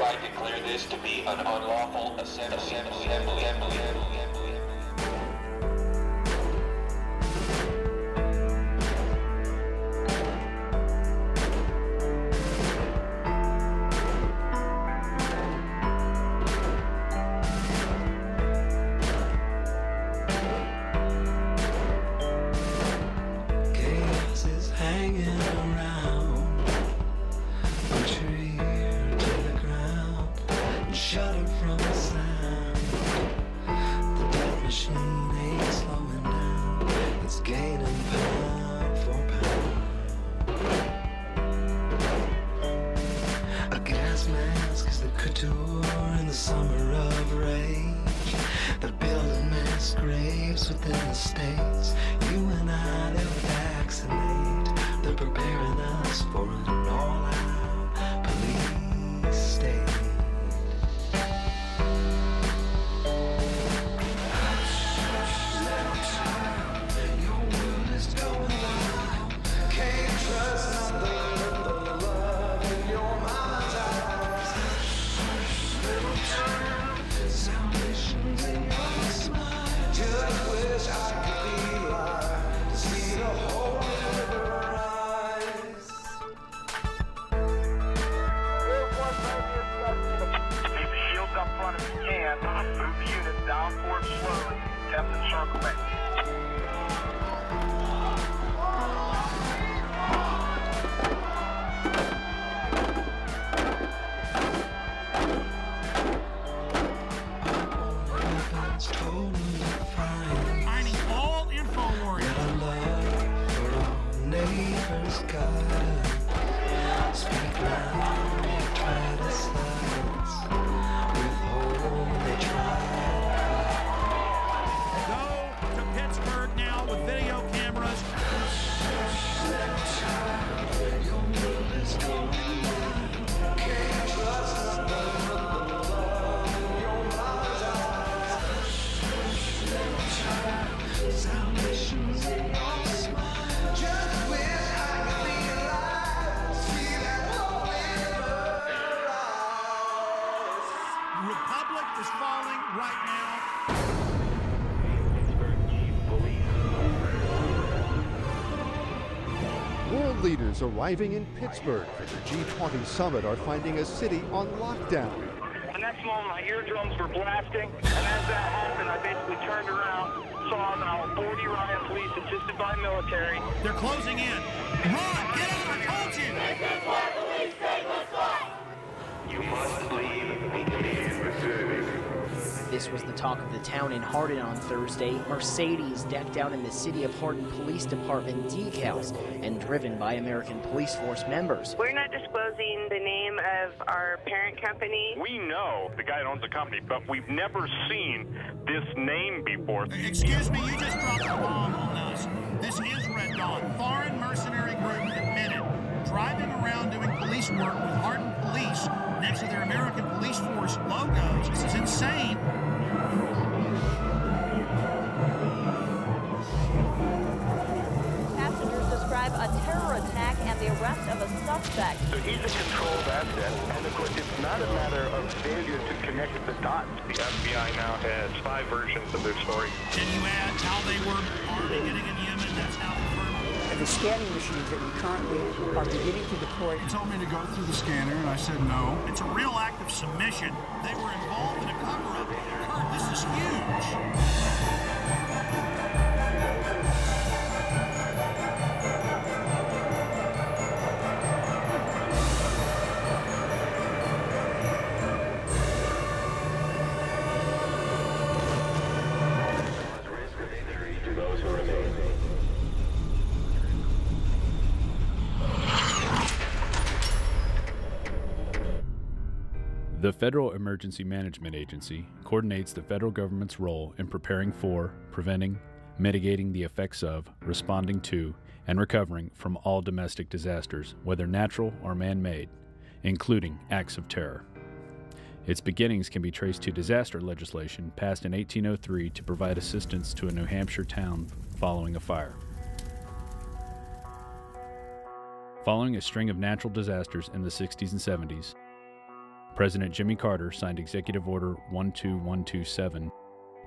I declare this to be an unlawful assembly. In the summer of rage, they're building mass graves within the states. You and I, they'll vaccinate. They're preparing us for an all-out police state. Your world is going wild. Can't trust nothing but the love in your mama's eyes. Salvation's in your smile. Just wish I could be alive to see the whole river rise. Keep the shields up front if you can. Move the units down forward slowly. Captain circling. I need all info warriors. Got a love for all neighbors, gotta speak loud, they try to silence, withhold, they try Go to Pittsburgh now with video cameras. your world is going wild. Can't trust nothing but the love in your mama's eyes. Salvation's in your smile. Just wish I could be alive to see that whole river rise. The Republic is falling right now. World leaders arriving in Pittsburgh for the G20 summit are finding a city on lockdown. The next moment, my eardrums were blasting, and as that happened, I basically turned around, saw about 40 riot police assisted by military. They're closing in. Run! Get out! I told you! You must leave immediately. This was the talk of the town in Hardin on Thursday. Mercedes decked out in the City of Hardin Police Department decals and driven by American Police Force members. We're not disclosing the name of our parent company. We know the guy that owns the company, but we've never seen this name before. Excuse me, you just dropped a bomb on us. This is Red Dawn. Foreign mercenary group admitted driving around doing police work with Hardin Police next to their American Police Force logos. This is insane. Passengers describe a terror attack and the arrest of a suspect. So he's a controlled asset, and of course it's not a matter of failure to connect the dots. The FBI now has 5 versions of their story. Can you add how they were already getting in Yemen? That's how confirmed. The scanning machines that we currently are beginning to deploy. He told me to go through the scanner, and I said no. It's a real act of submission. They were involved in a cover-up. Kurt, this is huge. The Federal Emergency Management Agency coordinates the federal government's role in preparing for, preventing, mitigating the effects of, responding to, and recovering from all domestic disasters, whether natural or man-made, including acts of terror. Its beginnings can be traced to disaster legislation passed in 1803 to provide assistance to a New Hampshire town following a fire. Following a string of natural disasters in the 60s and 70s, President Jimmy Carter signed Executive Order 12127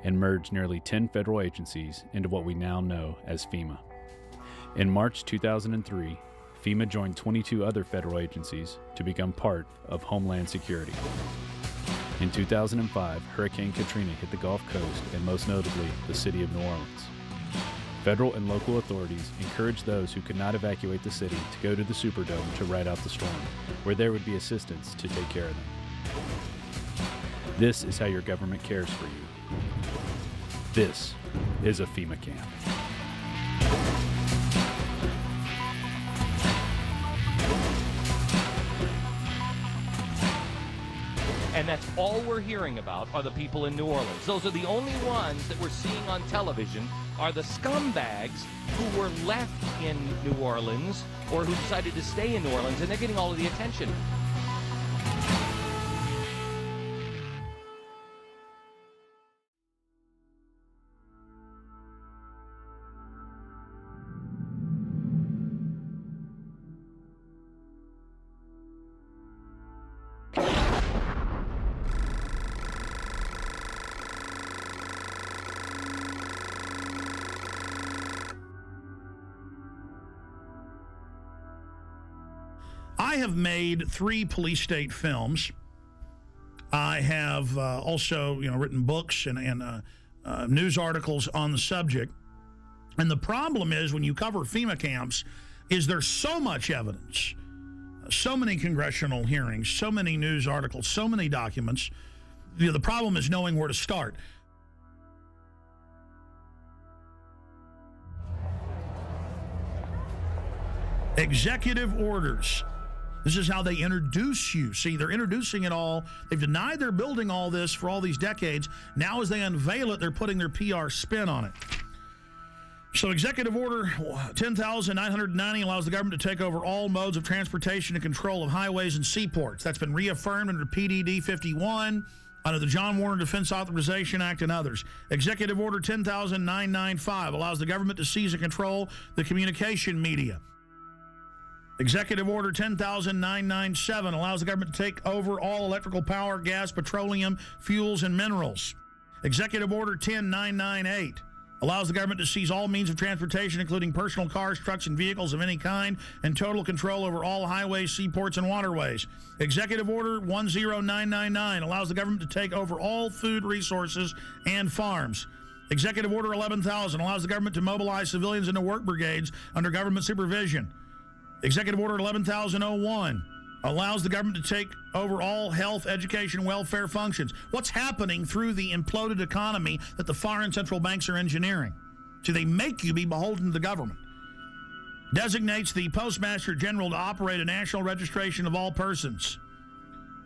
and merged nearly 10 federal agencies into what we now know as FEMA. In March 2003, FEMA joined 22 other federal agencies to become part of Homeland Security. In 2005, Hurricane Katrina hit the Gulf Coast and most notably the city of New Orleans. Federal and local authorities encouraged those who could not evacuate the city to go to the Superdome to ride out the storm, where there would be assistance to take care of them. This is how your government cares for you. This is a FEMA camp. And that's all we're hearing about are the people in New Orleans. Those are the only ones that we're seeing on television are the scumbags who were left in New Orleans or who decided to stay in New Orleans, and they're getting all of the attention. I have made 3 police state films. I have also, written books and news articles on the subject. And the problem is when you cover FEMA camps is there's so much evidence, so many congressional hearings, so many news articles, so many documents. The problem is knowing where to start. Executive orders. This is how they introduce you. See, they're introducing it all. They've denied they're building all this for all these decades. Now as they unveil it, they're putting their PR spin on it. So Executive Order 10,990 allows the government to take over all modes of transportation and control of highways and seaports. That's been reaffirmed under PDD 51, under the John Warner Defense Authorization Act and others. Executive Order 10,995 allows the government to seize and control the communication media. Executive Order 10,997 allows the government to take over all electrical power, gas, petroleum, fuels, and minerals. Executive Order 10,998 allows the government to seize all means of transportation, including personal cars, trucks, and vehicles of any kind, and total control over all highways, seaports, and waterways. Executive Order 10999 allows the government to take over all food resources and farms. Executive Order 11,000 allows the government to mobilize civilians into work brigades under government supervision. Executive Order 11,001 allows the government to take over all health, education, welfare functions. What's happening through the imploded economy that the foreign central banks are engineering? So they make you be beholden to the government. Designates the Postmaster General to operate a national registration of all persons.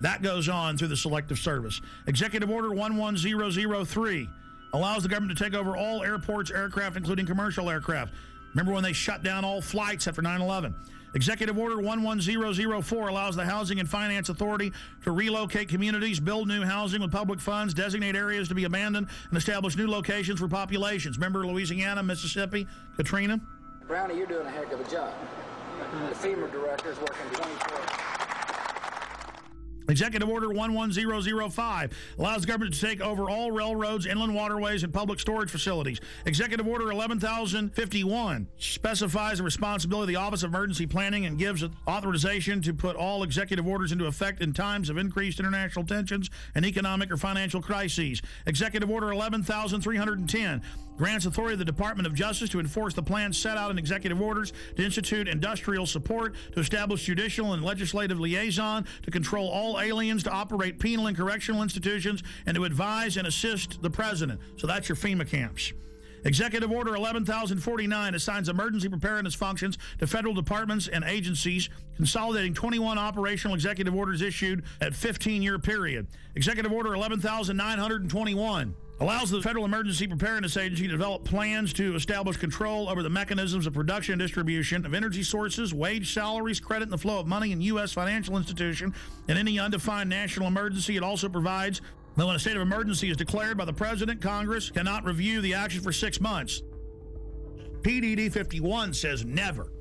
That goes on through the Selective Service. Executive Order 11003 allows the government to take over all airports, aircraft, including commercial aircraft. Remember when they shut down all flights after 9/11? Executive Order 11004 allows the Housing and Finance Authority to relocate communities, build new housing with public funds, designate areas to be abandoned, and establish new locations for populations. Remember Louisiana, Mississippi, Katrina? Brownie, you're doing a heck of a job. The FEMA director is working 24 hours. Executive Order 11005 allows the government to take over all railroads, inland waterways, and public storage facilities. Executive Order 11,051 specifies the responsibility of the Office of Emergency Planning and gives authorization to put all executive orders into effect in times of increased international tensions and economic or financial crises. Executive Order 11,310 grants authority to the Department of Justice to enforce the plans set out in executive orders, to institute industrial support, to establish judicial and legislative liaison, to control all aliens, to operate penal and correctional institutions, and to advise and assist the president. So that's your FEMA camps. Executive Order 11,049 assigns emergency preparedness functions to federal departments and agencies, consolidating 21 operational executive orders issued at 15-year period. Executive Order 11,921 allows the Federal Emergency Preparedness Agency to develop plans to establish control over the mechanisms of production and distribution of energy sources, wage salaries, credit, and the flow of money in U.S. financial institution. In any undefined national emergency, it also provides that when a state of emergency is declared by the President, Congress cannot review the action for 6 months. PDD 51 says never.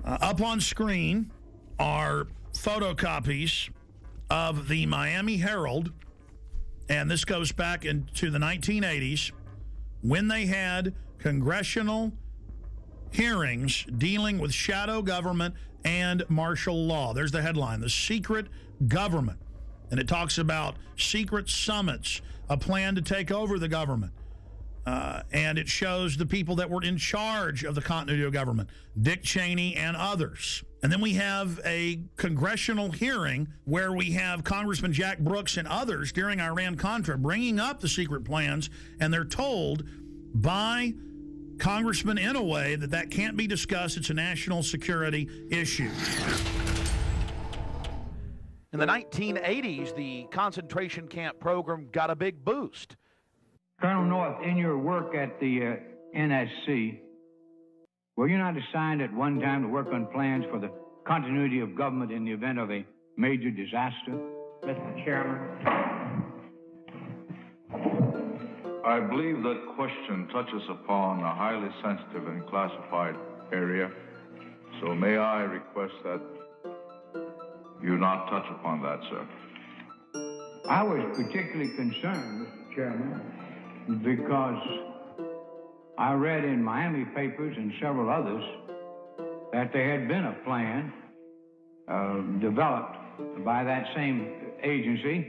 Up on screen are photocopies of the Miami Herald, and this goes back into the 1980s when they had congressional hearings dealing with shadow government and martial law. There's the headline, The Secret Government. And it talks about secret summits, a plan to take over the government. And it shows the people that were in charge of the continuity of government, Dick Cheney and others. And then we have a congressional hearing where we have Congressman Jack Brooks and others during Iran-Contra bringing up the secret plans, and they're told by Congressman in a way that can't be discussed. It's a national security issue. In the 1980s, the concentration camp program got a big boost. Colonel North, in your work at the NSC, were you not assigned at one time to work on plans for the continuity of government in the event of a major disaster? Mr. Chairman. I believe that question touches upon a highly sensitive and classified area, so may I request that you not touch upon that, sir. I was particularly concerned, Mr. Chairman, because I read in Miami papers and several others that there had been a plan developed by that same agency,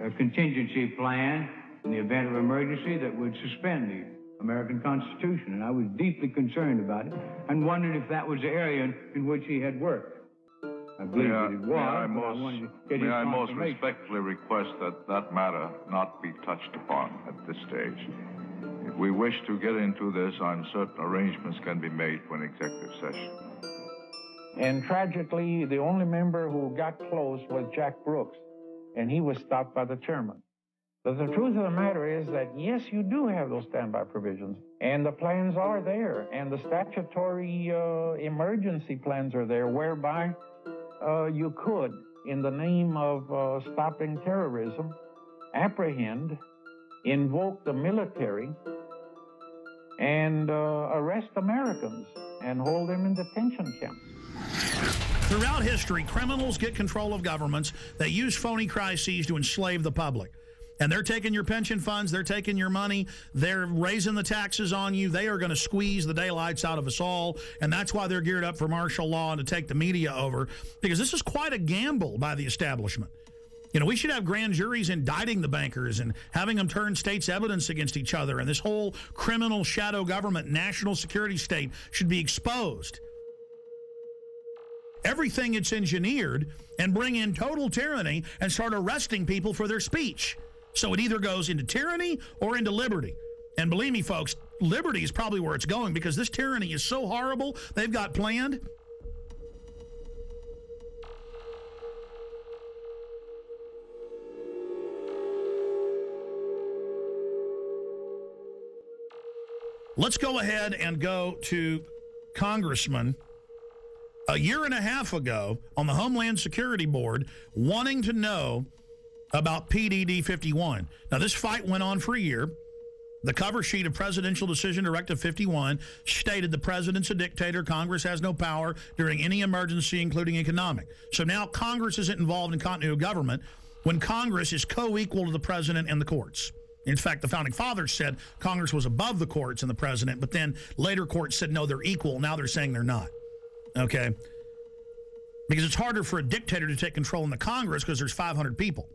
a contingency plan in the event of emergency that would suspend the American Constitution. And I was deeply concerned about it and wondered if that was the area in which he had worked. I believe that it was. May I most respectfully request that that matter not be touched upon at this stage. If we wish to get into this, I'm certain arrangements can be made for an executive session. And tragically, the only member who got close was Jack Brooks, and he was stopped by the chairman. But the truth of the matter is that, yes, you do have those standby provisions, and the plans are there, and the statutory emergency plans are there, whereby you could, in the name of stopping terrorism, apprehend, invoke the military, and arrest Americans and hold them in detention camps. Throughout history, criminals get control of governments. They use phony crises to enslave the public. And they're taking your pension funds, they're taking your money, they're raising the taxes on you, they are going to squeeze the daylights out of us all, and that's why they're geared up for martial law and to take the media over, because this is quite a gamble by the establishment. You know, we should have grand juries indicting the bankers and having them turn states' evidence against each other, and this whole criminal shadow government, national security state should be exposed. Everything it's engineered, and bring in total tyranny and start arresting people for their speech. So it either goes into tyranny or into liberty. And believe me, folks, liberty is probably where it's going, because this tyranny is so horrible they've got planned. Let's go ahead and go to Congressman a year and a half ago on the Homeland Security Board wanting to know about PDD 51. Now, this fight went on for a year. The cover sheet of Presidential Decision Directive 51 stated the president's a dictator. Congress has no power during any emergency, including economic. So now Congress isn't involved in continuity of government when Congress is co-equal to the president and the courts. In fact, the Founding Fathers said Congress was above the courts and the president, but then later courts said, no, they're equal. Now they're saying they're not. Okay? Because it's harder for a dictator to take control in the Congress because there's 500 people.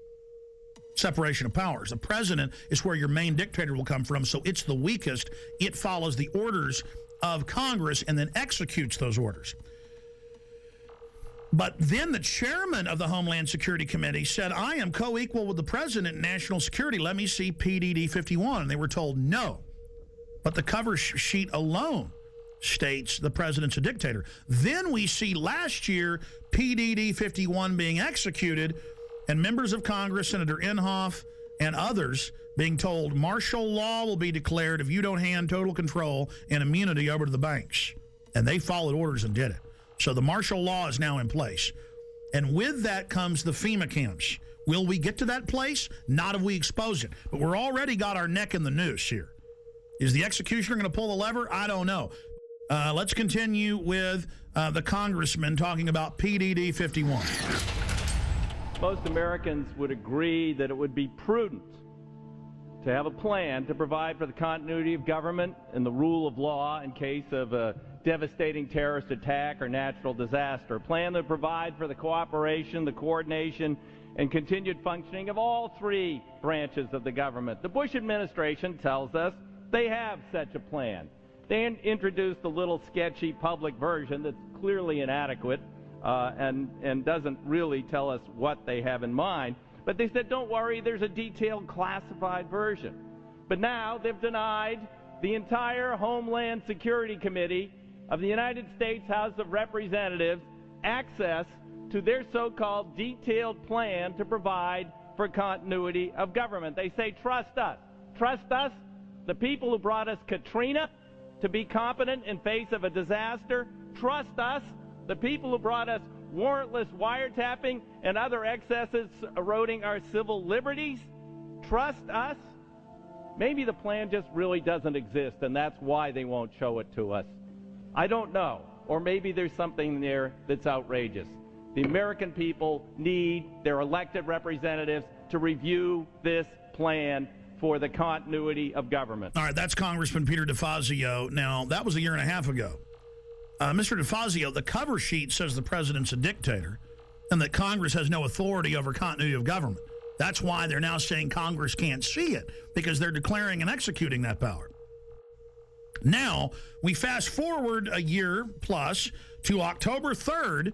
Separation of powers. The president is where your main dictator will come from, so it's the weakest. It follows the orders of Congress and then executes those orders. But then the chairman of the Homeland Security Committee said, I am co-equal with the president in national security. Let me see PDD 51. And they were told no. But the cover sheet alone states the president's a dictator. Then we see last year PDD 51 being executed, and members of Congress, Senator Inhofe and others, being told martial law will be declared if you don't hand total control and immunity over to the banks. And they followed orders and did it. So the martial law is now in place. And with that comes the FEMA camps. Will we get to that place? Not if we expose it. But we're already got our neck in the noose here. Is the executioner going to pull the lever? I don't know. Let's continue with the congressman talking about PDD 51. Most Americans would agree that it would be prudent to have a plan to provide for the continuity of government and the rule of law in case of a devastating terrorist attack or natural disaster. A plan that provide for the cooperation, the coordination, and continued functioning of all three branches of the government. The Bush administration tells us they have such a plan. They introduced a little sketchy public version that's clearly inadequate and doesn't really tell us what they have in mind. But they said, don't worry, there's a detailed classified version. But now they've denied the entire Homeland Security Committee of the United States House of Representatives access to their so-called detailed plan to provide for continuity of government. They say, trust us. Trust us, the people who brought us Katrina, to be competent in face of a disaster. Trust us, the people who brought us warrantless wiretapping and other excesses eroding our civil liberties. Trust us. Maybe the plan just really doesn't exist, and that's why they won't show it to us. I don't know. Or maybe there's something there that's outrageous. The American people need their elected representatives to review this plan for the continuity of government. All right, that's Congressman Peter DeFazio. Now, that was a year and a half ago. Mr. DeFazio, the cover sheet says the president's a dictator and that Congress has no authority over continuity of government. That's why they're now saying Congress can't see it, because they're declaring and executing that power. Now, we fast forward a year plus to October 3rd,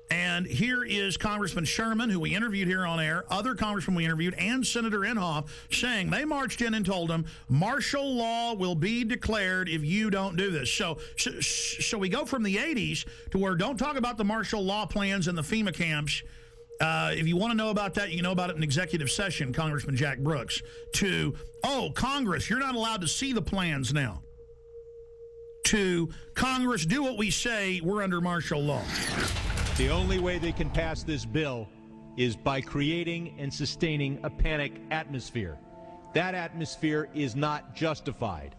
and here is Congressman Sherman, who we interviewed here on air, other congressmen we interviewed, and Senator Inhofe saying they marched in and told them martial law will be declared if you don't do this. So we go from the 80s to where don't talk about the martial law plans and the FEMA camps. If you want to know about that, you can know about it in executive session, Congressman Jack Brooks, to, oh, Congress, you're not allowed to see the plans now. To Congress, do what we say, we're under martial law. The only way they can pass this bill is by creating and sustaining a panic atmosphere. That atmosphere is not justified.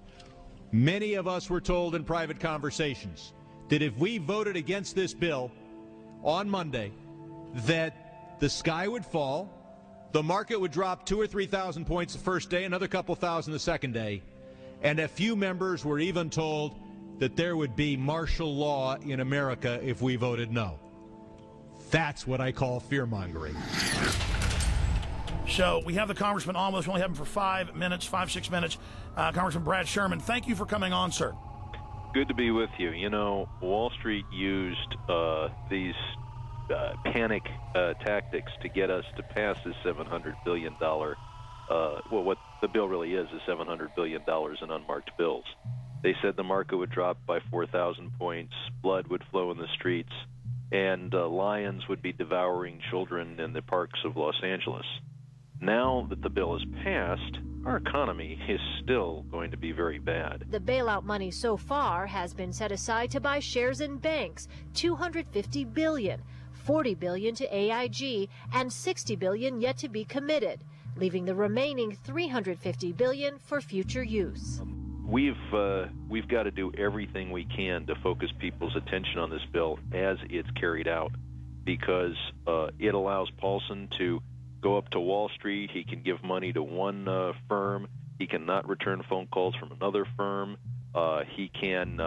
Many of us were told in private conversations that if we voted against this bill on Monday, that the sky would fall, the market would drop 2,000 or 3,000 points the first day, another couple thousand the second day, and a few members were even told that there would be martial law in America if we voted no. That's what I call fear-mongering. So we have the congressman on with us. We only have him for 5 minutes, 6 minutes. Congressman Brad Sherman, thank you for coming on, sir. Good to be with you. You know, Wall Street used these panic tactics to get us to pass this $700 billion, well, what the bill really is $700 billion in unmarked bills. They said the market would drop by 4,000 points, blood would flow in the streets, and lions would be devouring children in the parks of Los Angeles. Now that the bill is passed, our economy is still going to be very bad. The bailout money so far has been set aside to buy shares in banks, $250 billion, $40 billion to AIG, and $60 billion yet to be committed, leaving the remaining $350 billion for future use. We've got to do everything we can to focus people's attention on this bill as it's carried out, because it allows Paulson to go up to Wall Street. He can give money to one firm. He cannot return phone calls from another firm. He can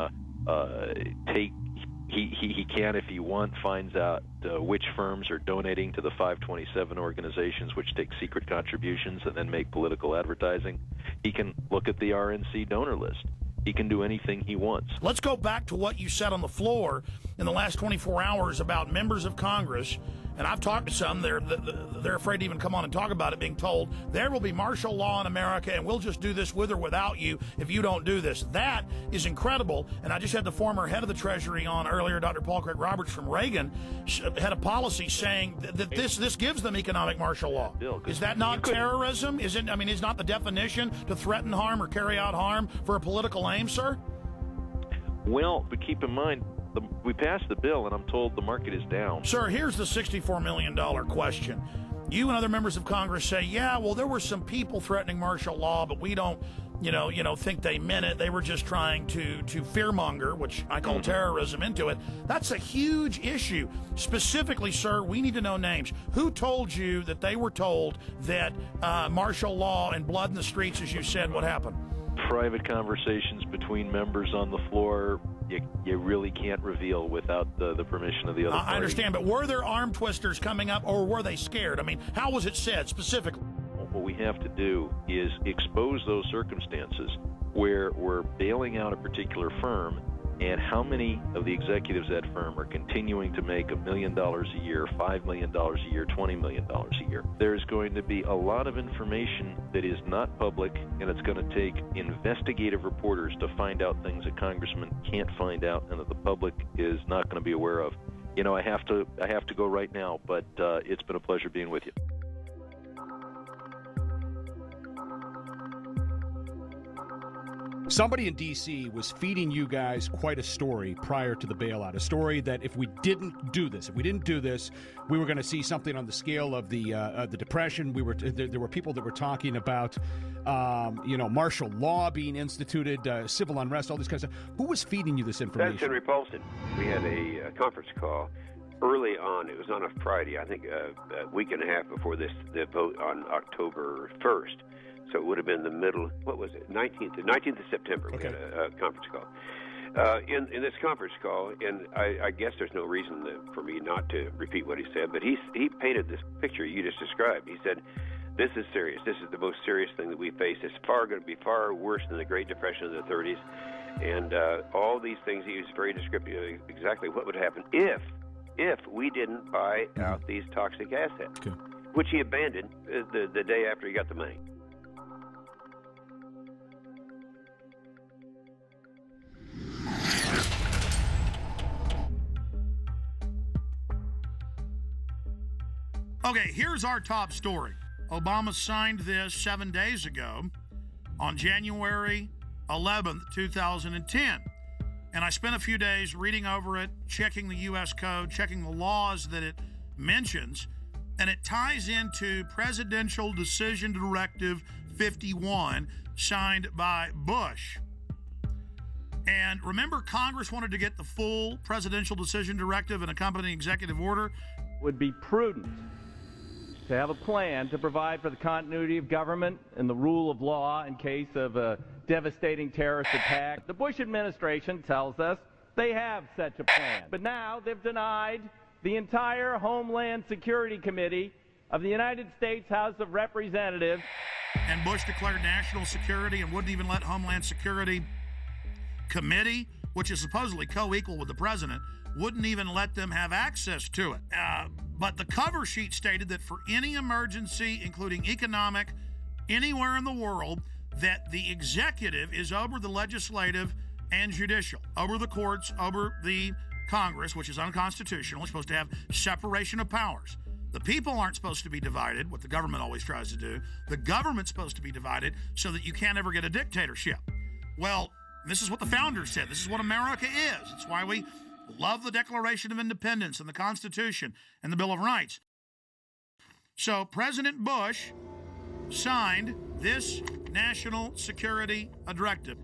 he can, if he wants, finds out which firms are donating to the 527 organizations, which take secret contributions and then make political advertising. He can look at the RNC donor list. He can do anything he wants. Let's go back to what you said on the floor in the last 24 hours about members of Congress, and I've talked to some. They're afraid to even come on and talk about it, being told there will be martial law in America and we'll just do this with or without you if you don't do this. That is incredible. And I just had the former head of the Treasury on earlier, Dr. Paul Craig Roberts from Reagan, had a policy saying that this gives them economic martial law. Is that not terrorism? Is not the definition to threaten harm or carry out harm for a political aim, sir? Well, but keep in mind, we passed the bill, and I'm told the market is down. Sir, here's the $64 million question. You and other members of Congress say, yeah, well, there were some people threatening martial law, but we don't think they meant it. They were just trying to fearmonger, which I call terrorism, into it. That's a huge issue. Specifically, sir, we need to know names. Who told you that they were told that martial law and blood in the streets, as you said, would happen? Private conversations between members on the floor, you really can't reveal without the permission of the other party. I understand, but were there arm twisters coming up, or were they scared? I mean, how was it said specifically? What we have to do is expose those circumstances where we're bailing out a particular firm, and how many of the executives at that firm are continuing to make $1 million a year, $5 million a year, $20 million a year. There's going to be a lot of information that is not public, and it's going to take investigative reporters to find out things that congressmen can't find out and that the public is not going to be aware of. I have to go right now, but it's been a pleasure being with you. Somebody in D.C. was feeding you guys quite a story prior to the bailout, a story that if we didn't do this, we were going to see something on the scale of the Depression. There were people that were talking about, martial law being instituted, civil unrest, all this kind of stuff. Who was feeding you this information? That's Henry Paulson. We had a conference call early on. It was on a Friday, I think a week and a half before the vote on October 1st. So it would have been the middle, what was it, 19th of September, okay. We had a conference call. In this conference call, and I guess there's no reason for me not to repeat what he said, but he painted this picture you just described. He said, this is serious. This is the most serious thing that we face. It's going to be far worse than the Great Depression of the 30s. And all these things, he was very descriptive of exactly what would happen if we didn't buy out these toxic assets, okay. Which he abandoned the day after he got the money. Okay, here's our top story. Obama signed this 7 days ago on January 11th, 2010. And I spent a few days reading over it, checking the U.S. code, checking the laws that it mentions, and it ties into Presidential Decision Directive 51, signed by Bush. And remember, Congress wanted to get the full Presidential Decision Directive and accompanying executive order. Would be prudent to have a plan to provide for the continuity of government and the rule of law in case of a devastating terrorist attack. The Bush administration tells us they have such a plan. But now they've denied the entire Homeland Security Committee of the United States House of Representatives. And Bush declared national security and wouldn't even let Homeland Security Committee, which is supposedly co-equal with the president, wouldn't even let them have access to it. But the cover sheet stated that for any emergency, including economic, anywhere in the world, that the executive is over the legislative and judicial, over the courts, over the Congress, which is unconstitutional. It's supposed to have separation of powers. The people aren't supposed to be divided, what the government always tries to do. The government's supposed to be divided so that you can't ever get a dictatorship. Well, this is what the founders said. This is what America is. It's why we love the Declaration of Independence and the Constitution and the Bill of Rights. So President Bush signed this national security directive.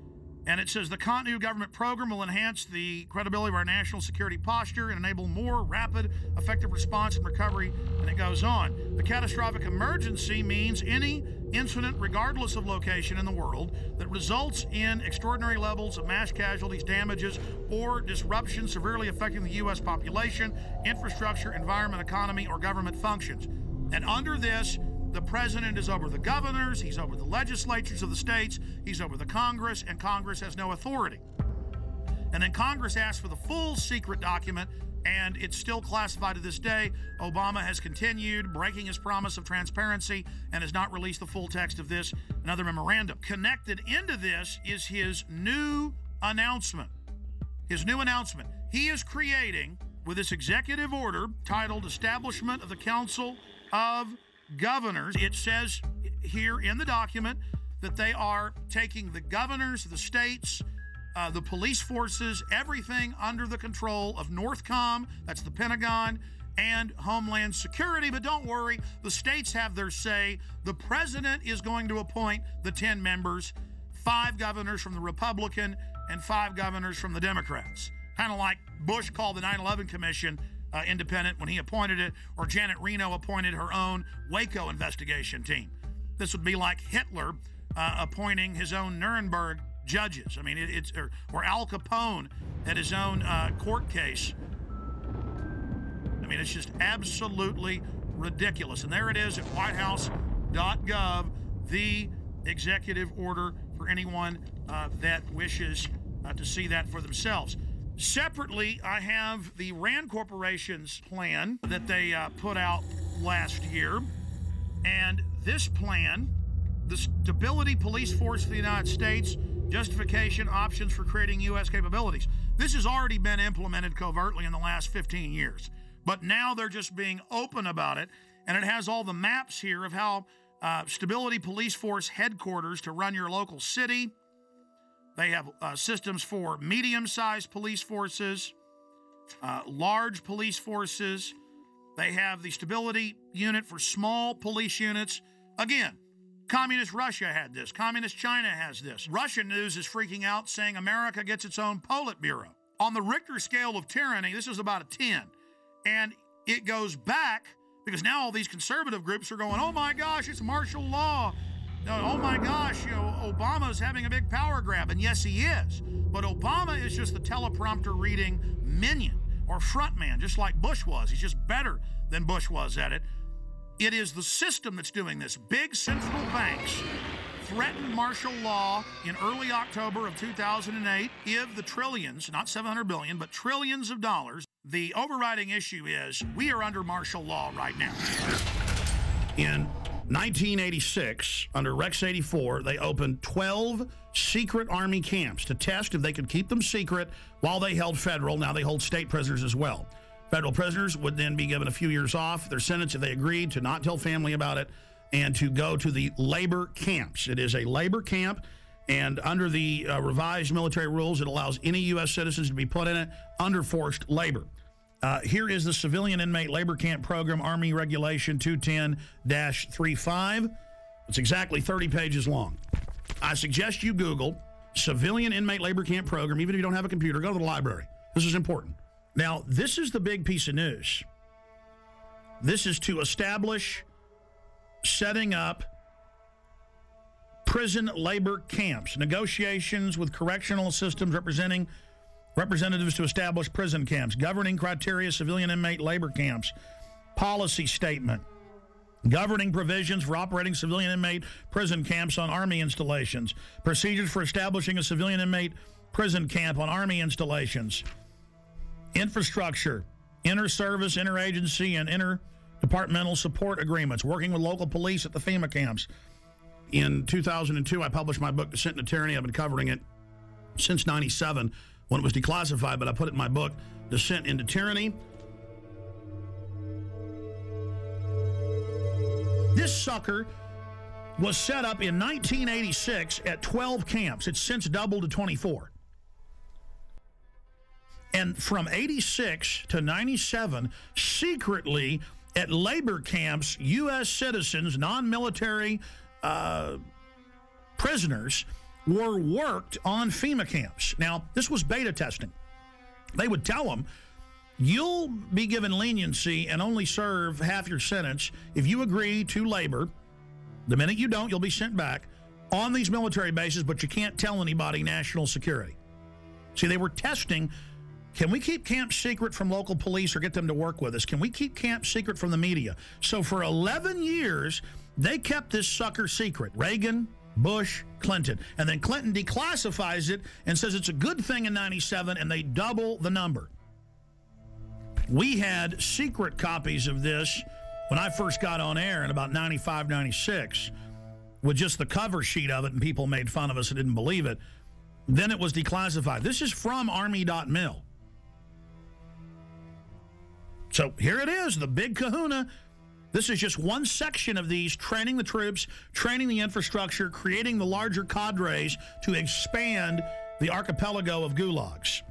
And it says the continuity of government program will enhance the credibility of our national security posture and enable more rapid, effective response and recovery. And it goes on. The catastrophic emergency means any incident, regardless of location in the world, that results in extraordinary levels of mass casualties, damages, or disruption severely affecting the U.S. population, infrastructure, environment, economy, or government functions. And under this, the president is over the governors, he's over the legislatures of the states, he's over the Congress, and Congress has no authority. And then Congress asked for the full secret document, and it's still classified to this day. Obama has continued breaking his promise of transparency and has not released the full text of this and other memorandum. Connected into this is his new announcement. His new announcement. He is creating, with this executive order titled Establishment of the Council of Governors, it says here in the document that they are taking the governors, the states, the police forces, everything under the control of NORTHCOM, that's the Pentagon, and Homeland Security. But don't worry, the states have their say. The president is going to appoint the 10 members. 5 governors from the Republican and 5 governors from the Democrats. Kind of like Bush called the 9/11 Commission independent when he appointed it, or Janet Reno appointed her own Waco investigation team. This would be like Hitler appointing his own Nuremberg judges. I mean, or Al Capone at his own court case. I mean, it's just absolutely ridiculous. And there it is at whitehouse.gov, the executive order for anyone that wishes to see that for themselves. Separately, I have the Rand Corporation's plan that they put out last year. And this plan, the Stability Police Force of the United States, justification, options for creating U.S. capabilities. This has already been implemented covertly in the last 15 years. But now they're just being open about it. And it has all the maps here of how Stability Police Force headquarters to run your local city. They have systems for medium-sized police forces, large police forces. They have the stability unit for small police units. Again, Communist Russia had this. Communist China has this. Russian news is freaking out, saying America gets its own Politburo. On the Richter scale of tyranny, this is about a 10. And it goes back, because now all these conservative groups are going, oh my gosh, it's martial law. Oh my gosh, Obama's having a big power grab. And yes, he is. But Obama is just the teleprompter reading minion or frontman, just like Bush was. He's just better than Bush was at it. It is the system that's doing this. Big central banks threatened martial law in early October of 2008. Give the trillions, not 700 billion, but trillions of dollars. The overriding issue is we are under martial law right now. In 1986, under Rex 84, they opened 12 secret Army camps to test if they could keep them secret while they held federal. Now they hold state prisoners as well. Federal prisoners would then be given a few years off their sentence if they agreed to not tell family about it and to go to the labor camps. It is a labor camp, and under the revised military rules, it allows any U.S. citizens to be put in it under forced labor. Here is the Civilian Inmate Labor Camp Program, Army Regulation 210-35. It's exactly 30 pages long. I suggest you Google Civilian Inmate Labor Camp Program. Even if you don't have a computer, go to the library. This is important. Now, this is the big piece of news. This is to establish setting up prison labor camps, negotiations with correctional systems representatives to establish prison camps, governing criteria, civilian inmate labor camps, policy statement, governing provisions for operating civilian inmate prison camps on Army installations, procedures for establishing a civilian inmate prison camp on Army installations, infrastructure, inter-service, interagency, and interdepartmental support agreements, working with local police at the FEMA camps. In 2002, I published my book, Descent into Tyranny. I've been covering it since 97. When it was declassified, but I put it in my book, Descent into Tyranny. This sucker was set up in 1986 at 12 camps. It's since doubled to 24. And from 86 to 97, secretly at labor camps, U.S. citizens, non-military prisoners, were worked on FEMA camps. Now, this was beta testing. They would tell them, you'll be given leniency and only serve half your sentence if you agree to labor. The minute you don't, you'll be sent back on these military bases, but you can't tell anybody national security. See, they were testing, can we keep camp secret from local police or get them to work with us? Can we keep camp secret from the media? So for 11 years, they kept this sucker secret. Reagan, Bush, Clinton. And then Clinton declassifies it and says it's a good thing in 97, and they double the number. We had secret copies of this when I first got on air in about 95, 96, with just the cover sheet of it, and people made fun of us and didn't believe it. Then it was declassified. This is from Army.mil. So here it is, the big kahuna. This is just one section of these, training the troops, training the infrastructure, creating the larger cadres to expand the archipelago of gulags.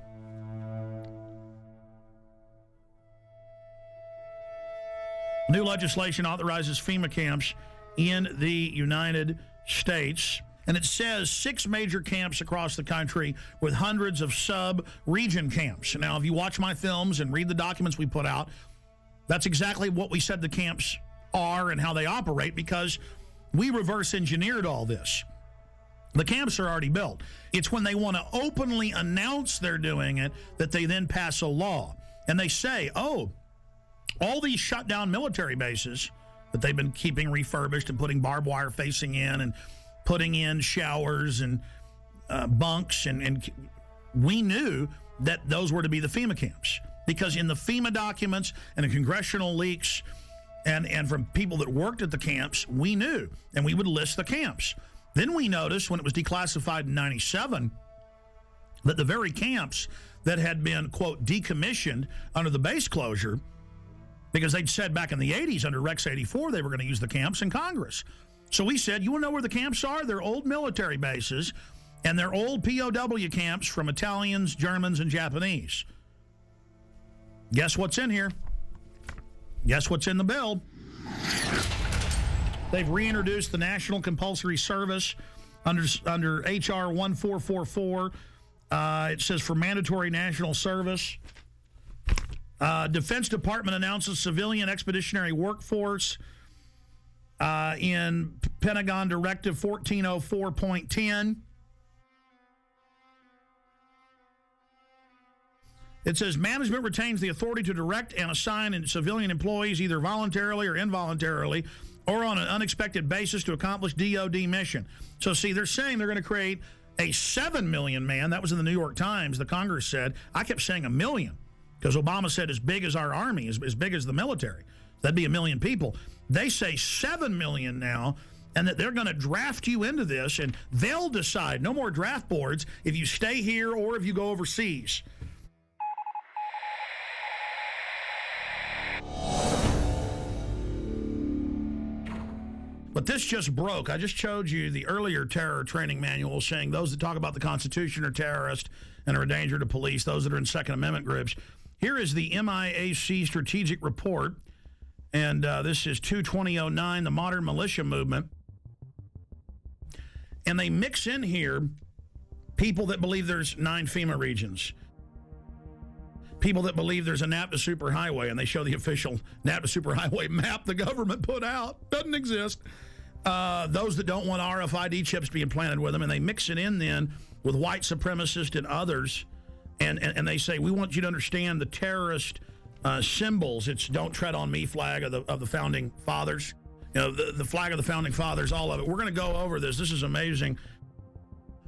New legislation authorizes FEMA camps in the United States. and it says 6 major camps across the country with hundreds of sub-region camps. Now, if you watch my films and read the documents we put out, that's exactly what we said the camps are and how they operate, because we reverse engineered all this. The camps are already built. It's when they want to openly announce they're doing it that they then pass a law. And they say, oh, all these shut down military bases that they've been keeping refurbished and putting barbed wire facing in and putting in showers and bunks, and we knew that those were to be the FEMA camps, because in the FEMA documents and the congressional leaks and from people that worked at the camps, we knew, and we would list the camps. Then we noticed when it was declassified in 97 that the very camps that had been, quote, decommissioned under the base closure, because they'd said back in the 80s under Rex 84 they were going to use the camps in Congress. So we said, you want to know where the camps are? They're old military bases, and they're old POW camps from Italians, Germans, and Japanese. Guess what's in here? Guess what's in the bill? They've reintroduced the National Compulsory Service under H.R. 1444. It says for mandatory national service. Defense Department announces civilian expeditionary workforce in Pentagon Directive 1404.10. It says management retains the authority to direct and assign civilian employees either voluntarily or involuntarily or on an unexpected basis to accomplish DOD mission. So see, they're saying they're going to create a 7 million man. That was in the New York Times. The Congress said. I kept saying 1 million because Obama said as big as our army, as big as the military. That'd be 1 million people. They say 7 million now, and that they're going to draft you into this, and they'll decide, no more draft boards, if you stay here or if you go overseas. But this just broke. I just showed you the earlier terror training manual saying those that talk about the Constitution are terrorists and are a danger to police, those that are in Second Amendment groups. Here is the MIAC strategic report, and this is 2/2009, the modern militia movement. And they mix in here people that believe there's 9 FEMA regions, people that believe there's a NAPTA superhighway, and they show the official NAPTA superhighway map the government put out. Doesn't exist. Those that don't want RFID chips being planted with them, and they mix it in then with white supremacists and others, and they say, we want you to understand the terrorist symbols. It's don't tread on me flag of the Founding Fathers. You know, the flag of the Founding Fathers, all of it. We're going to go over this. This is amazing.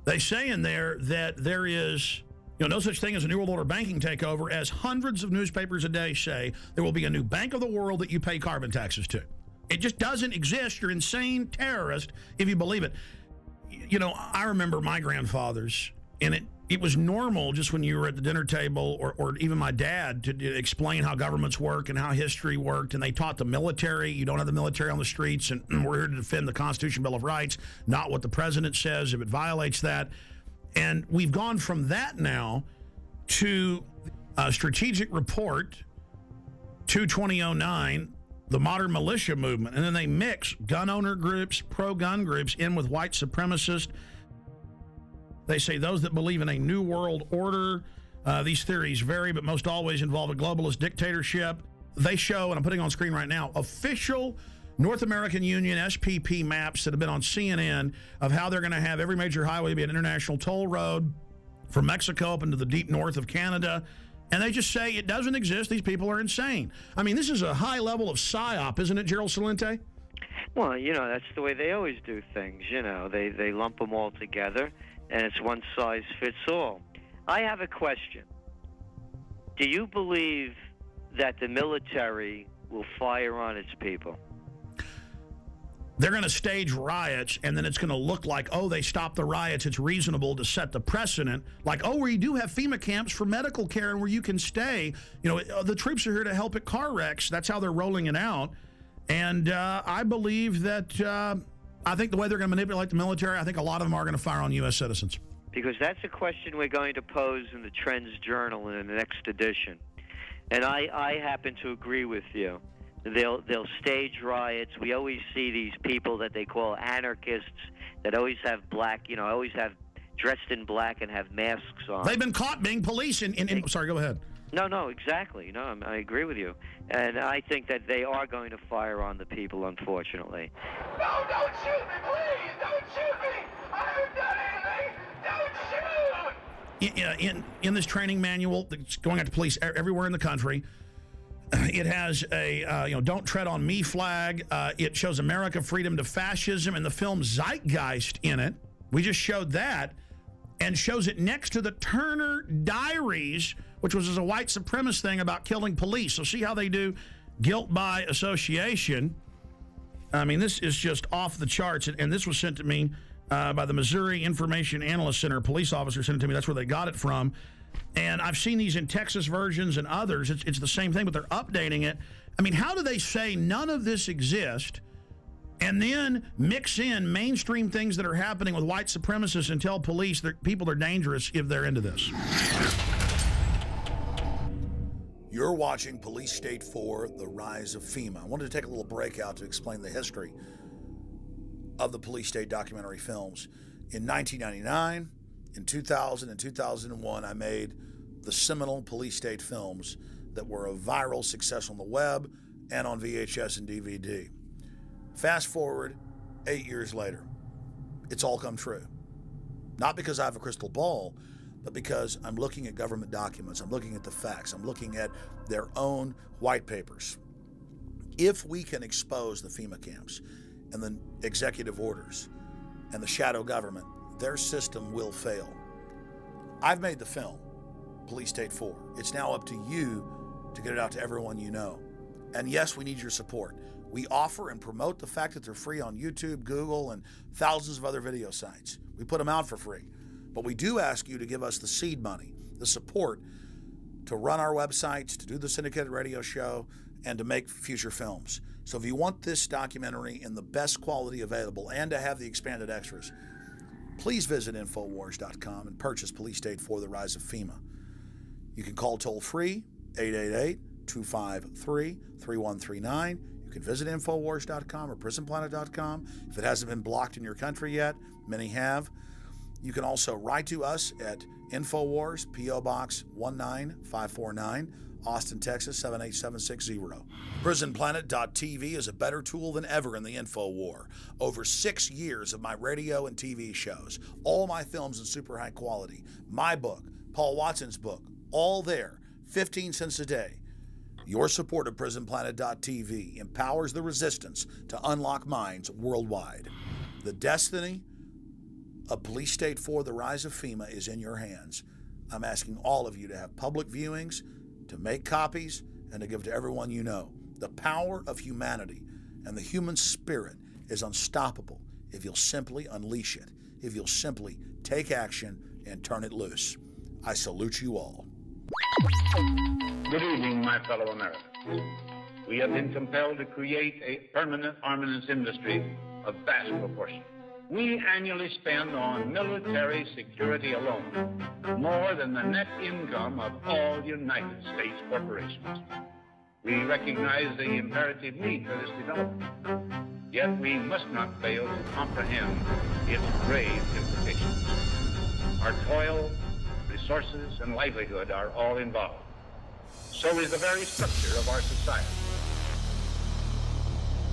They say in there that there is, no such thing as a New World Order banking takeover, as hundreds of newspapers a day say there will be a new bank of the world that you pay carbon taxes to. It just doesn't exist. You're insane terrorist if you believe it. I remember my grandfathers, and it was normal just when you were at the dinner table, or even my dad, to explain how governments work and how history worked, and they taught the military. You don't have the military on the streets, and we're here to defend the Constitution, Bill of Rights, not what the president says if it violates that. And we've gone from that now to a strategic report, 2/2009, the modern militia movement. And then they mix gun owner groups, pro-gun groups in with white supremacists. They say those that believe in a new world order. These theories vary, but most always involve a globalist dictatorship. They show, and I'm putting on screen right now, official North American Union SPP maps that have been on CNN of how they're going to have every major highway be an international toll road from Mexico up into the deep north of Canada. And they just say it doesn't exist. These people are insane. I mean, this is a high level of psyop, isn't it, Gerald Celente? Well, that's the way they always do things. They lump them all together, and it's one size fits all. I have a question. Do you believe that the military will fire on its people? They're going to stage riots, and then it's going to look like, oh, they stopped the riots. It's reasonable to set the precedent. Like, oh, we do have FEMA camps for medical care and where you can stay. The troops are here to help at car wrecks. That's how they're rolling it out. And I believe that, I think the way they're going to manipulate the military, I think a lot of them are going to fire on U.S. citizens. Because that's a question we're going to pose in the Trends Journal in the next edition. And I happen to agree with you They'll stage riots. We always see these people that they call anarchists that always have black, always have dressed in black and have masks on. They've been caught being police sorry, go ahead. No, exactly. No, I agree with you. And I think that they are going to fire on the people, unfortunately. No, don't shoot me, please! Don't shoot me! I haven't done anything! Don't shoot! In this training manual that's going out to police everywhere in the country, it has a "Don't Tread on Me" flag. It shows America, freedom to fascism, and the film Zeitgeist in it. We just showed that, and shows it next to the Turner Diaries, which was a white supremacist thing about killing police. So see how they do guilt by association. I mean, this is just off the charts, and this was sent to me by the Missouri Information Analyst Center. A police officer sent it to me. That's where they got it from. And I've seen these in Texas versions and others. It's the same thing, but they're updating it. I mean, how do they say none of this exists and then mix in mainstream things that are happening with white supremacists and tell police that people are dangerous if they're into this? You're watching Police State 4, The Rise of FEMA. I wanted to take a little break out to explain the history of the Police State documentary films. In 1999, in 2000 and 2001, I made the seminal Police State films that were a viral success on the web and on VHS and DVD. Fast forward 8 years later, it's all come true. Not because I have a crystal ball, but because I'm looking at government documents, I'm looking at the facts, I'm looking at their own white papers. If we can expose the FEMA camps and the executive orders and the shadow government, their system will fail. I've made the film, Police State 4. It's now up to you to get it out to everyone you know. And yes, we need your support. We offer and promote the fact that they're free on YouTube, Google, and thousands of other video sites. We put them out for free. But we do ask you to give us the seed money, the support to run our websites, to do the syndicated radio show, and to make future films. So if you want this documentary in the best quality available and to have the expanded extras, please visit Infowars.com and purchase Police State 4, The Rise of FEMA. You can call toll-free, 888-253-3139. You can visit Infowars.com or PrisonPlanet.com. If it hasn't been blocked in your country yet, many have. You can also write to us at Infowars, P.O. Box 19549, Austin, Texas 78760. PrisonPlanet.tv is a better tool than ever in the info war. Over 6 years of my radio and TV shows, all my films in super high quality, my book, Paul Watson's book, all there, 15 cents a day. Your support of PrisonPlanet.tv empowers the resistance to unlock minds worldwide. The destiny of Police State 4, The Rise of FEMA is in your hands. I'm asking all of you to have public viewings, to make copies, and to give to everyone you know. The power of humanity and the human spirit is unstoppable if you'll simply unleash it, if you'll simply take action and turn it loose. I salute you all. Good evening, my fellow Americans. We have been compelled to create a permanent armaments industry of vast proportion. We annually spend on military security alone more than the net income of all United States corporations. We recognize the imperative need for this development, yet we must not fail to comprehend its grave implications. Our toil, resources, and livelihood are all involved. So is the very structure of our society.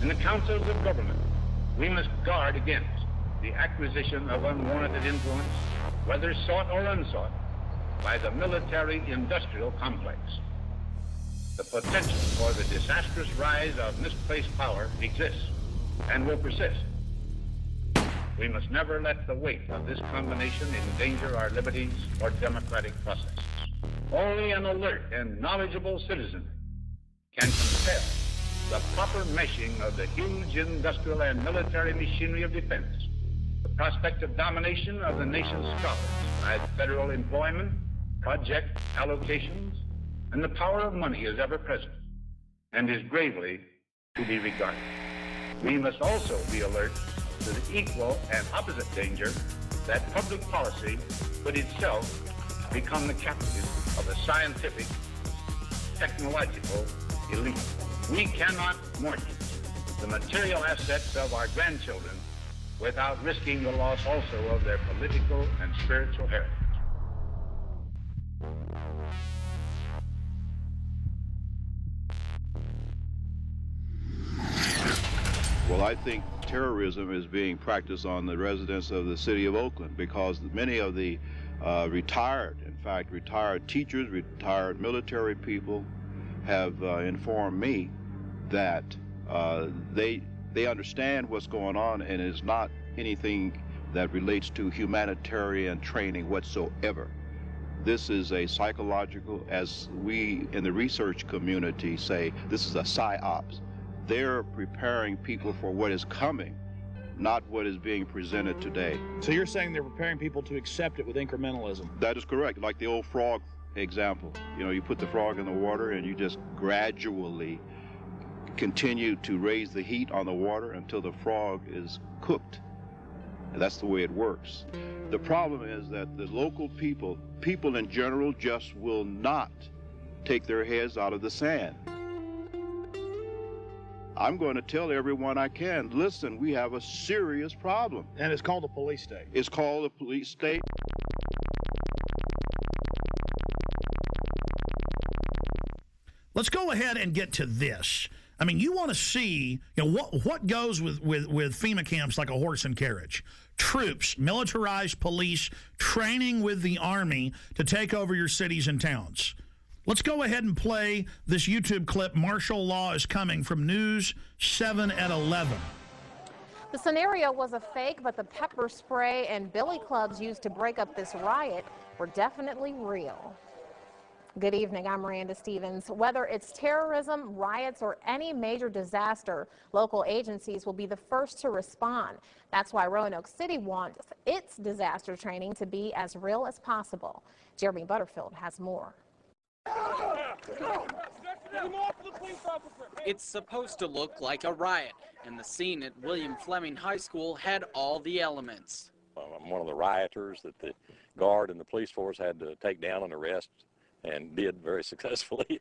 In the councils of government, we must guard against the acquisition of unwarranted influence, whether sought or unsought, by the military-industrial complex. The potential for the disastrous rise of misplaced power exists and will persist. We must never let the weight of this combination endanger our liberties or democratic processes. Only an alert and knowledgeable citizen can compel the proper meshing of the huge industrial and military machinery of defense, the prospect of domination of the nation's scholars by federal employment, project allocations, and the power of money is ever present and is gravely to be regarded. We must also be alert to the equal and opposite danger that public policy could itself become the captive of a scientific, technological elite. We cannot mortgage the material assets of our grandchildren without risking the loss also of their political and spiritual heritage. Well, I think terrorism is being practiced on the residents of the city of Oakland because many of the retired teachers, retired military people have informed me that they understand what's going on, and it's not anything that relates to humanitarian training whatsoever. This is a psychological, as we in the research community say, this is a psyops. They're preparing people for what is coming, not what is being presented today. So you're saying they're preparing people to accept it with incrementalism? That is correct. Like the old frog example. You know, you put the frog in the water and you just gradually continue to raise the heat on the water until the frog is cooked. And that's the way it works. The problem is that the local people in general, just will not take their heads out of the sand. I'm going to tell everyone I can, listen, we have a serious problem. And it's called a police state. It's called a police state. Let's go ahead and get to this. I mean, you want to see, you know, what goes with FEMA camps like a horse and carriage. Troops, militarized police, training with the Army to take over your cities and towns. Let's go ahead and play this YouTube clip, Martial Law is Coming, from News 7 at 11. The scenario was a fake, but the pepper spray and billy clubs used to break up this riot were definitely real. Good evening, I'm Miranda Stevens. Whether it's terrorism, riots, or any major disaster, local agencies will be the first to respond. That's why Roanoke City wants its disaster training to be as real as possible. Jeremy Butterfield has more. It's supposed to look like a riot, and the scene at William Fleming High School had all the elements. I'm one of the rioters that the guard and the police force had to take down and arrest, and did very successfully.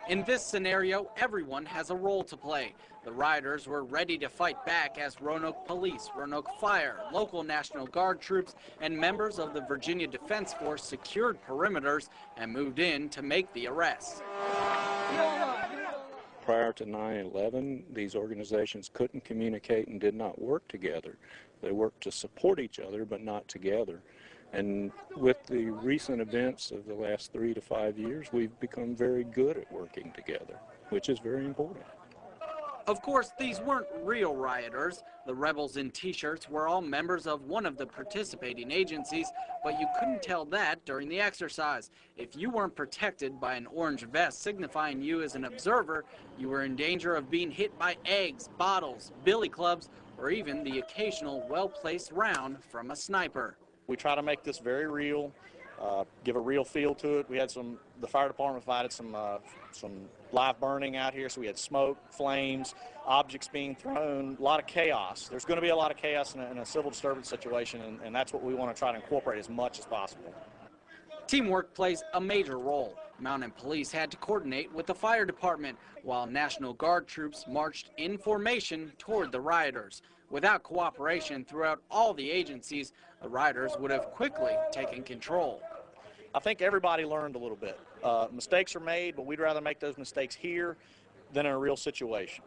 In this scenario, everyone has a role to play. The rioters were ready to fight back as Roanoke Police, Roanoke Fire, local National Guard troops, and members of the Virginia Defense Force secured perimeters and moved in to make the arrests. Prior to 9/11, these organizations couldn't communicate and did not work together. They worked to support each other, but not together. And with the recent events of the last 3 to 5 years, we've become very good at working together, which is very important. Of course, these weren't real rioters. The rebels in T-shirts were all members of one of the participating agencies, but you couldn't tell that during the exercise. If you weren't protected by an orange vest signifying you as an observer, you were in danger of being hit by eggs, bottles, billy clubs, or even the occasional well-placed round from a sniper. We try to make this very real, give a real feel to it. We had the fire department provided some live burning out here, so we had smoke, flames, objects being thrown, a lot of chaos. There's going to be a lot of chaos in a civil disturbance situation, and that's what we want to try to incorporate as much as possible. Teamwork plays a major role. Mountain Police had to coordinate with the fire department, while National Guard troops marched in formation toward the rioters. Without cooperation throughout all the agencies, the rioters would have quickly taken control. I think everybody learned a little bit. Mistakes are made, but we'd rather make those mistakes here than in a real situation.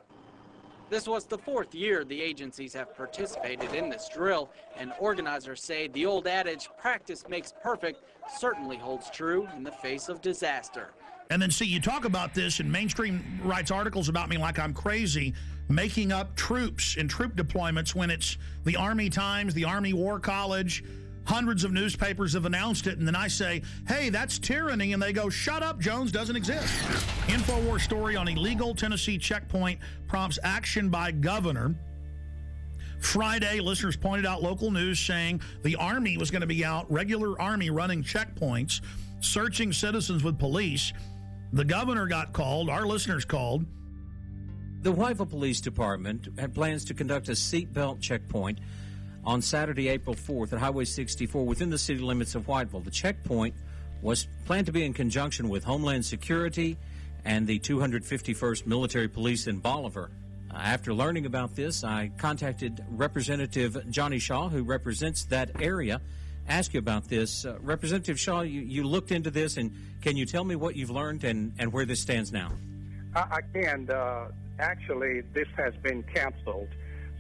This was the 4th year the agencies have participated in this drill, and organizers say the old adage, practice makes perfect, certainly holds true in the face of disaster. And then, see, you talk about this, and mainstream writes articles about me like I'm crazy, making up troops and troop deployments when it's the Army Times, the Army War College, hundreds of newspapers have announced it, and then I say, hey, that's tyranny, and they go, shut up, Jones, doesn't exist. InfoWars story on illegal Tennessee checkpoint prompts action by governor. Friday, listeners pointed out local news saying the Army was going to be out, regular Army running checkpoints, searching citizens with police. The governor got called, our listeners called. The Whiteville Police Department had plans to conduct a seatbelt checkpoint on Saturday, April 4th at Highway 64 within the city limits of Whiteville. The checkpoint was planned to be in conjunction with Homeland Security and the 251st Military Police in Bolivar. After learning about this, I contacted Representative Johnny Shaw, who represents that area, ask you about this. Representative Shaw, you looked into this, and can you tell me what you've learned and where this stands now? I can. Actually, this has been canceled.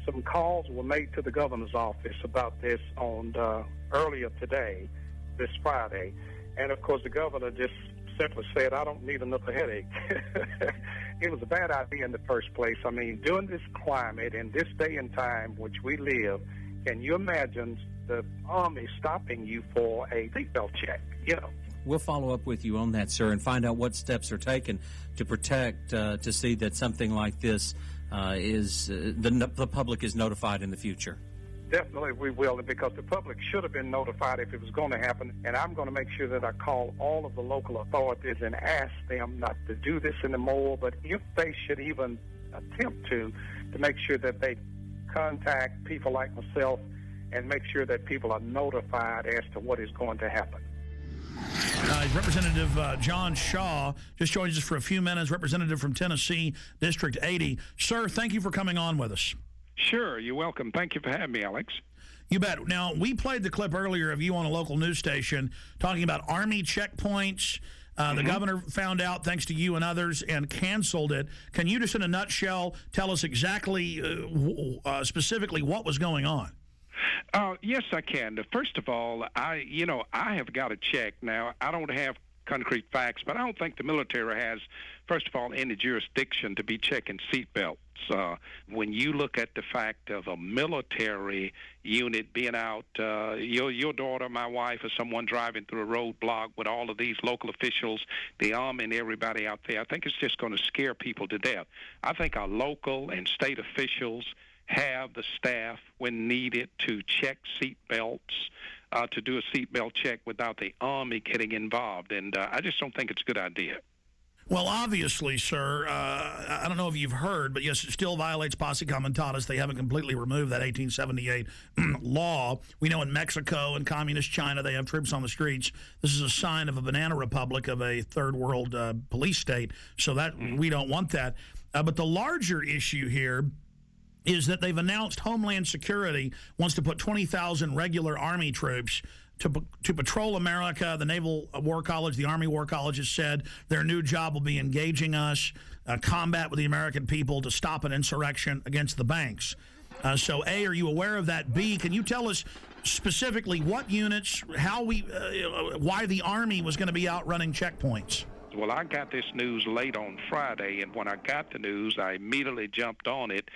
Some calls were made to the governor's office about this on earlier today, this Friday, and of course the governor just simply said, I don't need another headache. It was a bad idea in the first place. I mean, during this climate, in this day and time which we live, can you imagine the Army stopping you for a seatbelt check? You know. We'll follow up with you on that, sir, and find out what steps are taken to protect, to see that something like this the public is notified in the future. Definitely we will, because the public should have been notified if it was going to happen. And I'm going to make sure that I call all of the local authorities and ask them not to do this anymore. But if they should even attempt to make sure that they contact people like myself and make sure that people are notified as to what is going to happen. Representative John Shaw just joins us for a few minutes, representative from Tennessee, District 80. Sir, thank you for coming on with us. Sure, you're welcome. Thank you for having me, Alex. You bet. Now, we played the clip earlier of you on a local news station talking about Army checkpoints. The governor found out, thanks to you and others, and canceled it. Can you just in a nutshell tell us exactly, specifically what was going on? Yes, I can. First of all, I have got to check. Now, I don't have concrete facts, but I don't think the military has, first of all, any jurisdiction to be checking seatbelts. When you look at the fact of a military unit being out, your daughter, my wife, or someone driving through a roadblock with all of these local officials, the Army and everybody out there, I think it's just going to scare people to death. I think our local and state officials have the staff when needed to check seatbelts, to do a seatbelt check without the Army getting involved. And I just don't think it's a good idea. Well, obviously, sir, I don't know if you've heard, but yes, it still violates posse comitatus. They haven't completely removed that 1878 law. We know in Mexico and communist China, they have troops on the streets. This is a sign of a banana republic, of a third world police state. So that we don't want that. But the larger issue here is that they've announced Homeland Security wants to put 20,000 regular Army troops to patrol America. The Naval War College, the Army War College has said their new job will be engaging us, combat with the American people to stop an insurrection against the banks. So, A, are you aware of that? B, can you tell us specifically what units, why the Army was going to be out running checkpoints? Well, I got this news late on Friday, and when I got the news, I immediately jumped on it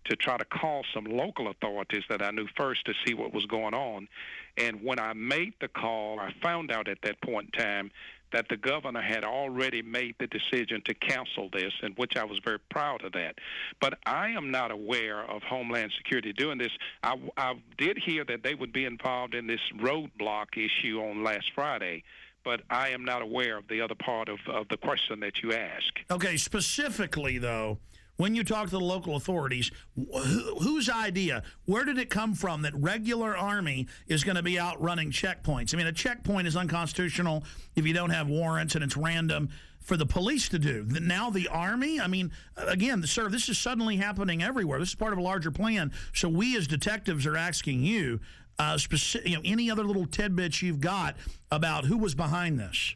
to try to call some local authorities that I knew first to see what was going on. And when I made the call, I found out at that point in time that the governor had already made the decision to cancel this, and which I was very proud of that. But I am not aware of Homeland Security doing this. I did hear that they would be involved in this roadblock issue on last Friday, but I am not aware of the other part of the question that you asked. Okay, specifically, though, when you talk to the local authorities, whose idea, where did it come from that regular Army is going to be out running checkpoints? I mean, a checkpoint is unconstitutional if you don't have warrants and it's random for the police to do. Now the Army? I mean, again, sir, this is suddenly happening everywhere. This is part of a larger plan. So we as detectives are asking you, any other little tidbits you've got about who was behind this?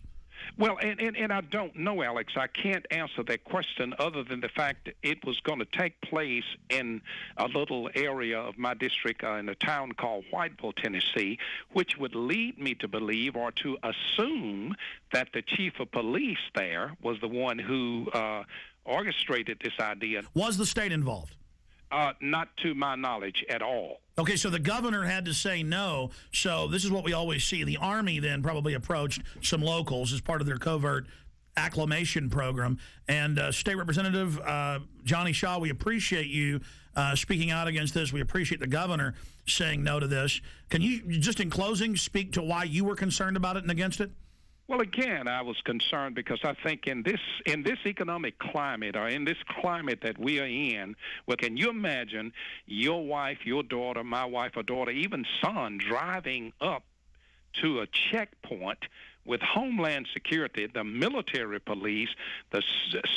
Well, and I don't know, Alex. I can't answer that question other than the fact that it was going to take place in a little area of my district in a town called Whiteville, Tennessee, which would lead me to believe or to assume that the chief of police there was the one who orchestrated this idea. Was the state involved? Not to my knowledge at all. Okay, so the governor had to say no. So this is what we always see. The Army then probably approached some locals as part of their covert acclimation program. And State Representative Johnny Shaw, we appreciate you speaking out against this. We appreciate the governor saying no to this. Can you, just in closing, speak to why you were concerned about it and against it? Well, again, I was concerned because I think in this economic climate, or in this climate that we are in, well, can you imagine your wife, your daughter, my wife or daughter, even son driving up to a checkpoint with Homeland Security, the military police, the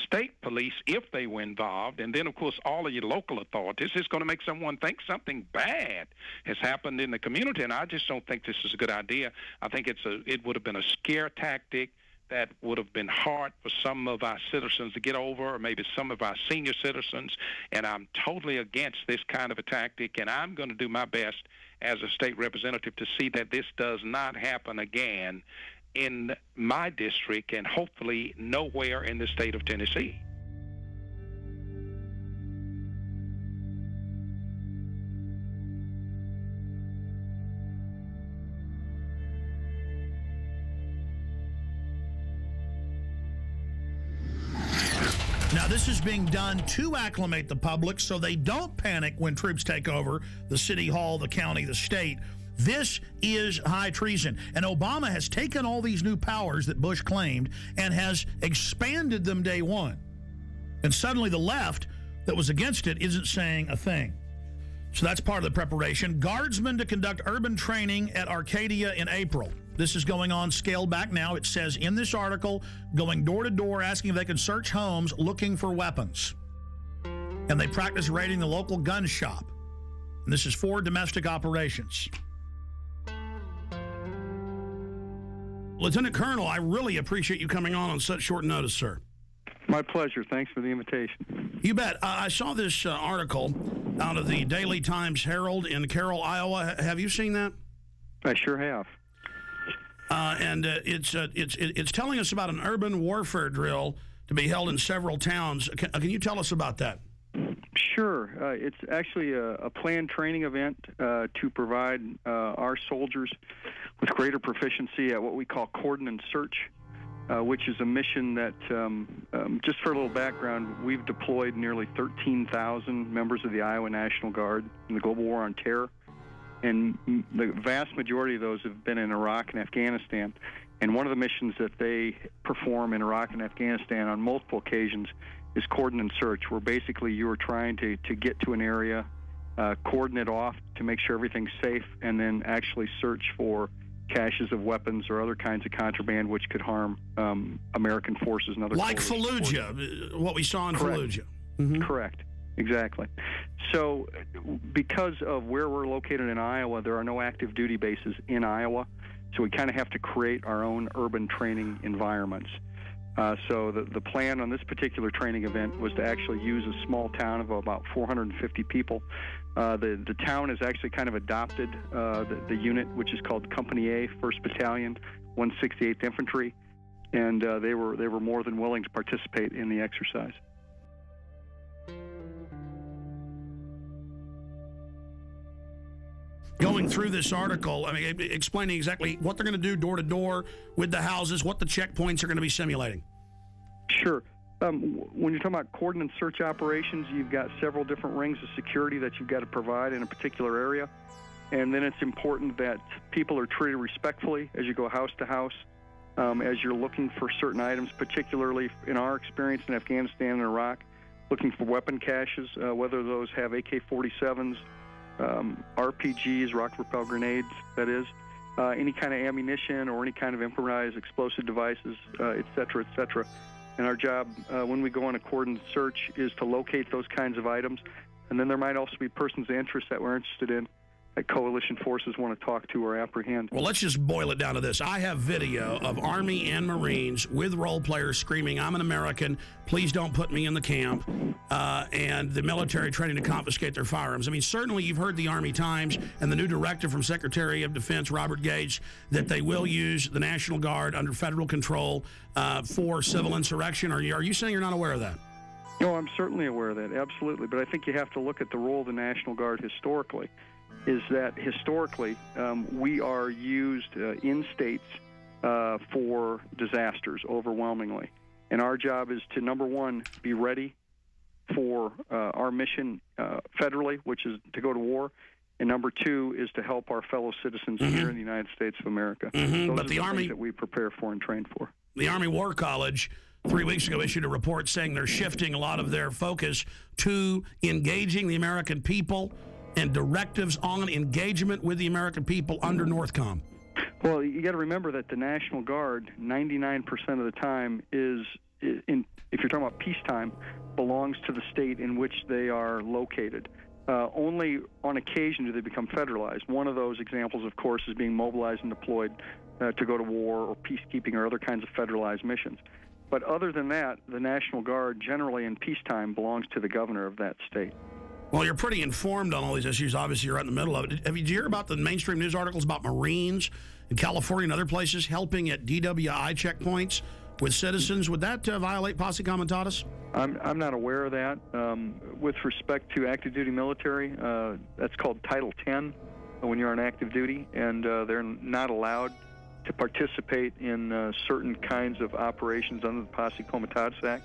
state police, if they were involved, and then, of course, all of your local authorities, it's going to make someone think something bad has happened in the community, and I just don't think this is a good idea. I think it would have been a scare tactic that would have been hard for some of our citizens to get over, or maybe some of our senior citizens, and I'm totally against this kind of a tactic, and I'm going to do my best as a state representative to see that this does not happen again in my district and hopefully nowhere in the state of Tennessee. Now, this is being done to acclimate the public so they don't panic when troops take over the city hall, the county, the state. This is high treason. And Obama has taken all these new powers that Bush claimed and has expanded them day one. And suddenly the left that was against it isn't saying a thing. So that's part of the preparation. Guardsmen to conduct urban training at Arcadia in April. This is going on, scaled back now. It says in this article, going door to door, asking if they can search homes looking for weapons. And they practice raiding the local gun shop. And this is for domestic operations. Lieutenant Colonel, I really appreciate you coming on such short notice, sir. My pleasure. Thanks for the invitation. You bet. I saw this article out of the Daily Times Herald in Carroll, Iowa. Have you seen that? I sure have. And it's telling us about an urban warfare drill to be held in several towns. Can you tell us about that? Sure. It's actually a planned training event to provide our soldiers with greater proficiency at what we call cordon and search, which is a mission that, just for a little background, we've deployed nearly 13,000 members of the Iowa National Guard in the global war on terror. And the vast majority of those have been in Iraq and Afghanistan. And one of the missions that they perform in Iraq and Afghanistan on multiple occasions is cordon and search, where basically you are trying to get to an area, cordon it off to make sure everything's safe, and then actually search for caches of weapons or other kinds of contraband which could harm American forces and other like Fallujah, what we saw in Correct. Fallujah. Mm-hmm. Correct. Exactly. So because of where we're located in Iowa, there are no active duty bases in Iowa, so we kind of have to create our own urban training environments. So the plan on this particular training event was to actually use a small town of about 450 people. The town has actually kind of adopted the unit, which is called Company A, 1st Battalion, 168th Infantry, and they were more than willing to participate in the exercise. Going through this article, I mean, explaining exactly what they're going to do door to door with the houses, what the checkpoints are going to be simulating. Sure. When you're talking about cordon and search operations, you've got several different rings of security that you've got to provide in a particular area. And then it's important that people are treated respectfully as you go house to house, as you're looking for certain items, particularly in our experience in Afghanistan and Iraq, looking for weapon caches, whether those have AK-47s, RPGs, rocket-propelled grenades, that is, any kind of ammunition or any kind of improvised explosive devices, et cetera, et cetera. And our job when we go on a cordon search is to locate those kinds of items. And then there might also be persons of interest that we're interested in that coalition forces want to talk to or apprehend. Well, let's just boil it down to this. I have video of Army and Marines with role players screaming, "I'm an American, please don't put me in the camp," and the military training to confiscate their firearms. I mean, certainly you've heard the Army Times and the new directive from Secretary of Defense Robert Gates that they will use the National Guard under federal control for civil insurrection. Are you saying you're not aware of that? No, I'm certainly aware of that, absolutely. But I think you have to look at the role of the National Guard historically. Is that historically we are used in states for disasters overwhelmingly. And our job is to, number one, be ready for our mission federally, which is to go to war. And number two is to help our fellow citizens here in the United States of America. Those But are the Army things that we prepare for and train for. The Army War College 3 weeks ago issued a report saying they're shifting a lot of their focus to engaging the American people and directives on engagement with the American people under NORTHCOM. Well, you got to remember that the National Guard, 99% of the time, if you're talking about peacetime, belongs to the state in which they are located. Only on occasion do they become federalized. One of those examples, of course, is being mobilized and deployed to go to war or peacekeeping or other kinds of federalized missions. But other than that, the National Guard generally in peacetime belongs to the governor of that state. Well, you're pretty informed on all these issues. Obviously, you're right in the middle of it. Did you hear about the mainstream news articles about Marines in California and other places helping at DWI checkpoints with citizens? Would that violate posse comitatus? I'm not aware of that. With respect to active duty military, that's called Title 10 when you're on active duty, and they're not allowed to participate in certain kinds of operations under the Posse Comitatus Act.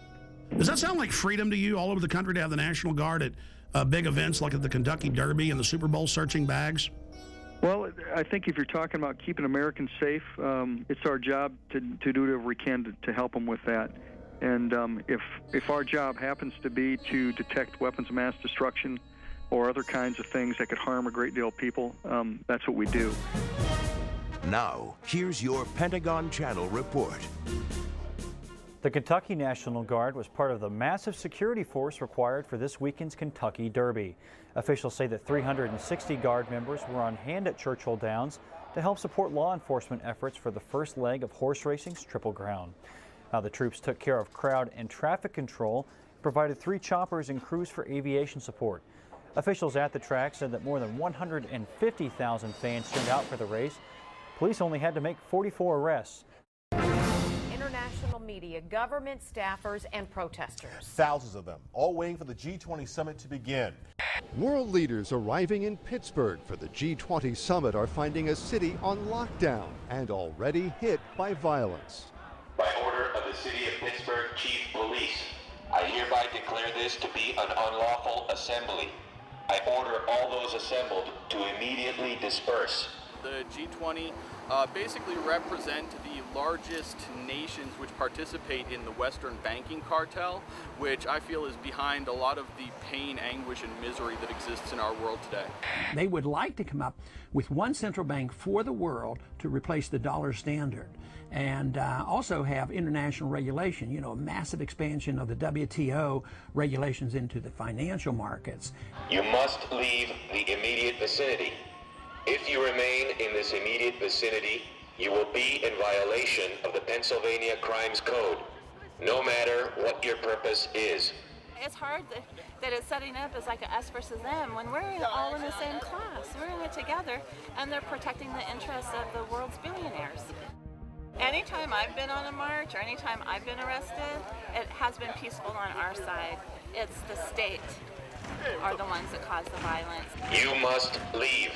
Does that sound like freedom to you all over the country to have the National Guard at big events like at the Kentucky Derby and the Super Bowl searching bags? Well, I think if you're talking about keeping Americans safe, it's our job to do whatever we can to help them with that. And if our job happens to be to detect weapons of mass destruction or other kinds of things that could harm a great deal of people, that's what we do. Now, here's your Pentagon Channel report. The Kentucky National Guard was part of the massive security force required for this weekend's Kentucky Derby. Officials say that 360 Guard members were on hand at Churchill Downs to help support law enforcement efforts for the first leg of horse racing's Triple Crown. Now, the troops took care of crowd and traffic control, provided 3 choppers and crews for aviation support. Officials at the track said that more than 150,000 fans turned out for the race. Police only had to make 44 arrests. International media, government staffers, and protesters. Thousands of them, all waiting for the G20 summit to begin. World leaders arriving in Pittsburgh for the G20 summit are finding a city on lockdown and already hit by violence. By order of the City of Pittsburgh Chief Police, I hereby declare this to be an unlawful assembly. I order all those assembled to immediately disperse. The G20 basically represent the largest nations which participate in the Western banking cartel, which I feel is behind a lot of the pain, anguish, and misery that exists in our world today. They would like to come up with one central bank for the world to replace the dollar standard, and also have international regulation, a massive expansion of the WTO regulations into the financial markets. You must leave the immediate vicinity. If you remain in this immediate vicinity, you will be in violation of the Pennsylvania Crimes Code, no matter what your purpose is. It's hard that it's setting up as like a us versus them when we're all in the same class. We're in it together, and they're protecting the interests of the world's billionaires. Anytime I've been on a march or anytime I've been arrested, it has been peaceful on our side. It's the state are the ones that cause the violence. You must leave.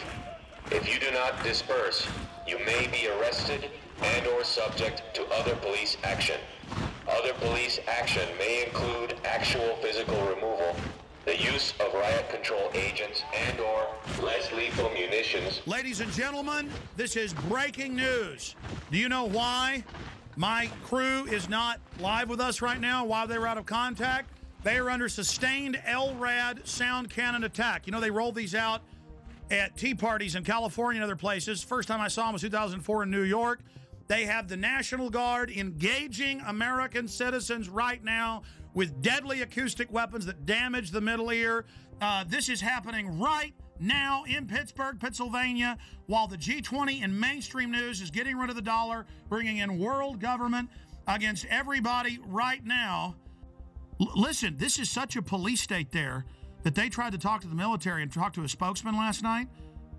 If you do not disperse, you may be arrested and or subject to other police action. Other police action may include actual physical removal, the use of riot control agents and or less lethal munitions. Ladies and gentlemen, this is breaking news. Do you know why my crew is not live with us right now, why they were out of contact? They are under sustained LRAD sound cannon attack. They rolled these out at tea parties in California and other places. First time I saw them was 2004 in New York. They have the National Guard engaging American citizens right now with deadly acoustic weapons that damage the middle ear. This is happening right now in Pittsburgh, Pennsylvania, while the G20 in mainstream news is getting rid of the dollar, bringing in world government against everybody right now. Listen, this is such a police state there that they tried to talk to the military and talk to a spokesman last night.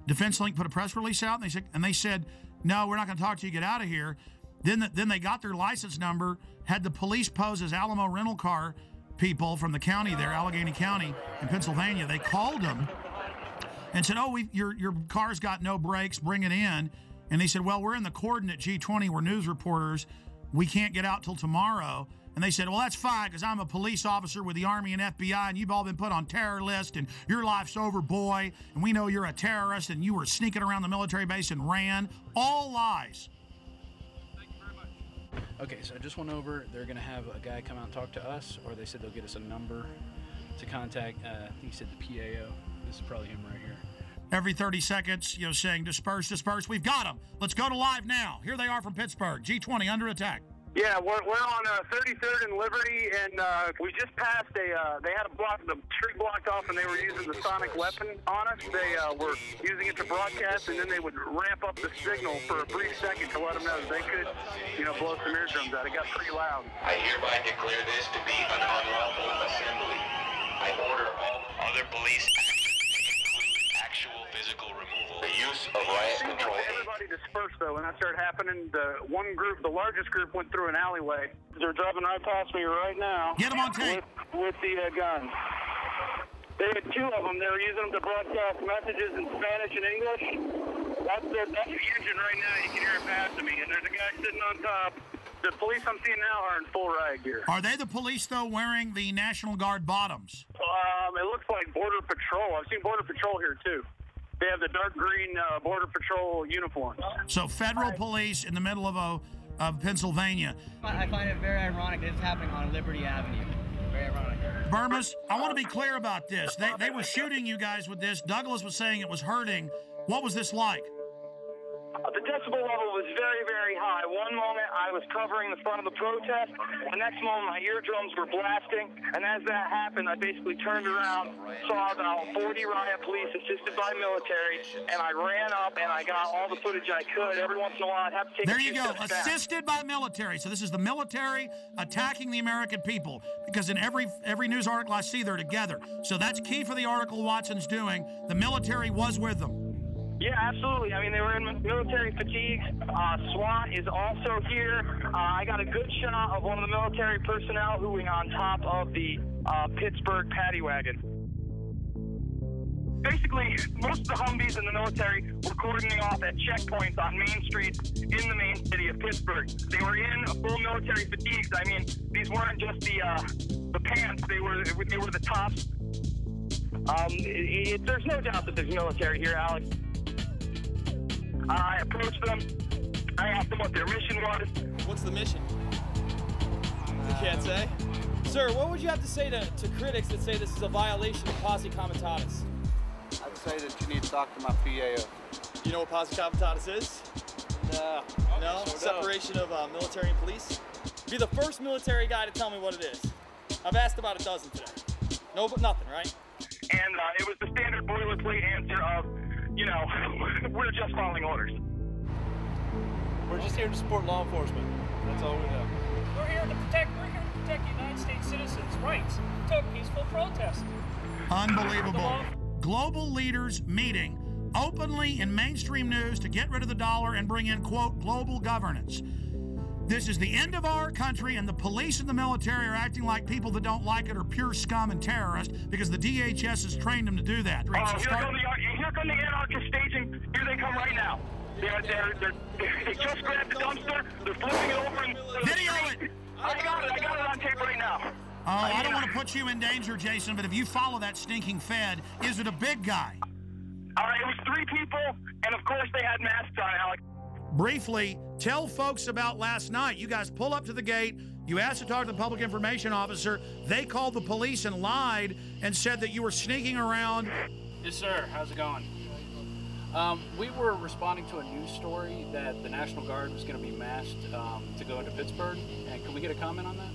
Defense Link put a press release out, and they said, no, we're not going to talk to you, get out of here. Then they got their license number, had the police pose as Alamo rental car people from the county there, Allegheny County in Pennsylvania. They called them and said, your car's got no brakes, bring it in. And they said, well, we're in the cordon at G20, we're news reporters, we can't get out till tomorrow. And they said, well, that's fine, because I'm a police officer with the Army and FBI, and you've all been put on terror list, and your life's over, boy, and we know you're a terrorist, and you were sneaking around the military base and ran. All lies. Thank you very much. Okay, so I just went over. They're going to have a guy come out and talk to us, or they said they'll get us a number to contact. I think he said the PAO. This is probably him right here. every 30 seconds, saying disperse, disperse. We've got them. Let's go to live now. Here they are from Pittsburgh. G20 under attack. Yeah, we're on 33rd and Liberty, and we just passed they had the street blocked off, and they were using the sonic weapon on us. They were using it to broadcast, and then they would ramp up the signal for a brief second to let them know that they could, blow some eardrums out. It got pretty loud. I hereby declare this to be an unlawful assembly. I order all other police actual physical removal, the use of riot control. Everybody dispersed, though, when that started happening. The largest group, went through an alleyway. They're driving right past me right now. Get them on tape. With the guns. They had two of them. They were using them to broadcast messages in Spanish and English. That's the engine right now. You can hear it passing me. And there's a guy sitting on top. The police I'm seeing now are in full riot gear. Are they the police, though, wearing the National Guard bottoms? It looks like Border Patrol. I've seen Border Patrol here, too. They have the dark green Border Patrol uniforms. So federal police in the middle of Pennsylvania. I find it very ironic that it's happening on Liberty Avenue. Very ironic. Burmis, I want to be clear about this. They were shooting you guys with this. Douglas was saying it was hurting. What was this like? The decibel level was very, very high. One moment I was covering the front of the protest. The next moment my eardrums were blasting. And as that happened, I basically turned around, saw about 40 riot police assisted by military, and I ran up and I got all the footage I could. Every once in a while I'd have to take There you go, assisted by military. So this is the military attacking the American people, because in every news article I see, they're together. So that's key for the article Watson's doing. The military was with them. Yeah, absolutely. I mean, they were in military fatigues. SWAT is also here. I got a good shot of one of the military personnel who was on top of the Pittsburgh paddy wagon. Basically, most of the Humvees in the military were cordoning off at checkpoints on Main Street in the main city of Pittsburgh. They were in full military fatigues. I mean, these weren't just the pants. They were the tops. There's no doubt that there's military here, Alex. I approached them. I asked them what their mission was. What's the mission? You can't say. Sir, what would you have to say to critics that say this is a violation of posse comitatus? I'd say that you need to talk to my PAO. You know what posse comitatus is? No. No? Sure Separation of military and police? Be the first military guy to tell me what it is. I've asked about a dozen today. No, but nothing, right? And it was the standard boilerplate answer of, we're just following orders. We're just here to support law enforcement. That's all we know. We're here to protect United States citizens' rights to a peaceful protest. Unbelievable. Global leaders meeting openly in mainstream news to get rid of the dollar and bring in, quote, global governance. This is the end of our country, and the police and the military are acting like people that don't like it are pure scum and terrorists because the DHS has trained them to do that. Here come the anarchist staging. Here they come right now. They just grabbed the dumpster. They're flipping it over. Video it. I got it on tape right now. Oh, I don't want to put you in danger, Jason, but if you follow that stinking Fed, is it a big guy? It was 3 people, and of course they had masks on, Alex. Briefly, tell folks about last night. You guys pull up to the gate. You asked to talk to the public information officer. They called the police and lied and said that you were sneaking around. Yes, sir. How's it going? We were responding to a news story that the National Guard was going to be massed to go into Pittsburgh. And can we get a comment on that?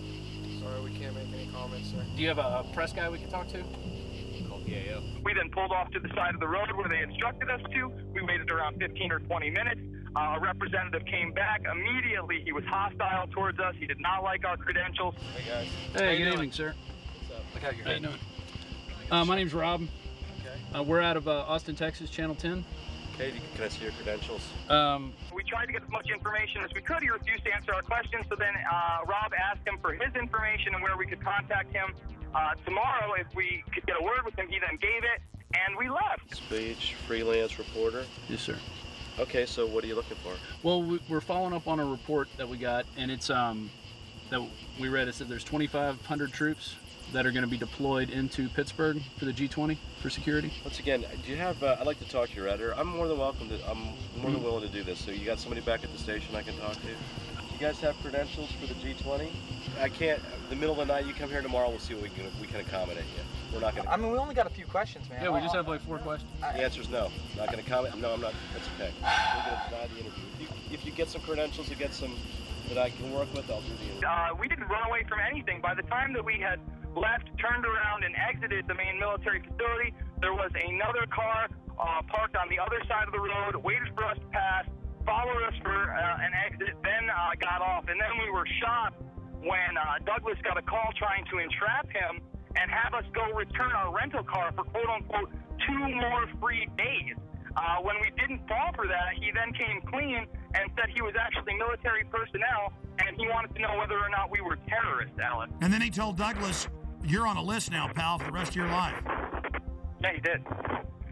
Sorry, we can't make any comments, sir. Do you have a press guy we can talk to? Yeah. We then pulled off to the side of the road where they instructed us to. We waited around 15 or 20 minutes. A representative came back. Immediately, he was hostile towards us. He did not like our credentials. Hey, guys. Hey, good evening, sir. What's up? Look how you're doing. My name's Rob. Okay. We're out of Austin, Texas, Channel 10. Okay, can I see your credentials? We tried to get as much information as we could. He refused to answer our questions. So then Rob asked him for his information and where we could contact him tomorrow if we could get a word with him. He then gave it, and we left. Speech, freelance reporter? Yes, sir. Okay, so what are you looking for? Well, we're following up on a report that we got, and it's that we read. It said there's 2,500 troops that are going to be deployed into Pittsburgh for the G20 for security. Once again, do you have? I'd like to talk to your editor. I'm more than welcome to. I'm more than willing to do this. So you got somebody back at the station I can talk to? You guys have credentials for the G20? I can't. The middle of the night, you come here tomorrow. We'll see what we can accommodate you. we're not going to. I mean, we only got a few questions, man. Yeah, we just have like 4 questions. The answer is no. Not going to comment. No, I'm not. That's okay. We're going to deny the interview. If you get some credentials, you get some that I can work with, I'll do the interview. We didn't run away from anything. By the time that we had left, turned around, and exited the main military facility, there was another car parked on the other side of the road, waited for us to pass, followed us for an exit, then got off. And then we were shocked when Douglas got a call trying to entrap him and have us go return our rental car for quote-unquote 2 more free days. When we didn't fall for that, he then came clean and said he was actually military personnel, and he wanted to know whether or not we were terrorists, Alex. And then he told Douglas, you're on a list now, pal, for the rest of your life. Yeah, he did.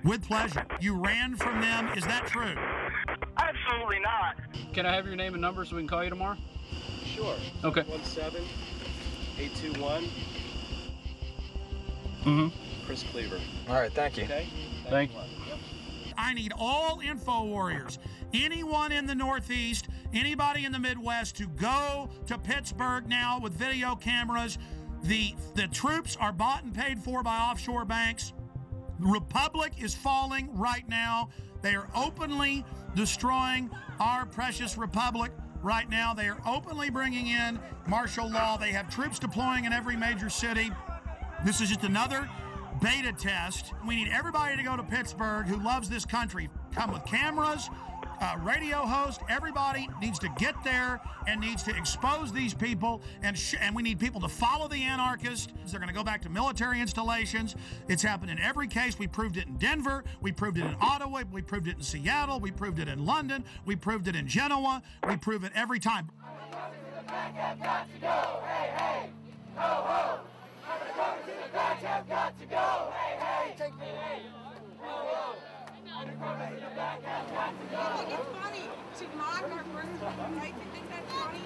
With pleasure. You ran from them. Is that true? Absolutely not. Can I have your name and number so we can call you tomorrow? Sure. Okay. 17821. Chris Cleaver. All right, thank you. Okay? Thank you. I need all info warriors, anyone in the Northeast, anybody in the Midwest, to go to Pittsburgh now with video cameras. The troops are bought and paid for by offshore banks. The Republic is falling right now. They are openly destroying our precious Republic right now. They are openly bringing in martial law. They have troops deploying in every major city. This is just another beta test. We need everybody to go to Pittsburgh who loves this country. Come with cameras, radio host. Everybody needs to get there and needs to expose these people. And we need people to follow the anarchists. They're going to go back to military installations. It's happened in every case. We proved it in Denver. We proved it in Ottawa. We proved it in Seattle. We proved it in London. We proved it in Genoa. We prove it every time. Got to go. Hey, hey. Ho, ho. Undercovers in the back have got to go. Hey, hey. Take me. Hey. Ho, ho. Undercovers in the back have got to go. I think it's funny to mock our first right? To think that's funny.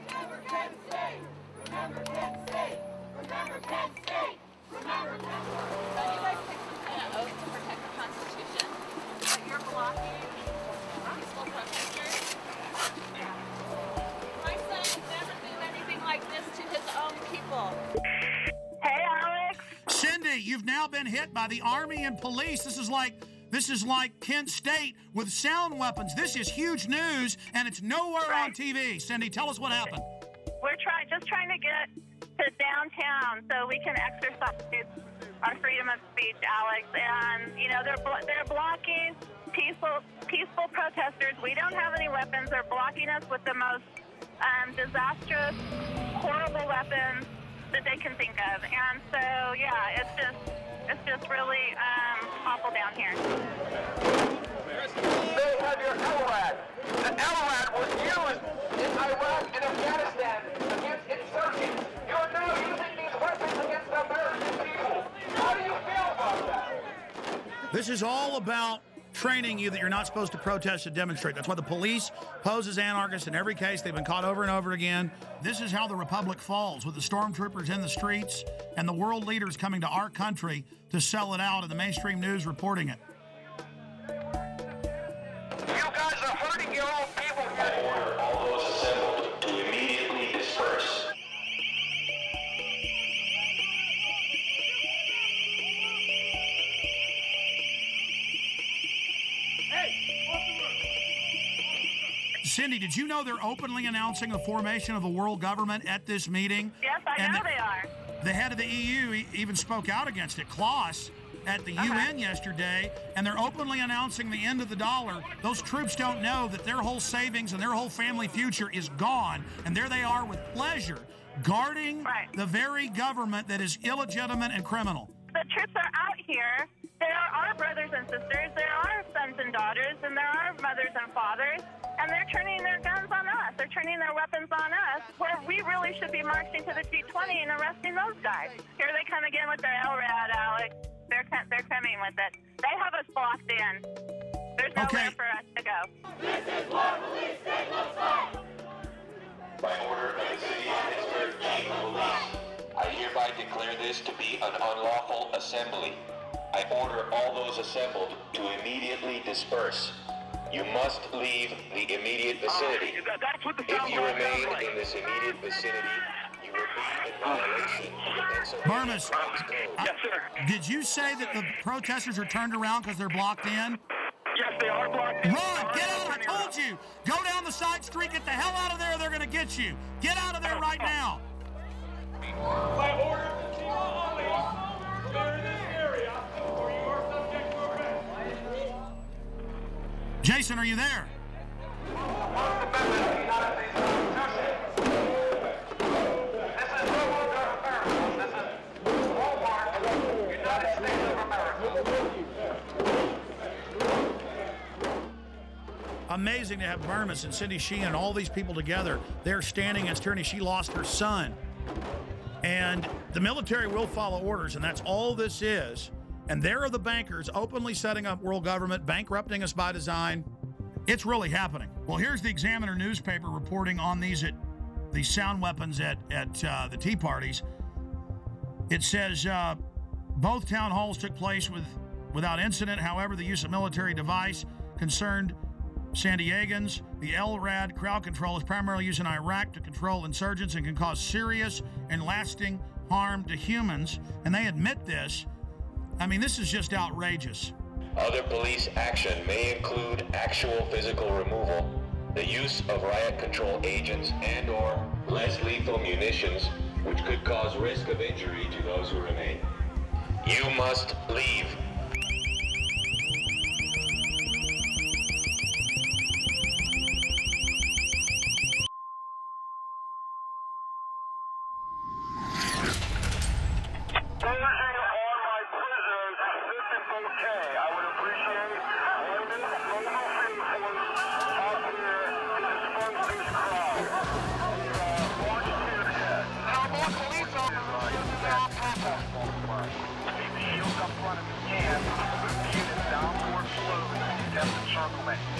Remember Kent State. Remember Kent State. Remember Kent State. Remember Kent State. So you guys take some kind of oath to protect the Constitution, but you're blocking peaceful protesters. My son would never do anything like this to his own people. Hey, Alex. Cindy, you've now been hit by the Army and police. This is like Kent State with sound weapons. This is huge news, and it's nowhere on TV. Cindy, tell us what happened. We're just trying to get to downtown so we can exercise our freedom of speech, Alex. And they're blocking peaceful protesters. We don't have any weapons. They're blocking us with the most disastrous, horrible weapons that they can think of. And so, yeah, it's just really awful down here. They have your LRAD. The LRAD was used in Iraq and Afghanistan against insurgents. You're now using these weapons against the American people. How do you feel about that? This is all about training you that you're not supposed to protest and demonstrate. That's why the police pose as anarchists in every case. They've been caught over and over again. This is how the Republic falls, with the stormtroopers in the streets and the world leaders coming to our country to sell it out and the mainstream news reporting it. You guys are hurting your own people. I order all those assembled to immediately disperse. Cindy, did you know they're openly announcing the formation of a world government at this meeting? Yes, I know they are. The head of the EU even spoke out against it, Klaus, at the UN yesterday, and they're openly announcing the end of the dollar. Those troops don't know that their whole savings and their whole family future is gone, and there they are with pleasure, guarding the very government that is illegitimate and criminal. The troops are out here. There are our brothers and sisters. There are sons and daughters, and there are mothers and fathers, and they're turning their guns on us. They're turning their weapons on us, where we really should be marching to the G20 and arresting those guys. Here they come again with their LRAD, Alex. They're coming with it. They have us blocked in. There's nowhere for us to go. This is what police state looks like. By order of the City of Pittsburgh Chief of Police, I hereby declare this to be an unlawful assembly. I order all those assembled to immediately disperse. You must leave the immediate vicinity. If you remain in this immediate vicinity, you will be Burmis. Yes, sir. Did you say that the protesters are turned around because they're blocked in? Yes, they are blocked in. Run! Get out! I told you! Go down the side street, get the hell out of there, they're gonna get you! Get out of there right now! By order of the chief of police, clear this area, or you are subject to arrest. Jason, are you there? Amazing to have Burmis and Cindy Sheehan and all these people together. They're standing against tyranny. She lost her son. And the military will follow orders, and that's all this is. And there are the bankers openly setting up world government, bankrupting us by design. It's really happening. Well, here's the Examiner newspaper reporting on these sound weapons at the Tea Parties. It says both town halls took place without incident. However, the use of military device concerned San Diegans. The LRAD crowd control is primarily used in Iraq to control insurgents and can cause serious and lasting harm to humans. And they admit this. I mean, this is just outrageous. Other police action may include actual physical removal, the use of riot control agents and/or less lethal munitions, which could cause risk of injury to those who remain. You must leave.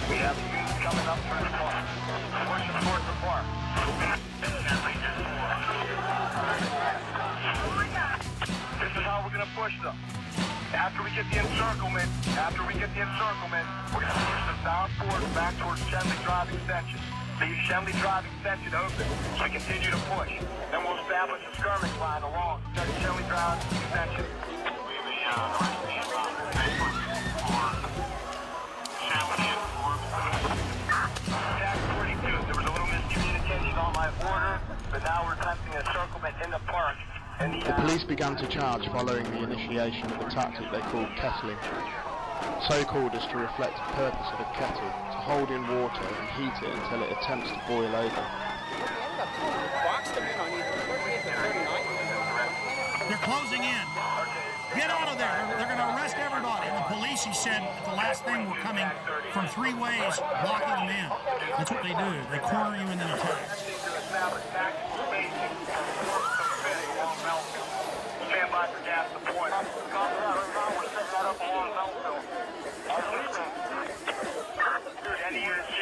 We have youth coming up through the park, pushing towards the park. This is how we're going to push them. After we get the encirclement, we're going to push them down forward, back towards Chemley Drive Extension. Leave Chemley Drive Extension open so we continue to push. Then we'll establish a skirmish line along Chemley Drive Extension. On my order, but now we're attempting a encirclement in the park. And the police began to charge following the initiation of a tactic they called kettling. So called as to reflect the purpose of a kettle, to hold in water and heat it until it attempts to boil over. They're closing in. Get out of there. They're going to arrest everybody. And the police, he said, at the last thing, were coming from 3 ways, blocking them in. That's what they do. They corner you and then attack. Stand by for gas deployment. We're setting that up along Melville. Any units,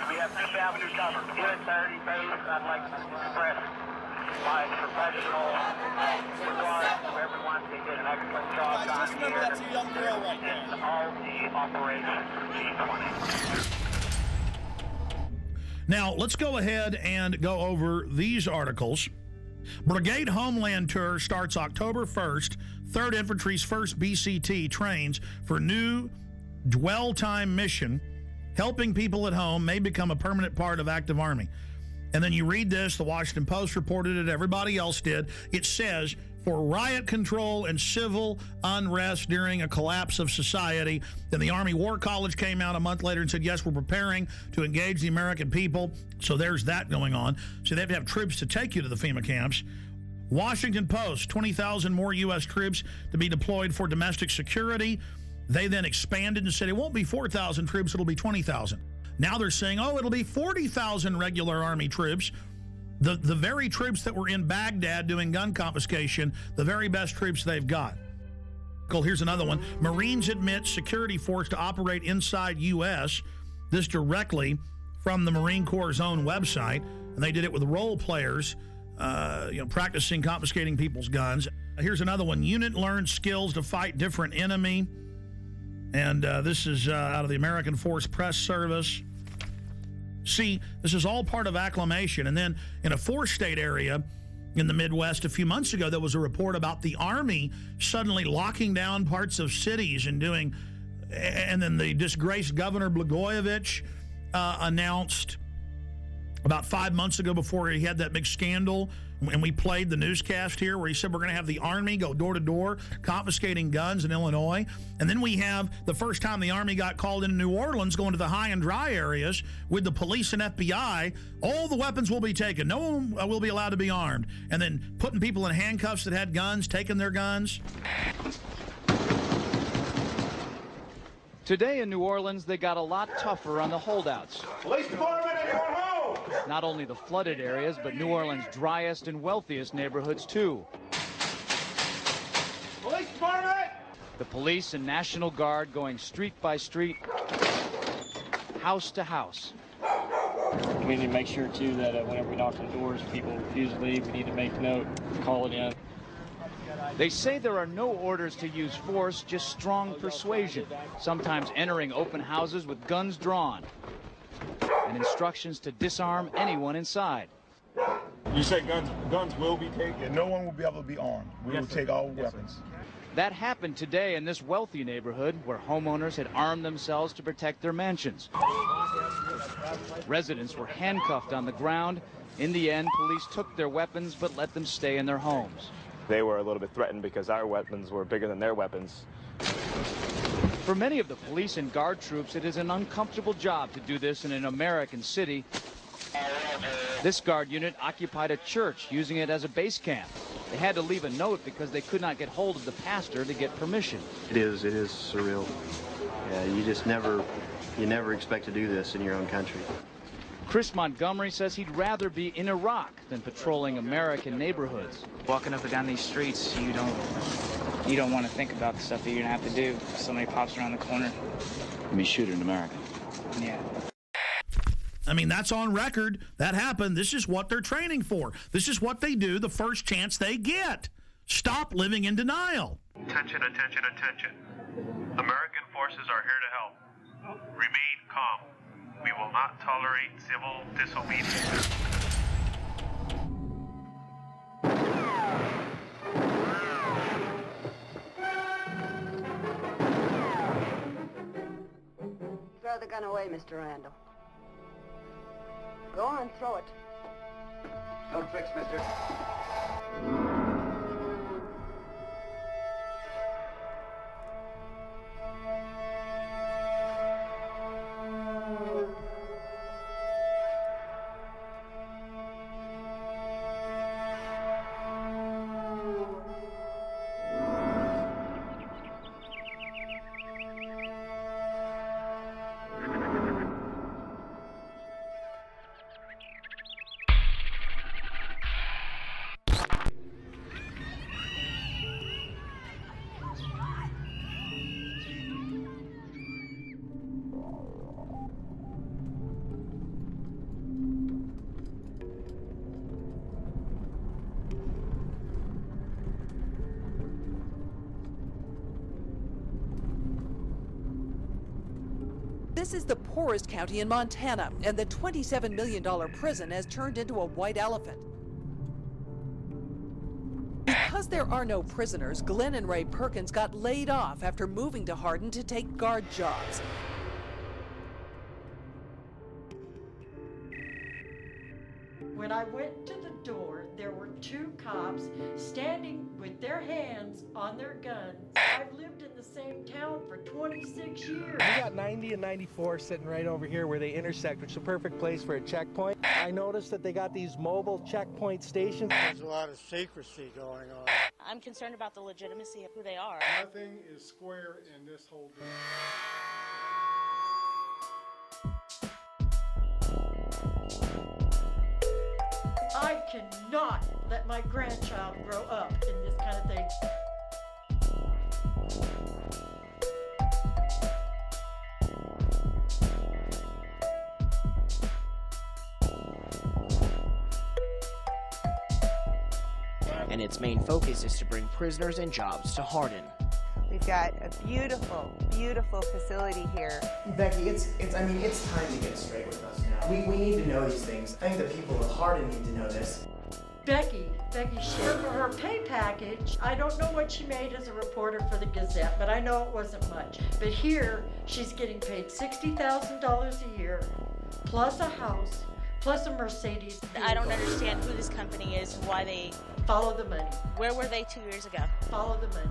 we have 5th Avenue covered. Unit 30, I'd like to express my professional regard to everyone. They did an excellent job. Guys, just remember that's a young girl right there. And all the operations G20. Now, let's go ahead and go over these articles. Brigade Homeland Tour starts October 1st. 3rd Infantry's 1st BCT trains for new dwell time mission. Helping people at home may become a permanent part of active Army. And then you read this, the Washington Post reported it, everybody else did. It says, for riot control and civil unrest during a collapse of society. Then the Army War College came out a month later and said, yes, we're preparing to engage the American people. So there's that going on. So they have to have troops to take you to the FEMA camps. Washington Post, 20,000 more U.S. troops to be deployed for domestic security. They then expanded and said it won't be 4,000 troops, it'll be 20,000. Now they're saying, oh, it'll be 40,000 regular Army troops. The very troops that were in Baghdad doing gun confiscation, the very best troops they've got. Here's another one. Marines admit security force to operate inside U.S. This directly from the Marine Corps' own website. And they did it with role players, practicing confiscating people's guns. Here's another one. Unit learns skills to fight different enemy. And this is out of the American Force Press Service. See, this is all part of acclimation. And then in a 4-state area, in the Midwest a few months ago, there was a report about the Army suddenly locking down parts of cities and doing, and then the disgraced Governor Blagojevich announced about 5 months ago, before he had that big scandal, and we played the newscast here where he said we're going to have the Army go door to door confiscating guns in Illinois. And then we have the first time the Army got called into New Orleans, going to the high and dry areas with the police and FBI. All the weapons will be taken. No one will be allowed to be armed. And then putting people in handcuffs that had guns, taking their guns. Today in New Orleans, they got a lot tougher on the holdouts. Police department, anyone home? Not only the flooded areas, but New Orleans' driest and wealthiest neighborhoods, too. Police department! The police and National Guard going street by street, house to house. We need to make sure, too, that whenever we knock on doors, people refuse to leave. We need to make note, call it in. They say there are no orders to use force, just strong persuasion, sometimes entering open houses with guns drawn, and instructions to disarm anyone inside. You say guns will be taken? No one will be able to be armed. We will take all weapons. That happened today in this wealthy neighborhood where homeowners had armed themselves to protect their mansions. Residents were handcuffed on the ground. In the end, police took their weapons but let them stay in their homes. They were a little bit threatened because our weapons were bigger than their weapons. For many of the police and guard troops, it is an uncomfortable job to do this in an American city. This guard unit occupied a church, using it as a base camp. They had to leave a note because they could not get hold of the pastor to get permission. It is surreal. Yeah, you never expect to do this in your own country. Chris Montgomery says he'd rather be in Iraq than patrolling American neighborhoods. Walking up and down these streets, you don't want to think about the stuff that you're going to have to do if somebody pops around the corner. I mean, shoot in America. Yeah. I mean, that's on record. That happened. This is what they're training for. This is what they do the first chance they get. Stop living in denial. Attention, attention, attention. American forces are here to help. Remain calm. We will not tolerate civil disobedience. Throw the gun away, Mr. Randall. Go on, throw it. Don't fix, mister. This is the poorest county in Montana, and the $27 million prison has turned into a white elephant. Because there are no prisoners, Glenn and Ray Perkins got laid off after moving to Hardin to take guard jobs. When I went to the door, there were two cops standing with their hands on their guns. I've lived in the same town for 26 years. We got 90 and 94 sitting right over here where they intersect, which is a perfect place for a checkpoint. I noticed that they got these mobile checkpoint stations. There's a lot of secrecy going on. I'm concerned about the legitimacy of who they are. Nothing is square in this whole deal. I cannot let my grandchild grow up in this kind of thing. And its main focus is to bring prisoners and jobs to Hardin. We've got a beautiful, beautiful facility here. Becky, it's time to get straight with us now. We need to know these things. I think the people of Hardin need to know this. Becky, Becky Schiff. For her pay package, I don't know what she made as a reporter for the Gazette, but I know it wasn't much. But here, she's getting paid $60,000 a year, plus a house, plus a Mercedes. I don't understand who this company is and why they... Follow the money. Where were they 2 years ago? Follow the money.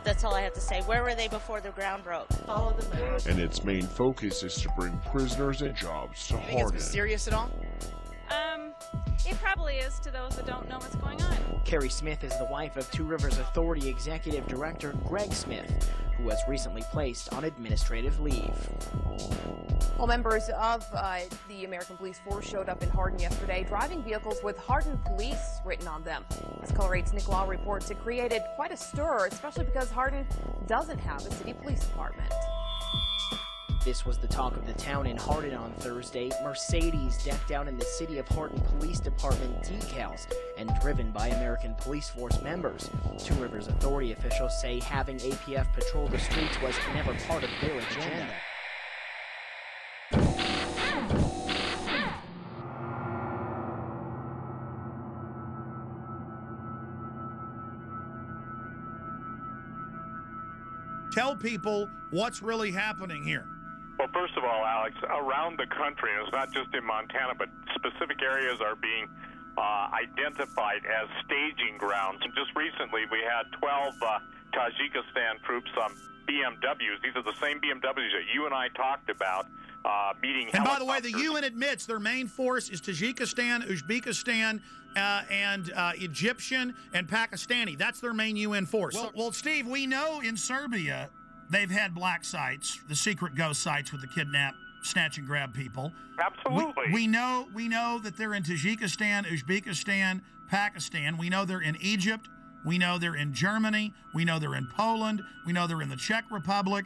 That's all I have to say. Where were they before the ground broke? Follow the money. And its main focus is to bring prisoners and jobs to Think it's Hardin. mysterious at all? It probably is to those that don't know what's going on. Carrie Smith is the wife of Two Rivers Authority Executive Director Greg Smith, who was recently placed on administrative leave. Well, members of the American Police Force showed up in Hardin yesterday, driving vehicles with Hardin Police written on them. As Color 8's Nick Law reports, it created quite a stir, especially because Hardin doesn't have a city police department. This was the talk of the town in Hardin on Thursday. Mercedes decked out in the City of Hardin Police Department decals and driven by American Police Force members. Two Rivers Authority officials say having APF patrol the streets was never part of their agenda. Tell people what's really happening here. Well, first of all, Alex, around the country, and it's not just in Montana, but specific areas are being identified as staging grounds. And just recently, we had 12 Tajikistan troops on BMWs. These are the same BMWs that you and I talked about meeting. And by the way, the UN admits their main force is Tajikistan, Uzbekistan, and Egyptian and Pakistani. That's their main UN force. Well, Steve, we know in Serbia they've had black sites, the secret ghost sites with the kidnap, snatch and grab people. Absolutely. We know that they're in Tajikistan, Uzbekistan, Pakistan. We know they're in Egypt. We know they're in Germany. We know they're in Poland. We know they're in the Czech Republic.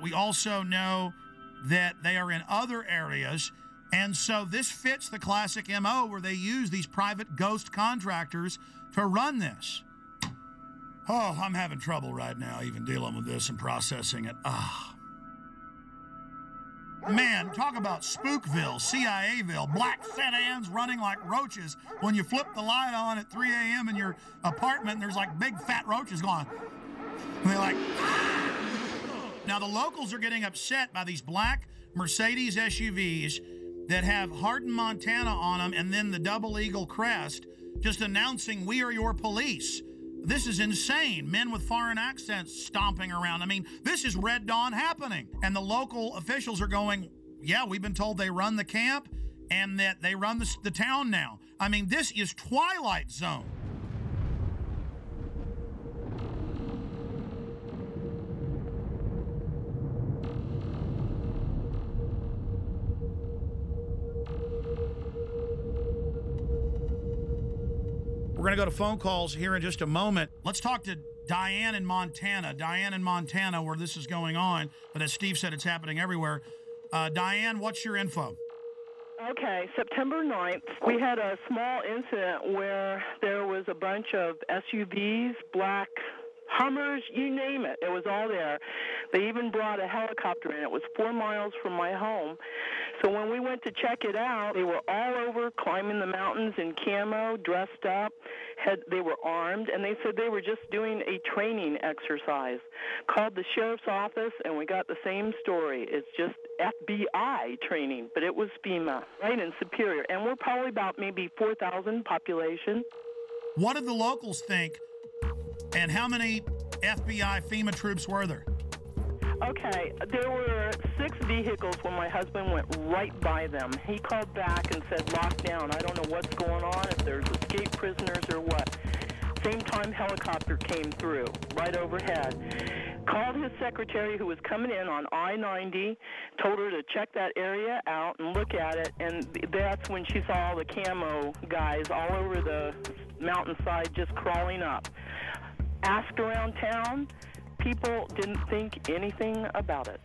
We also know that they are in other areas. And so this fits the classic MO where they use these private ghost contractors to run this. Oh, I'm having trouble right now even dealing with this and processing it. Man, talk about Spookville, CIAville, black sedans running like roaches when you flip the light on at 3 a.m. in your apartment and there's like big fat roaches going. And they're like, ah! Now the locals are getting upset by these black Mercedes SUVs that have Hardin, Montana on them and then the double eagle crest just announcing we are your police. This is insane. Men with foreign accents stomping around. I mean, this is Red Dawn happening. And the local officials are going, yeah, we've been told they run the camp and that they run the town now. I mean, this is Twilight Zone. We're going to go to phone calls here in just a moment. Let's talk to Diane in Montana. Diane in Montana, where this is going on. But as Steve said, it's happening everywhere. Diane, what's your info? Okay, September 9th, we had a small incident where there was a bunch of SUVs, black Hummers, you name it. It was all there. They even brought a helicopter in. It was 4 miles from my home. So when we went to check it out, they were all over climbing the mountains in camo, dressed up. They were armed, and they said they were just doing a training exercise. Called the sheriff's office, and we got the same story. It's just FBI training, but it was FEMA, right in Superior. And we're probably about maybe 4,000 population. What did the locals think, and how many FBI FEMA troops were there? Okay, there were 6 vehicles when my husband went right by them. He called back and said, lock down. I don't know what's going on, if there's escaped prisoners or what. Same time, helicopter came through, right overhead. Called his secretary who was coming in on I-90, told her to check that area out and look at it, and that's when she saw all the camo guys all over the mountainside just crawling up. Asked around town, people didn't think anything about it.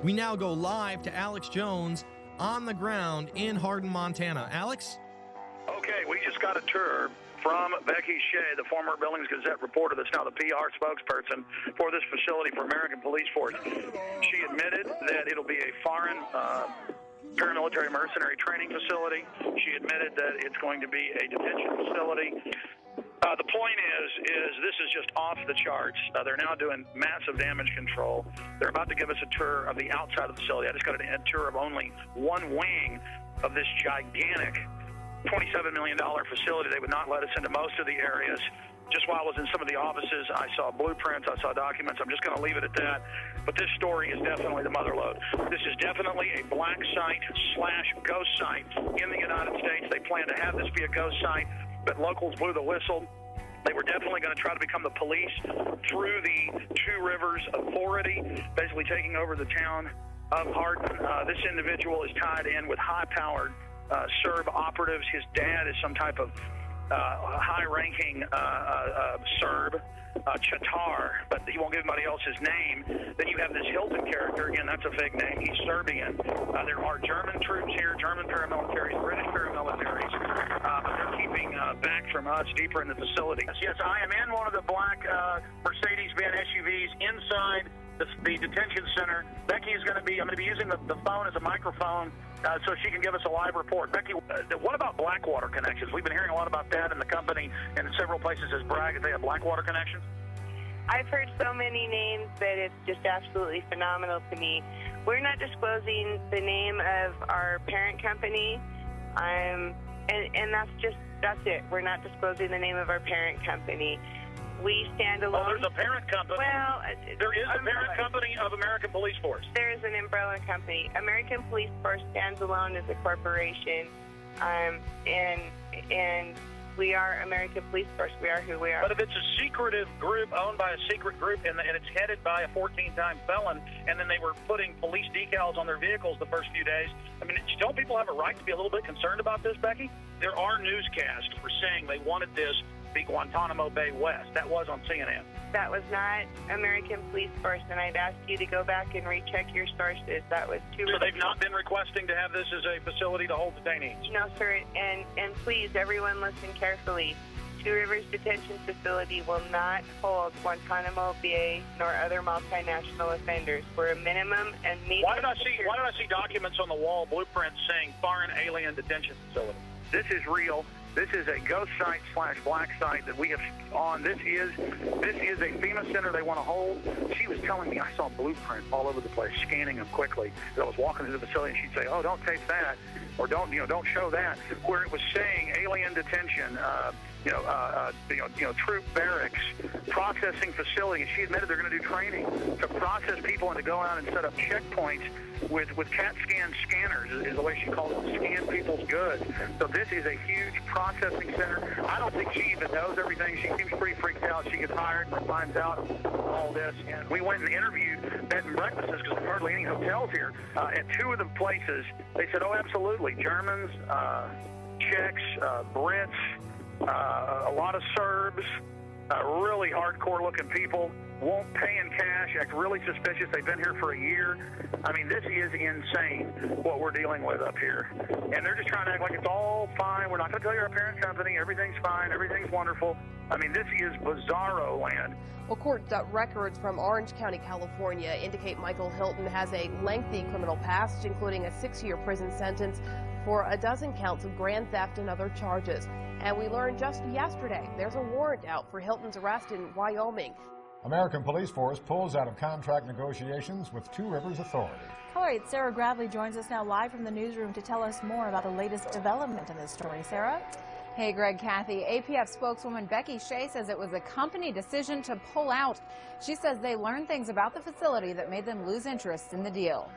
We now go live to Alex Jones on the ground in Hardin, Montana. Alex? Okay, we just got a tour from Becky Shea, the former Billings Gazette reporter that's now the PR spokesperson for this facility for American Police Force. She admitted that it'll be a foreign paramilitary mercenary training facility. She admitted that it's going to be a detention facility. The point is this is just off the charts. They're now doing massive damage control. They're about to give us a tour of the outside of the facility. I just got a tour of only one wing of this gigantic $27 million facility. They would not let us into most of the areas. Just while I was in some of the offices, I saw blueprints, I saw documents. I'm just going to leave it at that. But this story is definitely the mother lode. This is definitely a black site / ghost site in the United States. They plan to have this be a ghost site, but locals blew the whistle. They were definitely going to try to become the police through the Two Rivers Authority, basically taking over the town of Hardin. This individual is tied in with high-powered Serb operatives. His dad is some type of high-ranking Serb, Chatar, but he won't give anybody else his name. Then you have this Hilton character. Again, that's a fake name. He's Serbian. There are German troops here, German paramilitaries, British paramilitaries, but they're keeping back from us deeper in the facility. Yes, I am in one of the black Mercedes-Benz SUVs inside the detention center. Becky is going to be, I'm going to be using the phone as a microphone so she can give us a live report. Becky, what about Blackwater connections? We've been hearing a lot about that, and the company in several places has bragged that they have Blackwater connections. I've heard so many names that it's just absolutely phenomenal to me. We're not disclosing the name of our parent company, and that's it. We're not disclosing the name of our parent company. We stand alone. Oh, there's a parent company. Well, there is a parent company of American Police Force. There is an umbrella company. American Police Force stands alone as a corporation, and we are American Police Force. We are who we are. But if it's a secretive group owned by a secret group, and it's headed by a 14-time felon, and then they were putting police decals on their vehicles the first few days, I mean, don't people have a right to be a little bit concerned about this, Becky? There are newscasts for saying they wanted this be Guantanamo Bay West. That was on CNN. That was not American Police Force, and I'd ask you to go back and recheck your sources. That was too. So they've not been requesting to have this as a facility to hold detainees? No, sir. And please, everyone, listen carefully. Two Rivers Detention Facility will not hold Guantanamo Bay nor other multinational offenders. We're a minimum and medium. Why did I see documents on the wall, blueprints saying foreign alien detention facility? This is real. This is a ghost site / black site that we have on. This is a FEMA center they want to hold. She was telling me I saw blueprints all over the place, scanning them quickly. As I was walking through the facility, and she'd say, "Oh, don't tape that," or don't show that. Where it was saying alien detention, troop barracks, processing facilities. She admitted they're going to do training to process people and to go out and set up checkpoints with CAT scan scanners, is the way she called it, to scan people's goods. So this is a huge processing center. I don't think she even knows everything. She seems pretty freaked out. She gets hired and finds out all this. And we went and interviewed bed and breakfasts, because there's hardly any hotels here. At two of the places, they said, oh, absolutely. Germans, Czechs, Brits, a lot of Serbs, really hardcore-looking people, won't pay in cash, act really suspicious. They've been here for a year. I mean, this is insane what we're dealing with up here. And they're just trying to act like it's all fine. We're not going to tell you our parent company. Everything's fine. Everything's wonderful. I mean, this is bizarro land. Well, court records from Orange County, California indicate Michael Hilton has a lengthy criminal past, including a 6-year prison sentence for a dozen counts of grand theft and other charges. And we learned just yesterday there's a warrant out for Hilton's arrest in Wyoming. American Police Force pulls out of contract negotiations with Two Rivers Authority. Color 8's Sarah Gradley joins us now live from the newsroom to tell us more about the latest development in this story. Sarah? Hey, Greg, Kathy. APF spokeswoman Becky Shea says it was a company decision to pull out. She says they learned things about the facility that made them lose interest in the deal.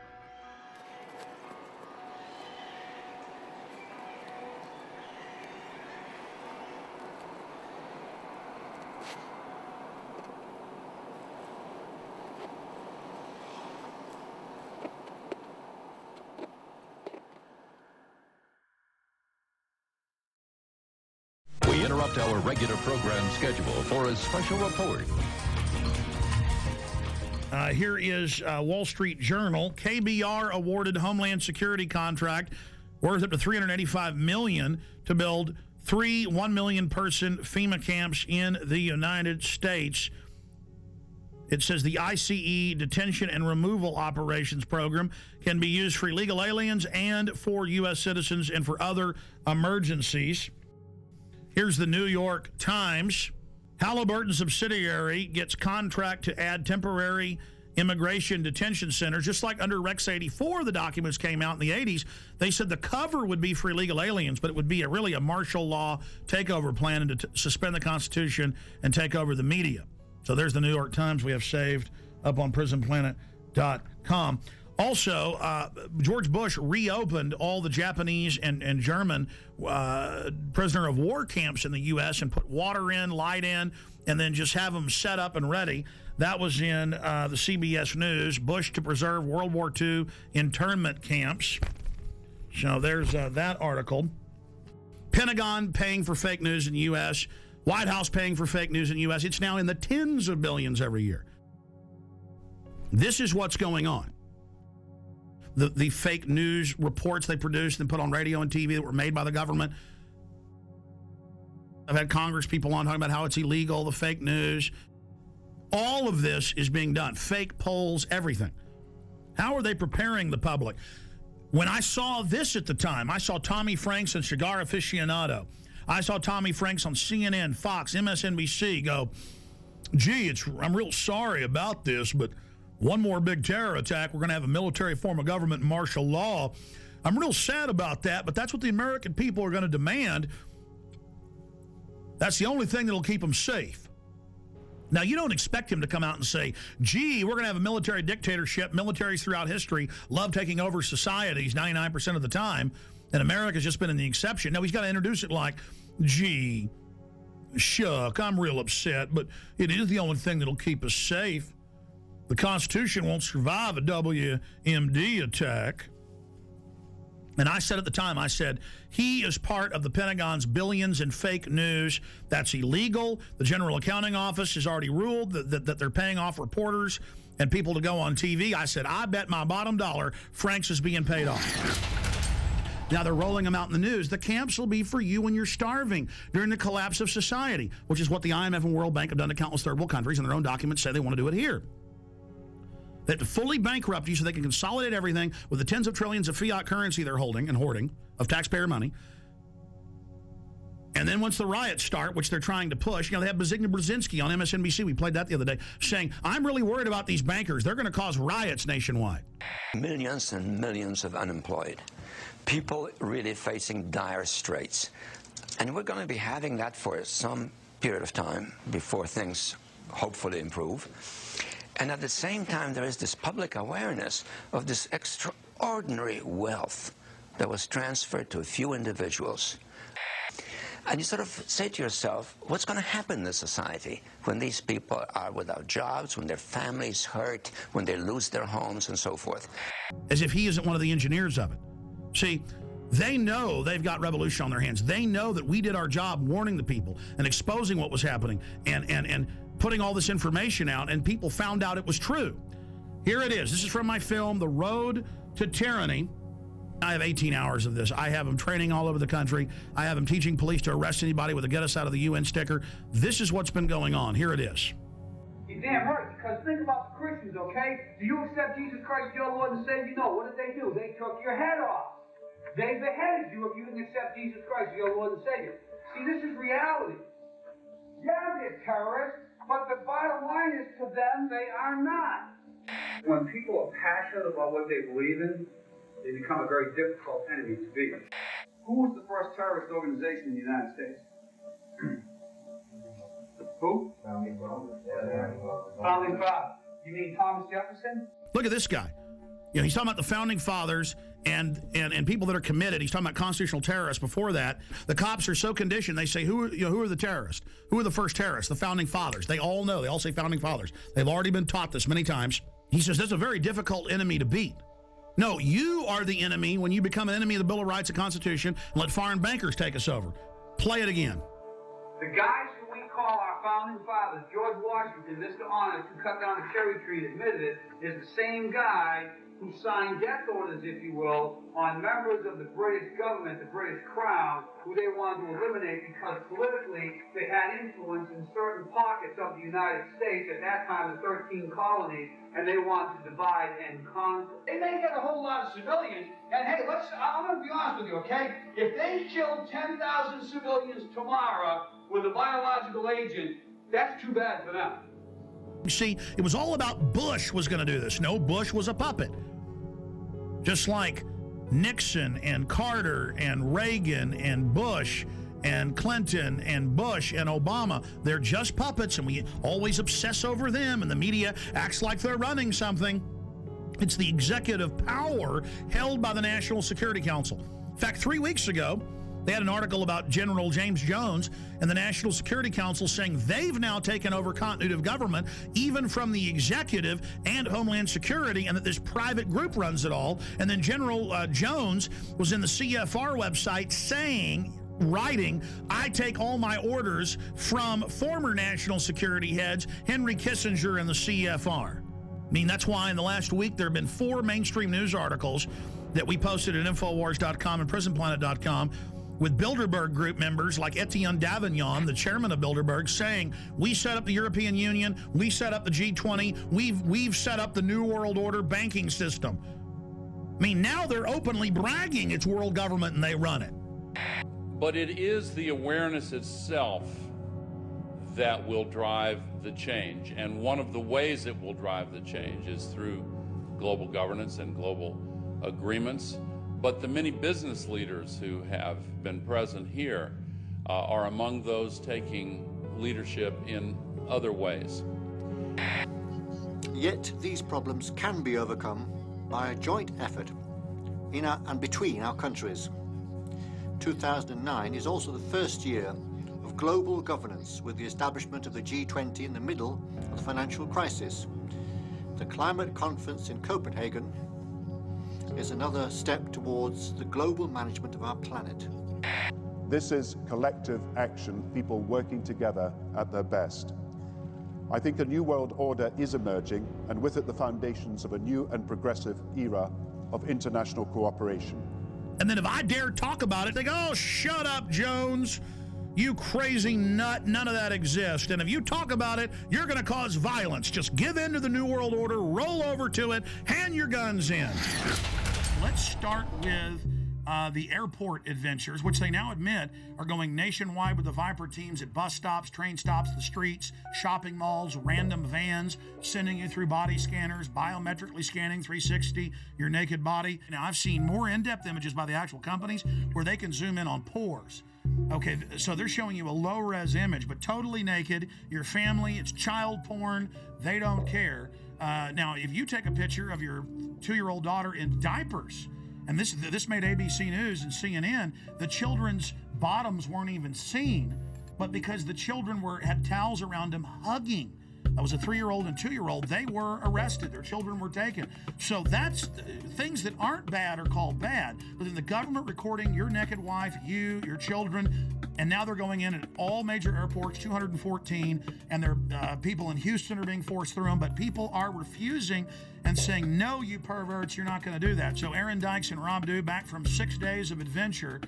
We interrupt our regular program schedule for a special report. Here is Wall Street Journal. KBR awarded Homeland Security contract worth up to $385 million to build 3 1 million person FEMA camps in the United States. It says the ICE detention and removal operations program can be used for illegal aliens and for U.S. citizens and for other emergencies. Here's the New York Times. Halliburton subsidiary gets contract to add temporary immigration detention centers. Just like under Rex 84, the documents came out in the 80s. They said the cover would be for illegal aliens, but it would be really a martial law takeover plan and to suspend the Constitution and take over the media. So there's the New York Times we have saved up on prisonplanet.com. Also, George Bush reopened all the Japanese and German prisoner of war camps in the U.S. and put water in, light in, and then just have them set up and ready. That was in the CBS News. Bush to preserve World War II internment camps. So there's that article. Pentagon paying for fake news in the U.S. White House paying for fake news in the U.S. It's now in the tens of billions every year. This is what's going on. The fake news reports they produced and put on radio and TV that were made by the government. I've had Congress people on talking about how it's illegal, the fake news. All of this is being done. Fake polls, everything. How are they preparing the public? When I saw this at the time, I saw Tommy Franks and Cigar Aficionado. I saw Tommy Franks on CNN, Fox, MSNBC go, gee, I'm real sorry about this, but one more big terror attack, we're going to have a military form of government and martial law. I'm real sad about that, but that's what the American people are going to demand. That's the only thing that'll keep them safe. Now, you don't expect him to come out and say, gee, we're going to have a military dictatorship. Militaries throughout history love taking over societies 99% of the time, and America's just been in the exception. No, he's got to introduce it like, gee, shuck, I'm real upset, but it is the only thing that'll keep us safe. The Constitution won't survive a WMD attack. And I said at the time, I said, he is part of the Pentagon's billions in fake news. That's illegal. The General Accounting Office has already ruled that they're paying off reporters and people to go on TV. I said, I bet my bottom dollar Franks is being paid off. Now they're rolling them out in the news. The camps will be for you when you're starving during the collapse of society, which is what the IMF and World Bank have done to countless third world countries, and their own documents say they want to do it here. That to fully bankrupt you so they can consolidate everything with the tens of trillions of fiat currency they're holding and hoarding of taxpayer money. And then once the riots start, which they're trying to push, they have Zbigniew Brzezinski on MSNBC, we played that the other day, saying, I'm really worried about these bankers. They're going to cause riots nationwide. Millions and millions of unemployed. People really facing dire straits. And we're going to be having that for some period of time before things hopefully improve. And at the same time, there is this public awareness of this extraordinary wealth that was transferred to a few individuals. And you sort of say to yourself, what's going to happen in this society when these people are without jobs, when their families hurt, when they lose their homes and so forth? As if he isn't one of the engineers of it. See, they know they've got revolution on their hands. They know that we did our job warning the people and exposing what was happening and putting all this information out, and people found out it was true. Here it is. This is from my film, The Road to Tyranny. I have 18 hours of this. I have them training all over the country. I have them teaching police to arrest anybody with a get us out of the UN sticker. This is what's been going on. Here it is. You're damn right, because think about the Christians, okay? Do you accept Jesus Christ, your Lord and Savior? No. What did they do? They took your head off. They beheaded you if you didn't accept Jesus Christ, your Lord and Savior. See, this is reality. Yeah, they're terrorists. But the bottom line is, to them, they are not. When people are passionate about what they believe in, they become a very difficult enemy to beat. Who was the first terrorist organization in the United States? Who? Founding Fathers. You mean Thomas Jefferson? Look at this guy. He's talking about the founding fathers and people that are committed. He's talking about constitutional terrorists. Before that, the cops are so conditioned. They say, who are the terrorists? Who are the first terrorists? The founding fathers. They all know. They all say founding fathers. They've already been taught this many times. He says that's a very difficult enemy to beat. No, you are the enemy when you become an enemy of the Bill of Rights and Constitution and let foreign bankers take us over. Play it again. The guys who we call our founding fathers, George Washington, Mr. Honest, who cut down the cherry tree and admitted it, is the same guy who signed death orders, if you will, on members of the British government, the British Crown, who they wanted to eliminate because politically they had influence in certain pockets of the United States, at that time the 13 colonies, and they wanted to divide and conquer. They may get a whole lot of civilians, and hey, I'm going to be honest with you, okay? If they killed 10,000 civilians tomorrow with a biological agent, that's too bad for them. You see, it was all about Bush was going to do this. No, Bush was a puppet. Just like Nixon and Carter and Reagan and Bush and Clinton and Bush and Obama, they're just puppets, and we always obsess over them, and the media acts like they're running something. It's the executive power held by the National Security Council. In fact, 3 weeks ago, they had an article about General James Jones and the National Security Council saying they've now taken over continuity of government, even from the executive and Homeland Security, and that this private group runs it all. And then General Jones was in the CFR website writing, I take all my orders from former national security heads, Henry Kissinger and the CFR. I mean, that's why in the last week there have been 4 mainstream news articles that we posted at Infowars.com and PrisonPlanet.com with Bilderberg group members like Etienne Davignon, the chairman of Bilderberg, saying, we set up the European Union, we set up the G20, we've set up the New World Order banking system. I mean, now they're openly bragging it's world government and they run it. But it is the awareness itself that will drive the change. And one of the ways it will drive the change is through global governance and global agreements. But the many business leaders who have been present here are among those taking leadership in other ways. Yet these problems can be overcome by a joint effort in and between our countries. 2009 is also the first year of global governance, with the establishment of the G20 in the middle of the financial crisis. The climate conference in Copenhagen is another step towards the global management of our planet. This is collective action, people working together at their best. I think a new world order is emerging, and with it the foundations of a new and progressive era of international cooperation. And then if I dare talk about it, they go, oh, shut up, Jones. You crazy nut, none of that exists. And if you talk about it, you're going to cause violence. Just give in to the New World Order, roll over to it, hand your guns in. Let's start with the airport adventures, which they now admit are going nationwide with the Viper teams at bus stops, train stops, the streets, shopping malls, random vans, sending you through body scanners, biometrically scanning 360 your naked body. Now, I've seen more in-depth images by the actual companies where they can zoom in on pores. Okay, so they're showing you a low-res image, but totally naked, your family, it's child porn, they don't care. Now, if you take a picture of your 2-year-old daughter in diapers, and this made ABC News and CNN, the children's bottoms weren't even seen, but because the children had towels around them hugging. That was a 3-year-old and 2-year-old. They were arrested. Their children were taken. So that's things that aren't bad are called bad. But then the government recording your naked wife, you, your children, and now they're going in at all major airports, 214, and their people in Houston are being forced through them. But people are refusing and saying, no, you perverts, you're not going to do that. So Aaron Dykes and Rob Dew, back from 6 days of adventure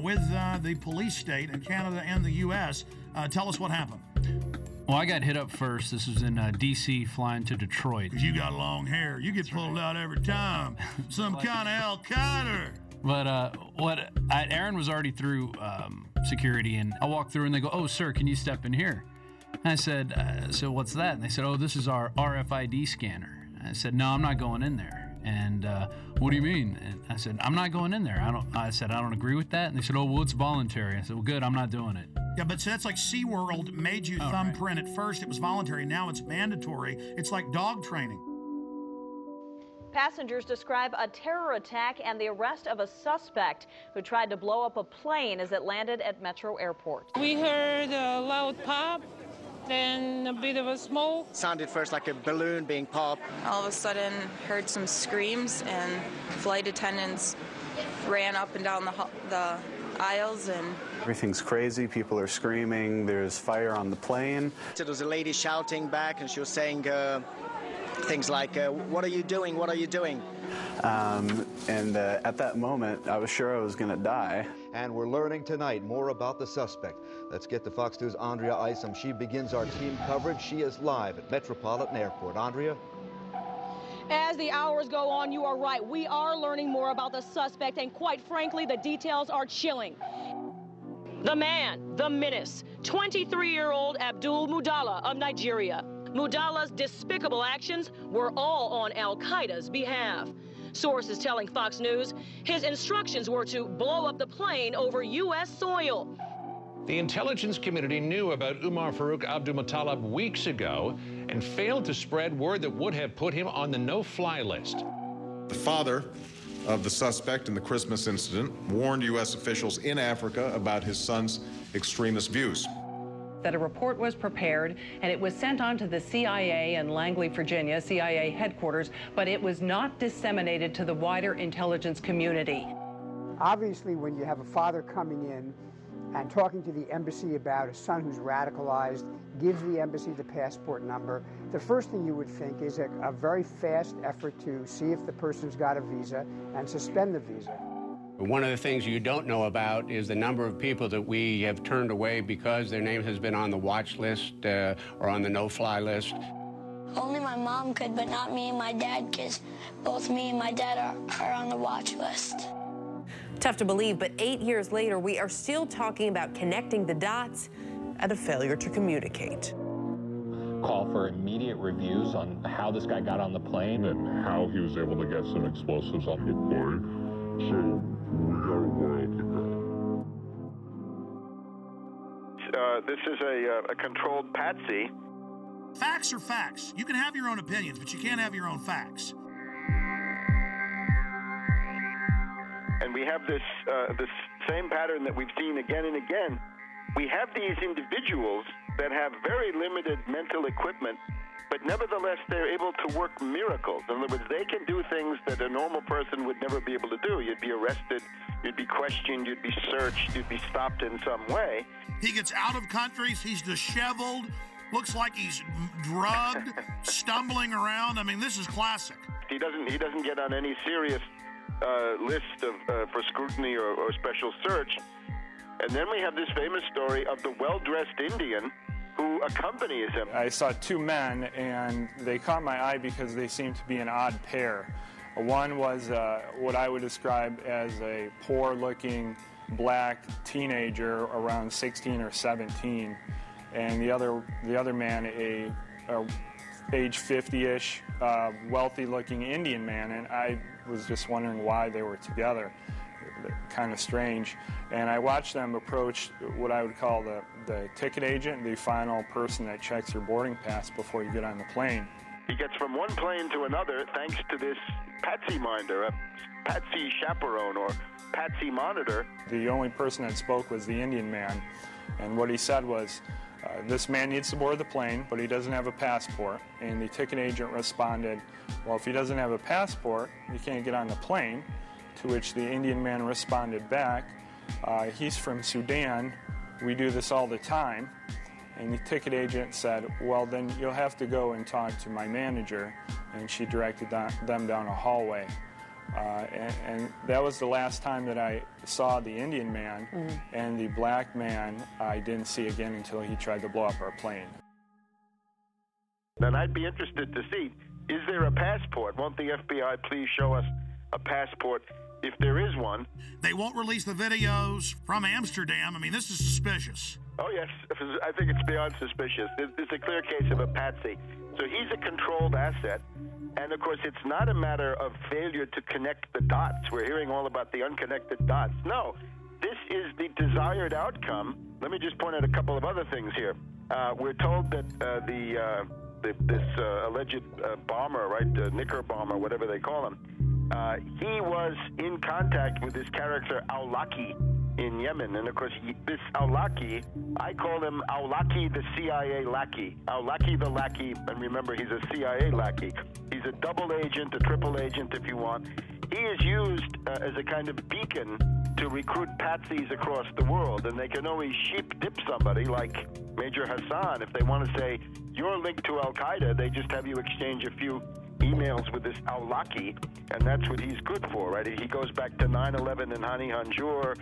with the police state in Canada and the U.S. Tell us what happened. Well, I got hit up first. This was in D.C. flying to Detroit. Because you got long hair. You get pulled out every time. Some kind of Al Qaeda. But Aaron was already through security, and I walked through, and they go, oh, sir, can you step in here? And I said, so what's that? And they said, oh, this is our RFID scanner. And I said, no, I'm not going in there. And what do you mean? And I said, I'm not going in there. I said, I don't agree with that. And they said, oh, well, it's voluntary. I said, well, good, I'm not doing it. Yeah, but so that's like SeaWorld made you thumbprint at first. It was voluntary. Now it's mandatory. It's like dog training. Passengers describe a terror attack and the arrest of a suspect who tried to blow up a plane as it landed at Metro Airport. We heard a loud pop, then a bit of a smoke. It sounded first like a balloon being popped. All of a sudden, heard some screams, and flight attendants ran up and down the aisles, and everything's crazy. People are screaming. There's fire on the plane. There was a lady shouting back, and she was saying, things like, what are you doing? What are you doing? At that moment, I was sure I was going to die. And we're learning tonight more about the suspect. Let's get to Fox News' Andrea Isom. She begins our team coverage. She is live at Metropolitan Airport. Andrea? As the hours go on, you are right. We are learning more about the suspect, and quite frankly, the details are chilling. The man, the menace, 23-year-old Abdul Mudala of Nigeria. Mudala's despicable actions were all on al-Qaeda's behalf. Sources telling Fox News his instructions were to blow up the plane over U.S. soil. The intelligence community knew about Umar Farouk Abdulmutallab weeks ago and failed to spread word that would have put him on the no-fly list. The father of the suspect in the Christmas incident warned U.S. officials in Africa about his son's extremist views. That a report was prepared and it was sent on to the CIA in Langley, Virginia, CIA headquarters, but it was not disseminated to the wider intelligence community. Obviously, when you have a father coming in and talking to the embassy about a son who's radicalized, gives the embassy the passport number, the first thing you would think is a very fast effort to see if the person's got a visa and suspend the visa. One of the things you don't know about is the number of people that we have turned away because their name has been on the watch list or on the no-fly list. Only my mom could, but not me and my dad, because both me and my dad are on the watch list. Tough to believe, but 8 years later, we are still talking about connecting the dots and a failure to communicate. Call for immediate reviews on how this guy got on the plane and how he was able to get some explosives on the plane. So we got a while to go. This is a controlled patsy. Facts are facts. You can have your own opinions, but you can't have your own facts. And we have this same pattern that we've seen again and again. We have these individuals that have very limited mental equipment, but nevertheless they're able to work miracles. In other words, they can do things that a normal person would never be able to do. You'd be arrested, you'd be questioned, you'd be searched, you'd be stopped in some way. He gets out of countries, he's disheveled, looks like he's drugged, stumbling around. I mean, this is classic. He doesn't get on any serious list for scrutiny or special search. And then we have this famous story of the well-dressed Indian who accompanies him. I saw two men, and they caught my eye because they seemed to be an odd pair. One was what I would describe as a poor-looking black teenager around 16 or 17, and the other man, a age 50-ish, wealthy-looking Indian man, and I was just wondering why they were together. Kind of strange. And I watched them approach what I would call the ticket agent, the final person that checks your boarding pass before you get on the plane. He gets from one plane to another thanks to this patsy minder, a patsy chaperone or patsy monitor. The only person that spoke was the Indian man, and what he said was, this man needs to board the plane, but he doesn't have a passport. And the ticket agent responded, well, if he doesn't have a passport, he can't get on the plane. To which the Indian man responded back, he's from Sudan, we do this all the time. And the ticket agent said, well, then you'll have to go and talk to my manager. And she directed them down a hallway. And that was the last time that I saw the Indian man, and the black man I didn't see again until he tried to blow up our plane. Then I'd be interested to see, is there a passport? Won't the FBI please show us a passport if there is one? They won't release the videos from Amsterdam. I mean, this is suspicious. Oh, yes. I think it's beyond suspicious. It's a clear case of a patsy. So he's a controlled asset. And, of course, it's not a matter of failure to connect the dots. We're hearing all about the unconnected dots. No, this is the desired outcome. Let me just point out a couple of other things here. We're told that this alleged bomber, right, Knicker bomber, whatever they call him, he was in contact with this character Awlaki in Yemen. And, of course, this Awlaki, I call him Awlaki the CIA lackey. Awlaki the lackey, and remember, he's a CIA lackey. He's a double agent, a triple agent, if you want. He is used as a kind of beacon to recruit patsies across the world, and they can always sheep dip somebody like Major Hassan. If they want to say, you're linked to Al-Qaeda, they just have you exchange a few emails with this Al-Laki, and that's what he's good for, right? He goes back to 9/11 and Hani Hanjour.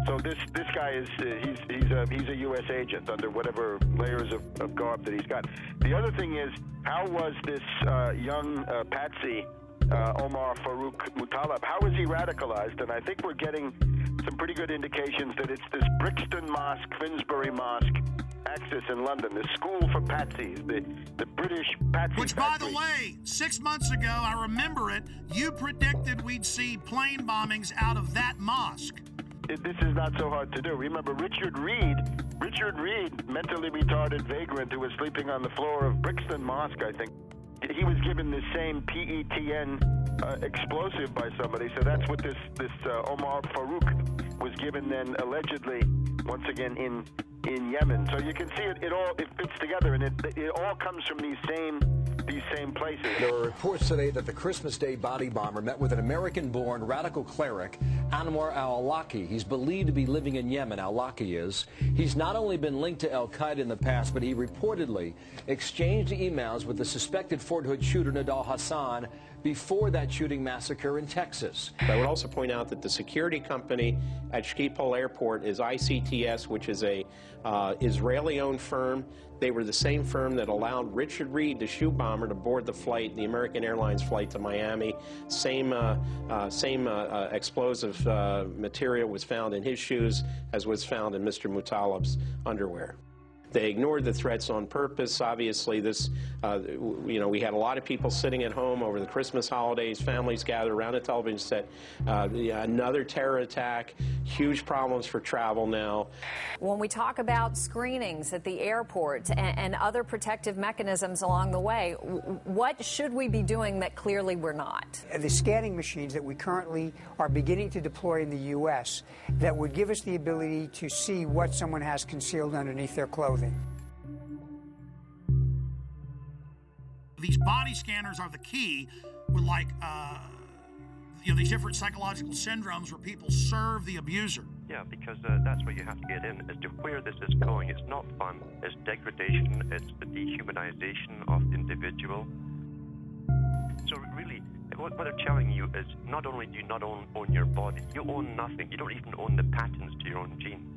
So this guy is he's a U.S. agent under whatever layers of garb that he's got. The other thing is, how was this young patsy, Omar Farouk Muttalib, how is he radicalized? And I think we're getting some pretty good indications that it's this Brixton Mosque, Finsbury Mosque axis in London, the school for patsies, the British patsy. Which, by the way, 6 months ago, I remember it, you predicted we'd see plane bombings out of that mosque. This is not so hard to do. Remember Richard Reed, mentally retarded vagrant who was sleeping on the floor of Brixton Mosque, I think. He was given the same PETN explosive by somebody, so that's what this Omar Farouk was given then, allegedly, once again in Yemen. So you can see it fits together, and it all comes from these same places. There are reports today that the Christmas Day body bomber met with an American-born radical cleric, Anwar al-Awlaki. He's believed to be living in Yemen, al-Awlaki is. He's not only been linked to al-Qaeda in the past, but he reportedly exchanged emails with the suspected Fort Hood shooter, Nidal Hassan, before that shooting massacre in Texas. I would also point out that the security company at Schiphol Airport is ICTS, which is a Israeli-owned firm. They were the same firm that allowed Richard Reed, the shoe bomber, to board the flight, the American Airlines flight to Miami. Same explosive material was found in his shoes as was found in Mr. Muttalib's underwear. They ignored the threats on purpose. Obviously, this, we had a lot of people sitting at home over the Christmas holidays, families gathered around a television set. Another terror attack, huge problems for travel now. When we talk about screenings at the airport and other protective mechanisms along the way, what should we be doing that clearly we're not? The scanning machines that we currently are beginning to deploy in the U.S. that would give us the ability to see what someone has concealed underneath their clothing. These body scanners are the key with, like, these different psychological syndromes where people serve the abuser. Yeah, because that's what you have to get in as to where this is going. It's not fun. It's degradation. It's the dehumanization of the individual. So really, what they're telling you is not only do you not own your body, you own nothing. You don't even own the patents to your own genes.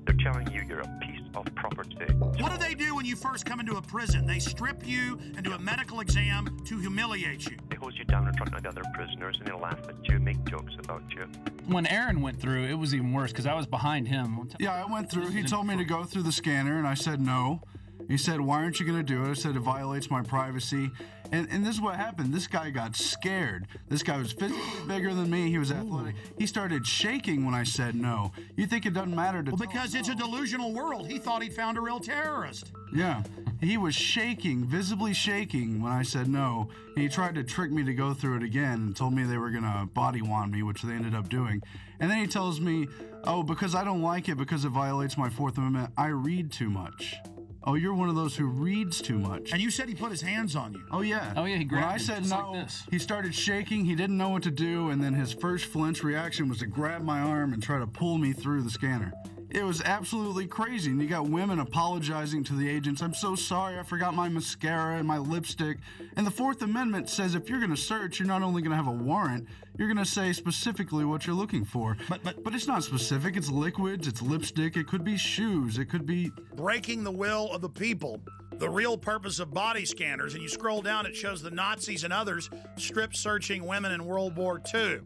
They're telling you you're a piece of property. What do they do when you first come into a prison? They strip you and do a medical exam to humiliate you. They hose you down in front of the other prisoners, and they laugh at you, make jokes about you. When Aaron went through, it was even worse because I was behind him. Yeah, I went through. He told me to go through the scanner, and I said no. He said, why aren't you going to do it? I said, it violates my privacy. And this is what happened. This guy got scared. This guy was physically bigger than me. He was athletic. He started shaking when I said no. You think it doesn't matter to because it's a delusional world. He thought he'd found a real terrorist. Yeah. He was shaking, visibly shaking when I said no. And he tried to trick me to go through it again and told me they were going to body wand me, which they ended up doing. And then he tells me, oh, because I don't like it because it violates my Fourth Amendment, I read too much. Oh, you're one of those who reads too much. And you said he put his hands on you. Oh, yeah. Oh, yeah, he grabbed When I said no, like this. He started shaking. He didn't know what to do, and then his first flinch reaction was to grab my arm and try to pull me through the scanner. It was absolutely crazy, and you got women apologizing to the agents. I'm so sorry, I forgot my mascara and my lipstick. And the Fourth Amendment says if you're going to search, you're not only going to have a warrant, you're going to say specifically what you're looking for. But it's not specific. It's liquids, it's lipstick, it could be shoes, it could be... Breaking the will of the people. The real purpose of body scanners, and you scroll down, it shows the Nazis and others strip-searching women in World War II.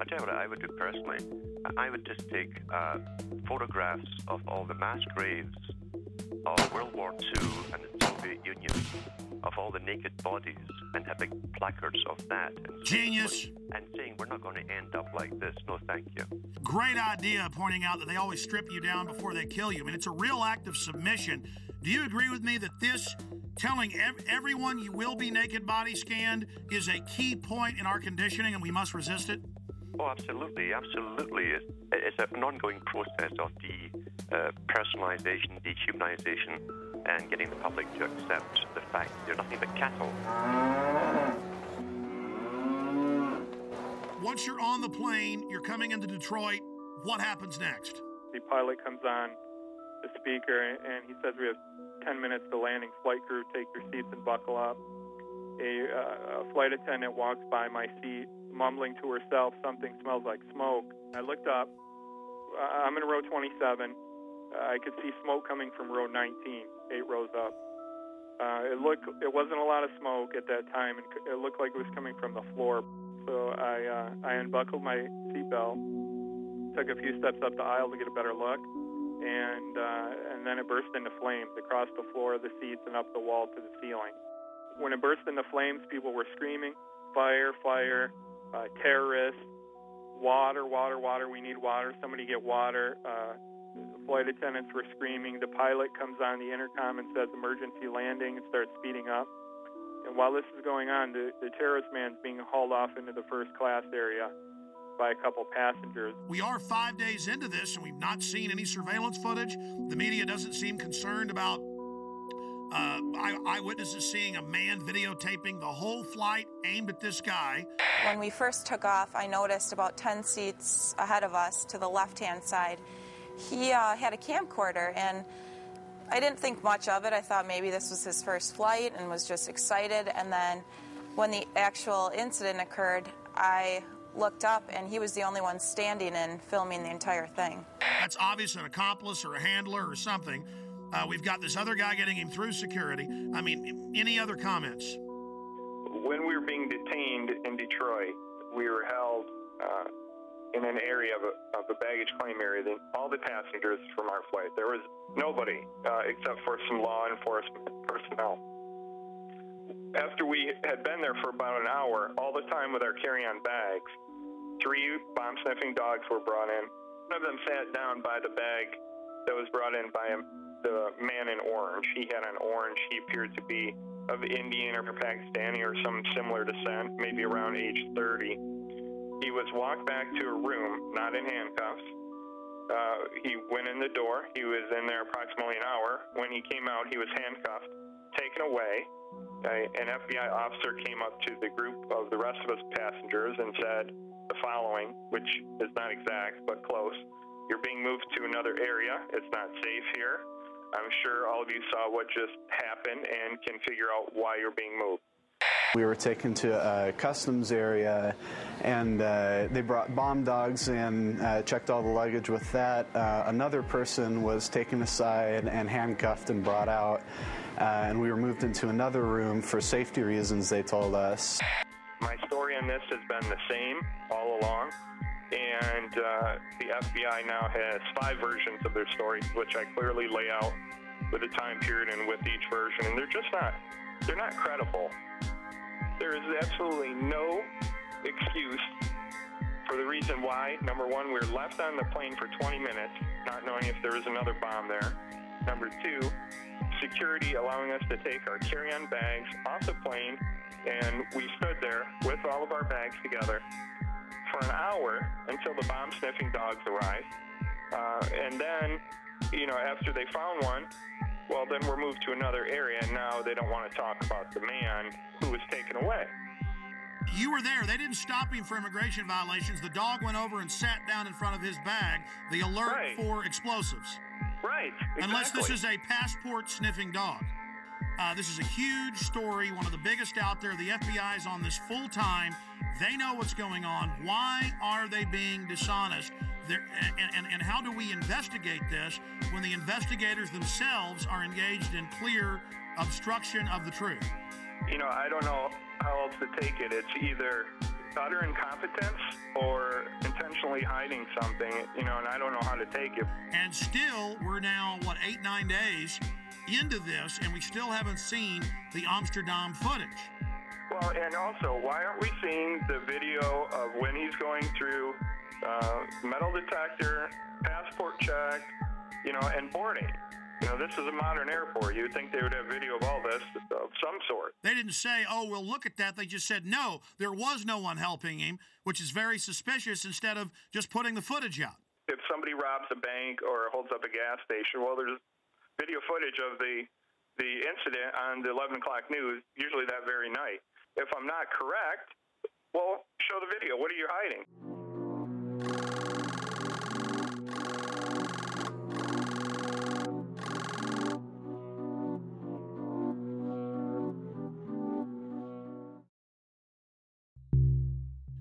I'll tell you what I would do personally. I would just take photographs of all the mass graves of World War II and the Soviet Union, of all the naked bodies, and have big placards of that. And Genius! And saying, we're not going to end up like this. No, thank you. Great idea, pointing out that they always strip you down before they kill you. I mean, it's a real act of submission. Do you agree with me that this, telling everyone you will be naked body scanned, is a key point in our conditioning and we must resist it? Oh, absolutely, absolutely. It's an ongoing process of personalization, dehumanization, and getting the public to accept the fact that they're nothing but cattle. Once you're on the plane, you're coming into Detroit, what happens next? The pilot comes on the speaker and he says we have 10 minutes to landing. Flight crew, take your seats and buckle up. A flight attendant walks by my seat, mumbling to herself, something smells like smoke. I looked up. I'm in row 27. I could see smoke coming from row 19, 8 rows up. It wasn't a lot of smoke at that time, and it looked like it was coming from the floor. So I unbuckled my seatbelt, took a few steps up the aisle to get a better look, and then it burst into flames across the floor, the seats, and up the wall to the ceiling. When it burst into flames, people were screaming, fire, fire, terrorists, water, water, water, we need water, somebody get water. Flight attendants were screaming. The pilot comes on the intercom and says emergency landing and starts speeding up. And while this is going on, the terrorist man's being hauled off into the first class area by a couple passengers. We are 5 days into this, and we've not seen any surveillance footage. The media doesn't seem concerned about eyewitnesses seeing a man videotaping the whole flight aimed at this guy. When we first took off, I noticed about 10 seats ahead of us to the left-hand side, he had a camcorder, and I didn't think much of it. I thought maybe this was his first flight and was just excited. And then when the actual incident occurred, I looked up, and he was the only one standing and filming the entire thing. That's obvious, an accomplice or a handler or something. We've got this other guy getting him through security. I mean, any other comments? When we were being detained in Detroit, we were held in an area of the baggage claim area. All the passengers from our flight, there was nobody except for some law enforcement personnel. After we had been there for about an hour, all the time with our carry-on bags, 3 bomb-sniffing dogs were brought in. One of them sat down by the bag that was brought in by the man in orange. He had an orange. He appeared to be of Indian or Pakistani or some similar descent, maybe around age 30. He was walked back to a room, not in handcuffs. He went in the door. He was in there approximately an hour. When he came out, he was handcuffed, taken away. An FBI officer came up to the group of the rest of us passengers and said the following, which is not exact but close. You're being moved to another area. It's not safe here. I'm sure all of you saw what just happened and can figure out why you're being moved. We were taken to a customs area, and they brought bomb dogs in, checked all the luggage with that. Another person was taken aside and handcuffed and brought out, and we were moved into another room for safety reasons, they told us. My story on this has been the same all along, and the FBI now has 5 versions of their story, which I clearly lay out with a time period and with each version, and they're not credible. There is absolutely no excuse for the reason why. Number one, we were left on the plane for 20 minutes, not knowing if there was another bomb there. Number two, security allowing us to take our carry-on bags off the plane, and we stood there with all of our bags together for an hour until the bomb-sniffing dogs arrived. And then, after they found one, well, then we're moved to another area, and now they don't want to talk about the man who was taken away. You were there. They didn't stop him for immigration violations. The dog went over and sat down in front of his bag, the alert for explosives. Right, exactly. Unless this is a passport-sniffing dog. This is a huge story, one of the biggest out there. The FBI is on this full time. They know what's going on. Why are they being dishonest? And how do we investigate this when the investigators themselves are engaged in clear obstruction of the truth? I don't know how else to take it. It's either utter incompetence or intentionally hiding something, and I don't know how to take it. And still, we're now, 8, 9 days into this, and we still haven't seen the Amsterdam footage. Well, and also, why aren't we seeing the video of when he's going through metal detector, passport check, and boarding? This is a modern airport. You'd think they would have video of all this of some sort. They didn't say, oh, we'll look at that. They just said, no, there was no one helping him, which is very suspicious, instead of just putting the footage out. If somebody robs a bank or holds up a gas station, well, there's video footage of the incident on the 11 o'clock news, usually that very night. If I'm not correct, well, show the video. What are you hiding?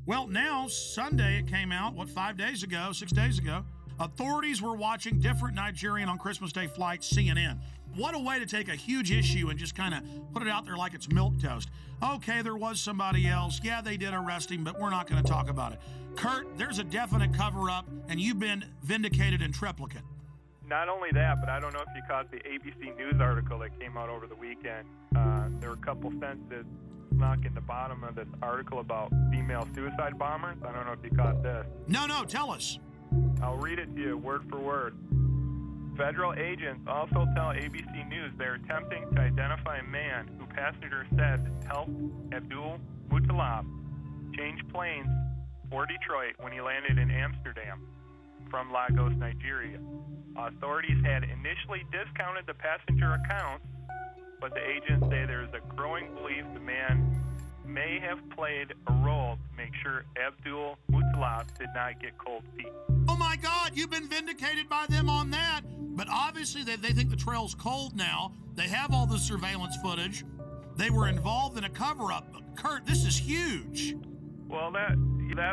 Well, now, Sunday, it came out, 5 days ago, 6 days ago, authorities were watching different Nigerian on Christmas Day flights, CNN. What a way to take a huge issue and just kind of put it out there like it's milquetoast. Okay, there was somebody else. Yeah, they did arrest him, but we're not going to talk about it. Kurt, there's a definite cover-up, and you've been vindicated in triplicate. Not only that, but I don't know if you caught the ABC News article that came out over the weekend. There were a couple sentences snuck in the bottom of this article about female suicide bombers. I don't know if you caught this. No, tell us. I'll read it to you word for word. Federal agents also tell ABC News they're attempting to identify a man who passengers said helped Abdul Muttalab change planes for Detroit when he landed in Amsterdam from Lagos, Nigeria. Authorities had initially discounted the passenger accounts, but the agents say there is a growing belief the man may have played a role to make sure Abdul Muttalab did not get cold feet. Oh my God, you've been vindicated by them on that. But obviously they think the trail's cold now. They have all the surveillance footage. They were involved in a cover-up. Kurt, this is huge. Well, that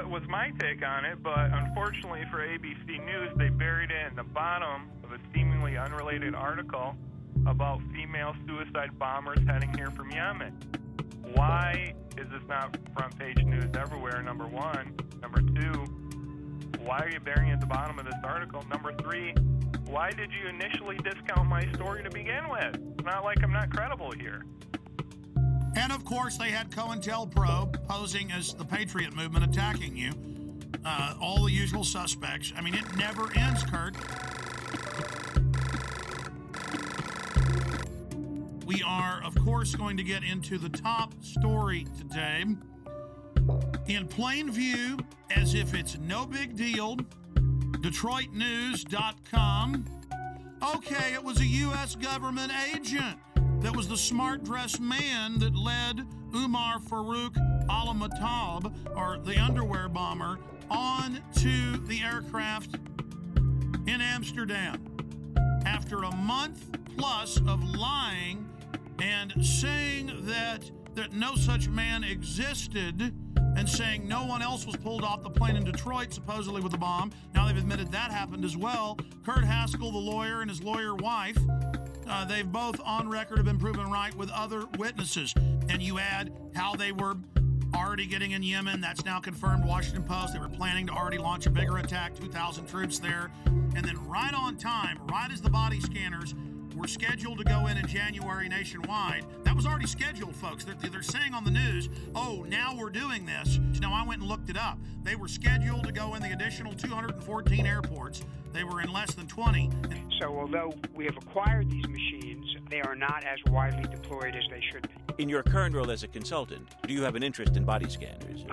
was my take on it, but unfortunately for ABC News, they buried it in the bottom of a seemingly unrelated article about female suicide bombers heading here from Yemen. Why is this not front page news everywhere, number one? Number two, why are you burying it at the bottom of this article? Number three, why did you initially discount my story to begin with? It's not like I'm not credible here. And of course, they had COINTELPRO posing as the Patriot movement attacking you. All the usual suspects. I mean, it never ends, Kurt. We are, of course, going to get into the top story today. In plain view, as if it's no big deal, DetroitNews.com. Okay, it was a U.S. government agent that was the smart-dressed man that led Umar Farouk al-Matab, or the underwear bomber, on to the aircraft in Amsterdam. After a month plus of lying and saying that no such man existed, and saying no one else was pulled off the plane in Detroit, supposedly with a bomb. Now they've admitted that happened as well. Kurt Haskell, the lawyer, and his lawyer wife, they've both on record have been proven right with other witnesses. And you add how they were already getting in Yemen. That's now confirmed, Washington Post. They were planning to already launch a bigger attack, 2,000 troops there. And then right on time, right as the body scanners were scheduled to go in January nationwide. That was already scheduled, folks. They're saying on the news, oh, now we're doing this. Now, I went and looked it up. They were scheduled to go in the additional 214 airports. They were in less than 20. So although we have acquired these machines, they are not as widely deployed as they should be. In your current role as a consultant, do you have an interest in body scanners?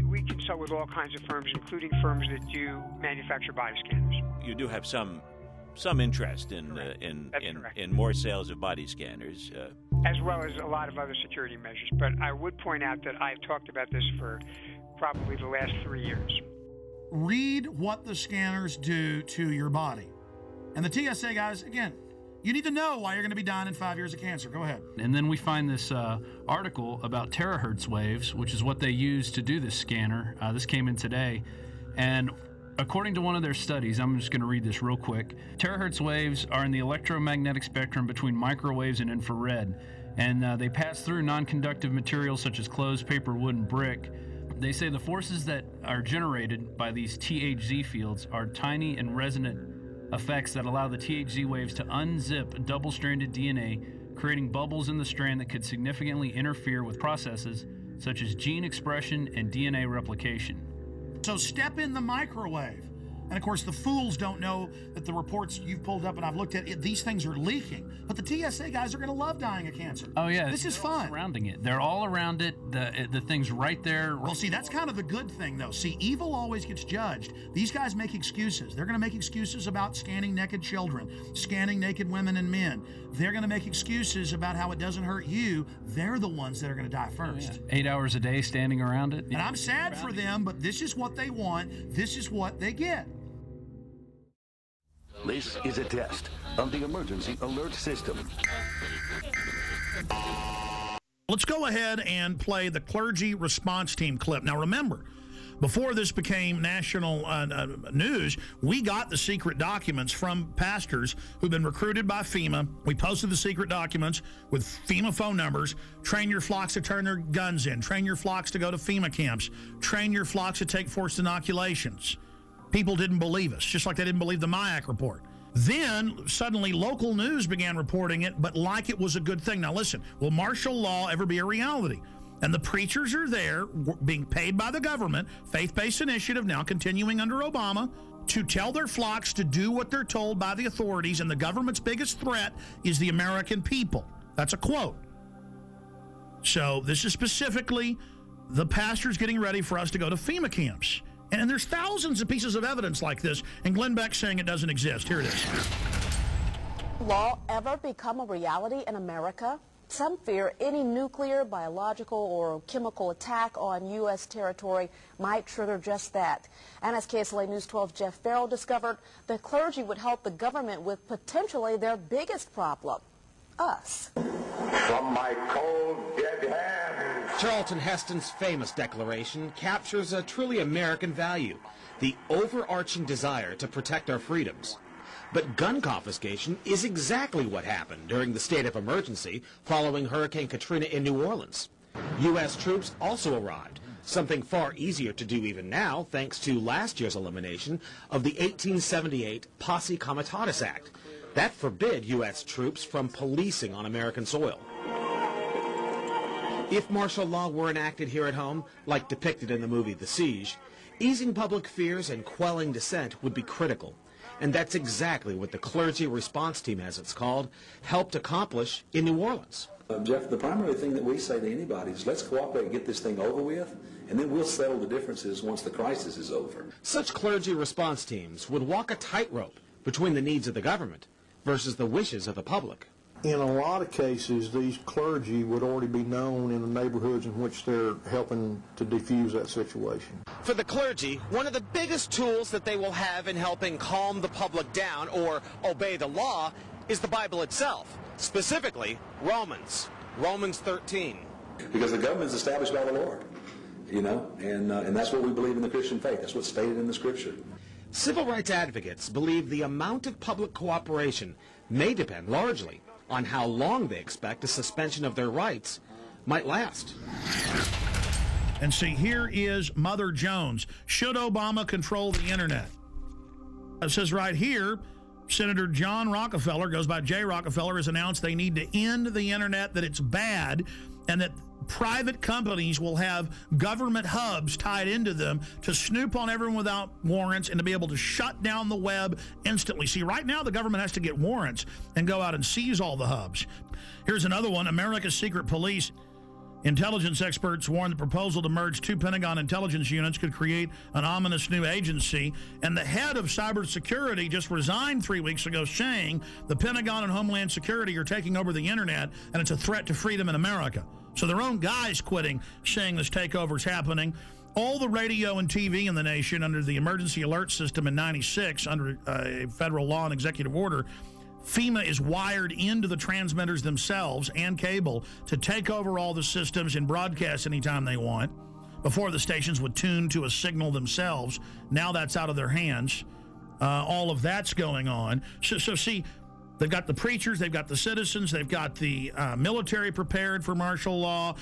We consult with all kinds of firms, including firms that do manufacture body scanners. You do have some interest in more sales of body scanners. As well as a lot of other security measures. But I would point out that I've talked about this for probably the last 3 years. Read what the scanners do to your body. And the TSA guys, again, you need to know why you're going to be dying in 5 years of cancer. Go ahead. And then we find this article about terahertz waves, which is what they use to do this scanner. This came in today. And according to one of their studies, I'm just going to read this real quick. Terahertz waves are in the electromagnetic spectrum between microwaves and infrared, and they pass through non-conductive materials such as clothes, paper, wood, and brick. They say the forces that are generated by these THZ fields are tiny and resonant effects that allow the THZ waves to unzip double-stranded DNA, creating bubbles in the strand that could significantly interfere with processes such as gene expression and DNA replication. So step in the microwave. And of course, the fools don't know that the reports you've pulled up and I've looked at, these things are leaking. But the TSA guys are going to love dying of cancer. Oh, yeah. This is fun. Surrounding it. They're all around it. The thing's right there. Well, see, that's kind of the good thing, though. See, evil always gets judged. These guys make excuses. They're going to make excuses about scanning naked children, scanning naked women and men. They're going to make excuses about how it doesn't hurt you. They're the ones that are going to die first. Oh, yeah. 8 hours a day standing around it. And I'm sad for them, but this is what they want. This is what they get. This is a test of the emergency alert system. Let's go ahead and play the clergy response team clip. Now, remember, before this became national news, we got the secret documents from pastors who've been recruited by FEMA. We posted the secret documents with FEMA phone numbers. Train your flocks to turn their guns in. Train your flocks to go to FEMA camps. Train your flocks to take forced inoculations. People didn't believe us, just like they didn't believe the MIAC report. Then, suddenly, local news began reporting it, but like it was a good thing. Now, listen, will martial law ever be a reality? And the preachers are there being paid by the government, faith-based initiative, now continuing under Obama, to tell their flocks to do what they're told by the authorities, and the government's biggest threat is the American people. That's a quote. So this is specifically the pastors getting ready for us to go to FEMA camps. And there's thousands of pieces of evidence like this, and Glenn Beck's saying it doesn't exist. Here it is. Law ever become a reality in America? Some fear any nuclear, biological, or chemical attack on U.S. territory might trigger just that. And as KSLA News 12's Jeff Farrell discovered, the clergy would help the government with potentially their biggest problem, us. From my cold, dead hands. Charlton Heston's famous declaration captures a truly American value, the overarching desire to protect our freedoms. But gun confiscation is exactly what happened during the state of emergency following Hurricane Katrina in New Orleans. U.S. troops also arrived, something far easier to do even now thanks to last year's elimination of the 1878 Posse Comitatus Act. That forbid U.S. troops from policing on American soil. If martial law were enacted here at home, like depicted in the movie The Siege, easing public fears and quelling dissent would be critical. And that's exactly what the clergy response team, as it's called, helped accomplish in New Orleans. Jeff, the primary thing that we say to anybody is let's cooperate and get this thing over with, and then we'll settle the differences once the crisis is over. Such clergy response teams would walk a tightrope between the needs of the government versus the wishes of the public. In a lot of cases, these clergy would already be known in the neighborhoods in which they're helping to defuse that situation. For the clergy, one of the biggest tools that they will have in helping calm the public down or obey the law is the Bible itself, specifically Romans 13. Because the government is established by the Lord, you know, and that's what we believe in the Christian faith. That's what's stated in the Scripture. Civil rights advocates believe the amount of public cooperation may depend largely on how long they expect a suspension of their rights might last. And see, here is Mother Jones. Should Obama control the internet? It says right here, Senator John Rockefeller, goes by Jay Rockefeller, has announced they need to end the internet, that it's bad, and that private companies will have government hubs tied into them to snoop on everyone without warrants and to be able to shut down the web instantly. See, right now the government has to get warrants and go out and seize all the hubs. Here's another one. America's secret police. Intelligence experts warn the proposal to merge two Pentagon intelligence units could create an ominous new agency. And the head of cybersecurity just resigned 3 weeks ago, saying the Pentagon and Homeland Security are taking over the internet and it's a threat to freedom in America. So their own guys quitting, saying this takeover is happening. All the radio and TV in the nation under the emergency alert system in '96 under a federal law and executive order, FEMA is wired into the transmitters themselves and cable to take over all the systems and broadcast anytime they want. Before, the stations would tune to a signal themselves. Now that's out of their hands. All of that's going on. So see, they've got the preachers, they've got the citizens, they've got the military prepared for martial law,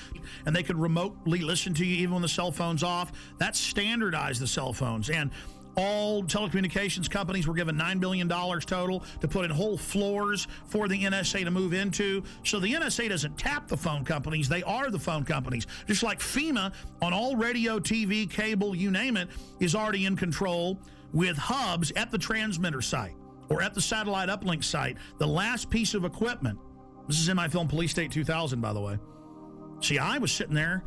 and they could remotely listen to you even when the cell phone's off. That's standardized the cell phones. And all telecommunications companies were given $9 billion total to put in whole floors for the NSA to move into. So the NSA doesn't tap the phone companies, they are the phone companies. Just like FEMA on all radio, TV, cable, you name it, is already in control with hubs at the transmitter site or at the satellite uplink site. The last piece of equipment, this is in my film Police State 2000, by the way. See, I was sitting there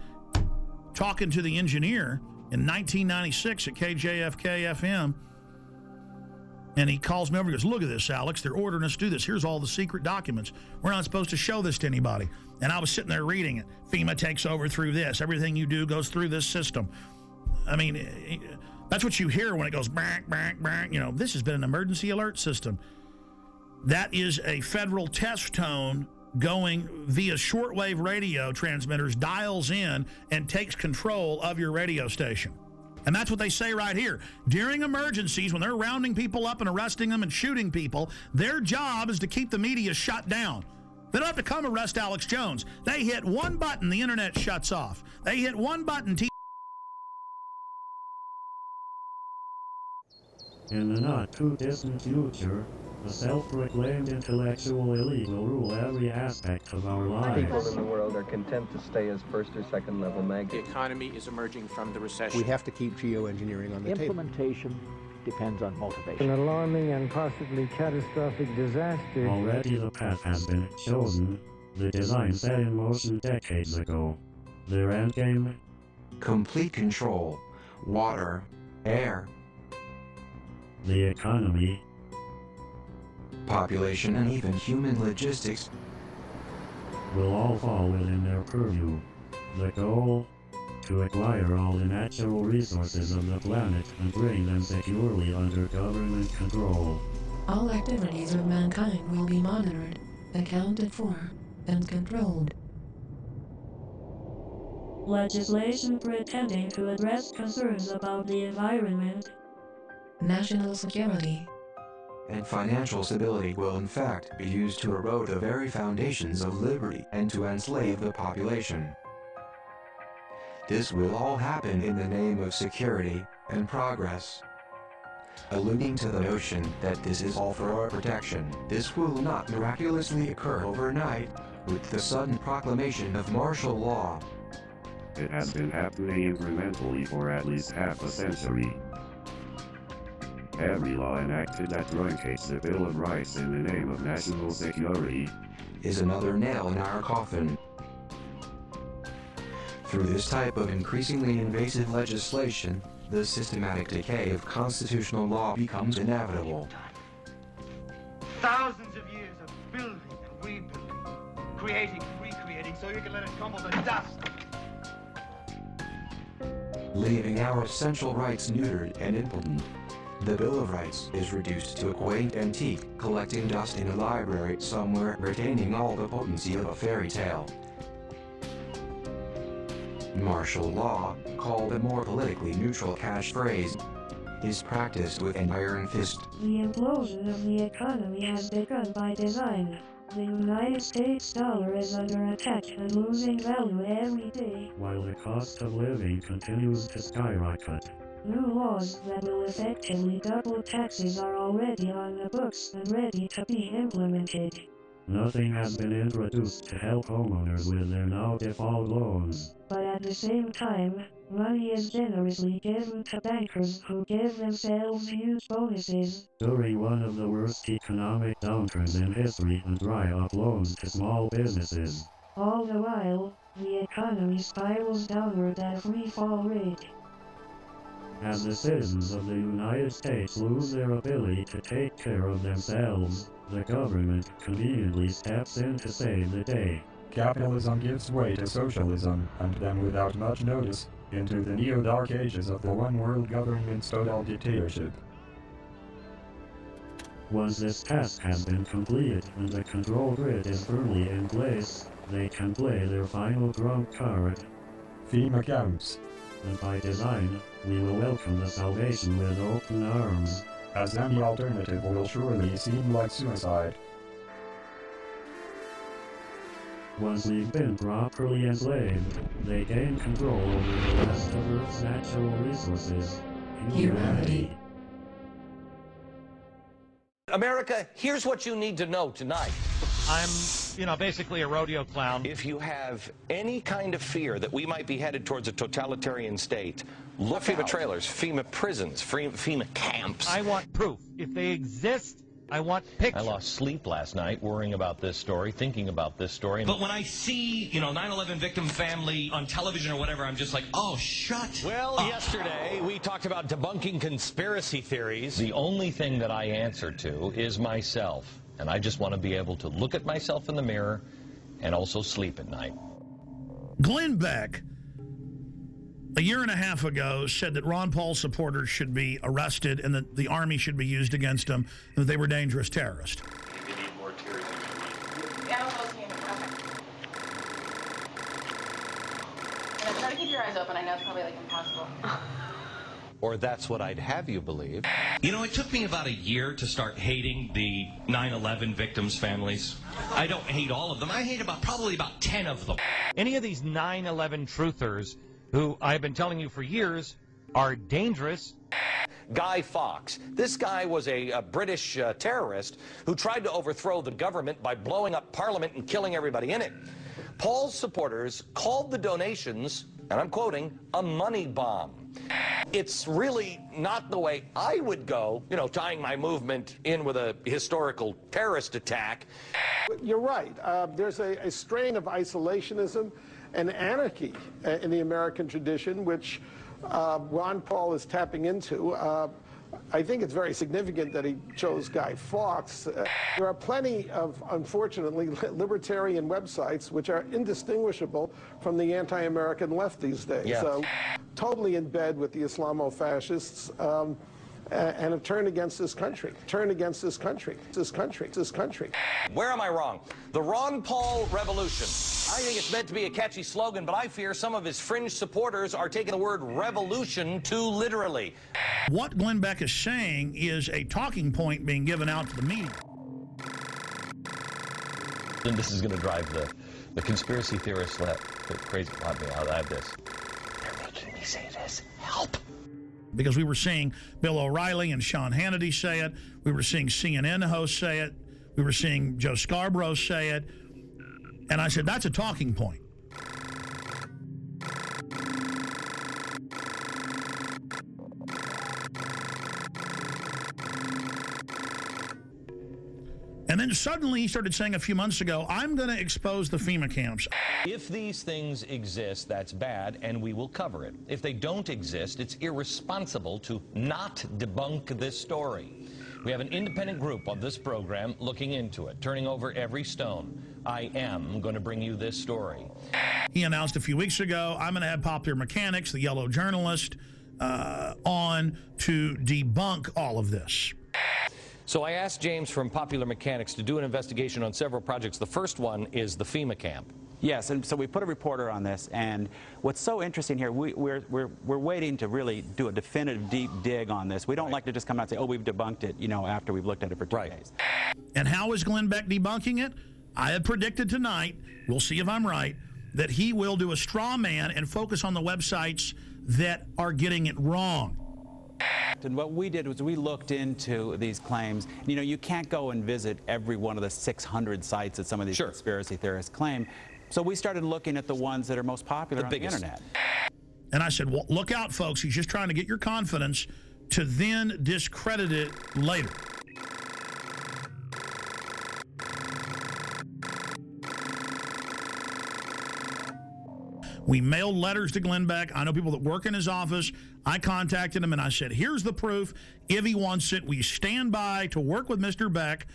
talking to the engineer in 1996 at KJFK FM, and he calls me over and goes, look at this, Alex, they're ordering us to do this. Here's all the secret documents. We're not supposed to show this to anybody. And I was sitting there reading it. FEMA takes over through this. Everything you do goes through this system. I mean, that's what you hear when it goes bang, bang, bang. You know, this has been an emergency alert system. That is a federal test tone going via shortwave radio transmitters, dials in, and takes control of your radio station. And that's what they say right here. During emergencies, when they're rounding people up and arresting them and shooting people, their job is to keep the media shut down. They don't have to come arrest Alex Jones. They hit one button, the internet shuts off. They hit one button, In the not-too-distant future, a self-proclaimed intellectual elite will rule every aspect of our lives. People in the world are content to stay as first or second level maggots. The economy is emerging from the recession. We have to keep geoengineering on the table. Implementation depends on motivation. An alarming and possibly catastrophic disaster. Already the path has been chosen. The design set in motion decades ago. Their endgame? Complete control. Water. Air. The economy. Population and even human logistics will all fall within their purview. The goal? To acquire all the natural resources of the planet and bring them securely under government control. All activities of mankind will be monitored, accounted for, and controlled. Legislation pretending to address concerns about the environment. National security. And financial stability will in fact be used to erode the very foundations of liberty and to enslave the population. This will all happen in the name of security and progress. Alluding to the notion that this is all for our protection, this will not miraculously occur overnight with the sudden proclamation of martial law. It has been happening incrementally for at least half a century. Every law enacted that truncates the Bill of Rights in the name of national security is another nail in our coffin. Through this type of increasingly invasive legislation, the systematic decay of constitutional law becomes inevitable. Thousands of years of building and rebuilding, creating and recreating so you can let it crumble to dust. Leaving our essential rights neutered and impotent. The Bill of Rights is reduced to a quaint antique collecting dust in a library somewhere retaining all the potency of a fairy tale. Martial law, called a more politically neutral catchphrase, is practiced with an iron fist. The implosion of the economy has begun by design. The United States dollar is under attack and losing value every day, while the cost of living continues to skyrocket. New laws that will effectively double taxes are already on the books and ready to be implemented. Nothing has been introduced to help homeowners with their now default loans. But at the same time, money is generously given to bankers who give themselves huge bonuses. During one of the worst economic downturns in history and dry up loans to small businesses. All the while, the economy spirals downward at a free fall rate. As the citizens of the United States lose their ability to take care of themselves, the government conveniently steps in to save the day. Capitalism gives way to socialism, and then without much notice, into the neo-dark ages of the one-world government's total dictatorship. Once this task has been completed and the control grid is firmly in place, they can play their final trump card. FEMA camps. And by design, we will welcome the salvation with open arms. As any alternative will surely seem like suicide. Once we've been properly enslaved, they gain control over the rest of Earth's natural resources. Humanity. America, here's what you need to know tonight. I'm, basically a rodeo clown. If you have any kind of fear that we might be headed towards a totalitarian state, look FEMA trailers, FEMA prisons, FEMA camps. I want proof. If they exist, I want pictures. I lost sleep last night worrying about this story, thinking about this story. But when I see, 9/11 victim family on television or whatever, I'm just like, oh, shut Well, up. Yesterday we talked about debunking conspiracy theories. The only thing that I answer to is myself. And I just want to be able to look at myself in the mirror and also sleep at night. Glenn Beck, a year and a half ago, said that Ron Paul supporters should be arrested and that the army should be used against them, and that they were dangerous terrorists. I don't know open. I know it's probably like impossible. Or that's what I'd have you believe. You know, it took me about a year to start hating the 9/11 victims' families. I don't hate all of them. I hate probably about 10 of them. Any of these 9/11 truthers who I've been telling you for years are dangerous. Guy Fawkes. This guy was a British terrorist who tried to overthrow the government by blowing up Parliament and killing everybody in it. Paul's supporters called the donations, and I'm quoting, a money bomb. It's really not the way I would go, you know, tying my movement in with a historical terrorist attack. You're right. There's a strain of isolationism and anarchy in the American tradition, which Ron Paul is tapping into. I think it's very significant that he chose Guy Fawkes. There are plenty of, unfortunately, libertarian websites which are indistinguishable from the anti-American left these days. Yeah. So, totally in bed with the Islamo-fascists and have turned against this country. Turned against this country. This country. Where am I wrong? The Ron Paul Revolution. I think it's meant to be a catchy slogan, but I fear some of his fringe supporters are taking the word revolution too literally. What Glenn Beck is saying is a talking point being given out to the media. And this is going to drive the conspiracy theorists crazy. Let me out. I have this. They're making me say this. Help. Because we were seeing Bill O'Reilly and Sean Hannity say it. We were seeing CNN hosts say it. We were seeing Joe Scarborough say it. And I said, that's a talking point. And then suddenly he started saying a few months ago, I'm going to expose the FEMA camps. If these things exist, that's bad, and we will cover it. If they don't exist, it's irresponsible to not debunk this story. We have an independent group on this program looking into it, turning over every stone. I am going to bring you this story. He announced a few weeks ago, I'm going to have Popular Mechanics, the yellow journalist, on to debunk all of this. So I asked James from Popular Mechanics to do an investigation on several projects. The first one is the FEMA camp. Yes, and so we put a reporter on this, and what's so interesting here, we're waiting to really do a definitive deep dig on this. We don't like to just come out and say, oh, we've debunked it, you know, after we've looked at it for 2 days. And how is Glenn Beck debunking it? I have predicted tonight, we'll see if I'm right, that he will do a straw man and focus on the websites that are getting it wrong. And what we did was we looked into these claims. You know, you can't go and visit every one of the 600 sites that some of these conspiracy theorists claim. So we started looking at the ones that are most popular on the internet. And I said, well, look out, folks. He's just trying to get your confidence to then discredit it later. We mailed letters to Glenn Beck. I know people that work in his office. I contacted him and I said, here's the proof. If he wants it, we stand by to work with Mr. Beck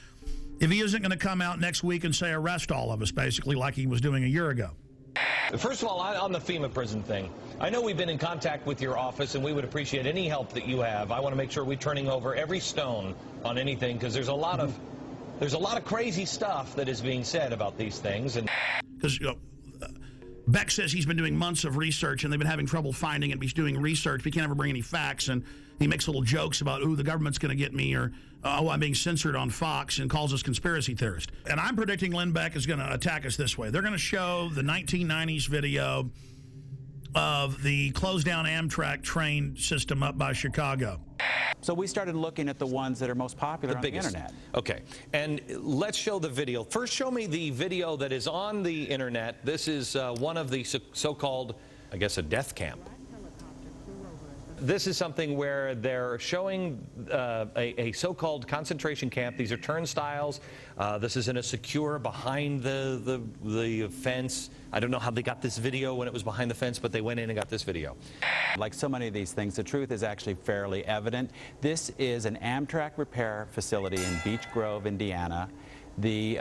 if he isn't going to come out next week and say arrest all of us, basically, like he was doing a year ago. First of all, on the FEMA prison thing, I know we've been in contact with your office, and we would appreciate any help that you have. I want to make sure we're turning over every stone on anything, because there's a lot of crazy stuff that is being said about these things. And because Beck says he's been doing months of research, and they've been having trouble finding it. He's doing research, but he can't ever bring any facts, and he makes little jokes about, ooh, the government's going to get me, or, oh, I'm being censored on Fox, and calls us conspiracy theorists. And I'm predicting Glenn Beck is going to attack us this way. They're going to show the 1990s video of the closed-down Amtrak train system up by Chicago. So we started looking at the ones that are most popular on the internet. Okay, and let's show the video. First, show me the video that is on the internet. This is one of the so-called, I guess, a death camp. This is something where they're showing a so-called concentration camp. These are turnstiles. This is in a secure behind the fence. I don't know how they got this video when it was behind the fence, but they went in and got this video. Like so many of these things, the truth is actually fairly evident. This is an Amtrak repair facility in Beech Grove, Indiana. The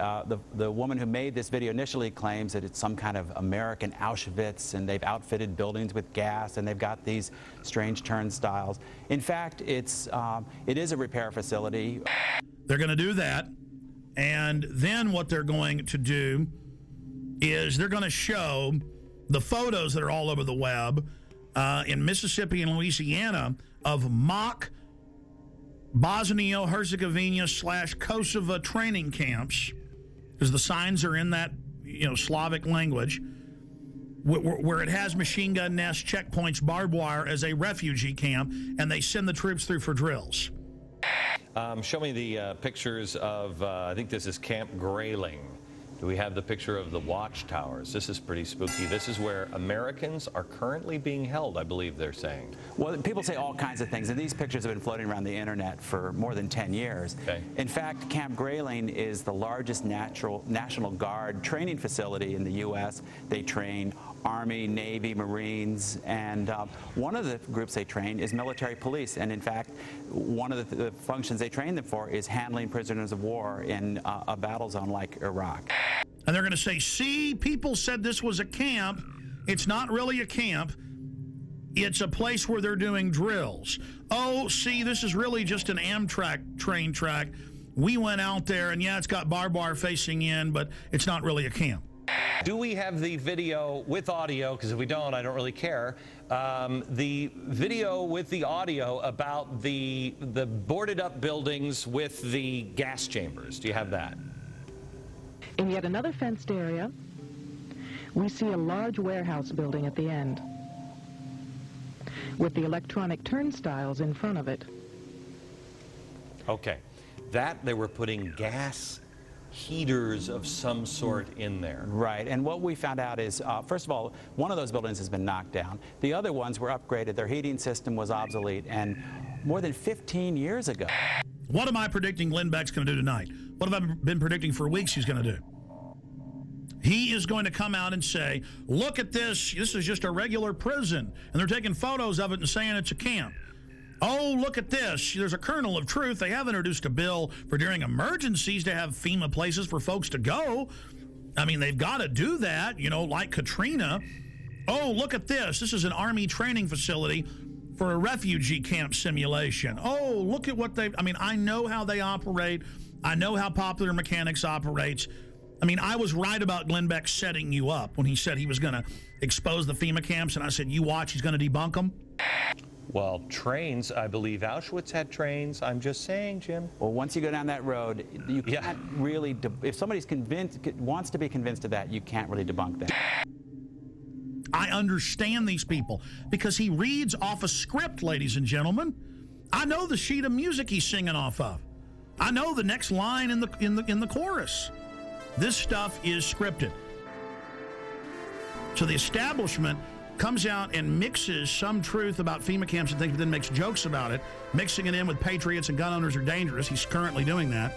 woman who made this video initially claims that it's some kind of American Auschwitz, and they've outfitted buildings with gas, and they've got these strange turnstiles. In fact, it is a repair facility. They're going to do that, and then what they're going to do is they're going to show the photos that are all over the web in Mississippi and Louisiana of mock Bosnia-Herzegovina/Kosovo training camps, because the signs are in that, Slavic language, where it has machine gun nests, checkpoints, barbed wire as a refugee camp, and they send the troops through for drills. Show me the pictures of, I think this is Camp Grayling. Do we have the picture of the watchtowers? This is pretty spooky. This is where Americans are currently being held, I believe they're saying. Well, people say all kinds of things, and these pictures have been floating around the internet for more than 10 years. Okay. In fact, Camp Grayling is the largest National Guard training facility in the U.S. They train Army, Navy, Marines, and one of the groups they train is military police. And in fact, one of the functions they train them for is handling prisoners of war in a battle zone like Iraq. And they're going to say, see, people said this was a camp. It's not really a camp. It's a place where they're doing drills. Oh, see, this is really just an Amtrak train track. We went out there, and yeah, it's got barbed wire facing in, but it's not really a camp. Do we have the video with audio? Because if we don't, I don't really care. The video with the audio about the boarded up buildings with the gas chambers. Do you have that? In yet another fenced area, we see a large warehouse building at the end, with the electronic turnstiles in front of it. Okay. That, they were putting gas heaters of some sort in there. Right, and what we found out is, first of all, one of those buildings has been knocked down. The other ones were upgraded. Their heating system was obsolete, and more than 15 years ago. What am I predicting Glenn Beck's going to do tonight? What have I been predicting for weeks he's going to do? He is going to come out and say, look at this. This is just a regular prison. And they're taking photos of it and saying it's a camp. Oh, look at this. There's a kernel of truth. They have introduced a bill for during emergencies to have FEMA places for folks to go. I mean, they've got to do that, like Katrina. Oh, look at this. This is an Army training facility for a refugee camp simulation. Oh, look at what I know how they operate. I know how Popular Mechanics operates. I mean, I was right about Glenn Beck setting you up when he said he was going to expose the FEMA camps, and I said, you watch, he's going to debunk them. Well, trains, I believe Auschwitz had trains. I'm just saying, Jim. Well, once you go down that road, you can't really, if somebody's wants to be convinced of that, you can't really debunk that. I understand these people because he reads off a script, ladies and gentlemen. I know the sheet of music he's singing off of. I know the next line in the chorus. This stuff is scripted. So the establishment comes out and mixes some truth about FEMA camps and things, but then makes jokes about it, mixing it in with patriots and gun owners are dangerous. He's currently doing that.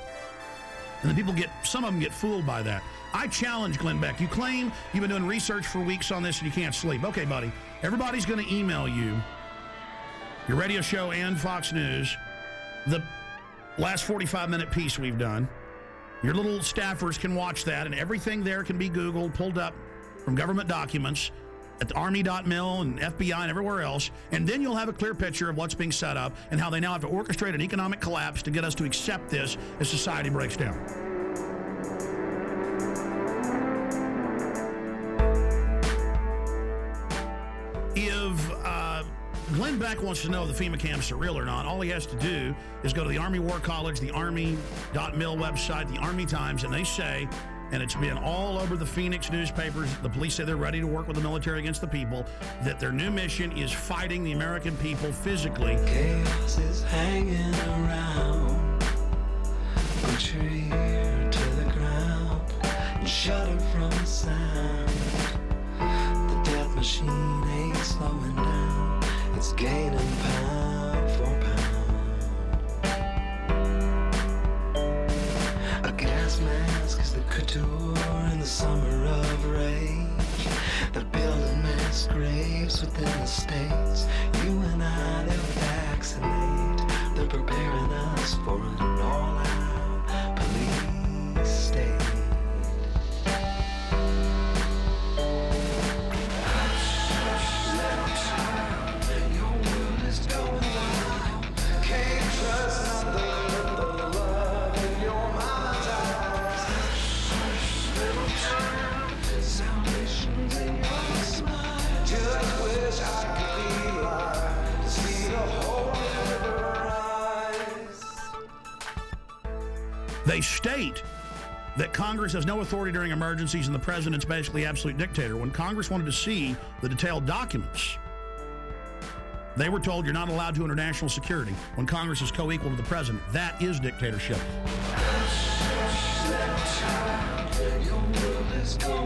And then people some of them get fooled by that. I challenge Glenn Beck. You claim you've been doing research for weeks on this and you can't sleep. Okay, buddy. Everybody's going to email you, your radio show and Fox News, the last 45-minute piece we've done. Your little staffers can watch that, and everything there can be Googled, pulled up from government documents at the Army.mil and FBI and everywhere else, and then you'll have a clear picture of what's being set up and how they now have to orchestrate an economic collapse to get us to accept this as society breaks down. If Glenn Beck wants to know if the FEMA camps are real or not, all he has to do is go to the Army War College, the Army.mil website, the Army Times, and they say, and it's been all over the Phoenix newspapers, the police say they're ready to work with the military against the people, that their new mission is fighting the American people physically. Chaos is hanging around, put your ear to the ground and shudder from the sound. The death machine ain't slowing down, it's gaining pound for pound. A gas mask is the couture in the summer of rage. They're building mass graves within the states. You and I, they'll vaccinate. They're preparing us for an all-out police state. Just wish I could be They state that Congress has no authority during emergencies and the president's basically absolute dictator. When Congress wanted to see the detailed documents, they were told you're not allowed to under national security. When Congress is co-equal to the president, that is dictatorship. Your world is gone.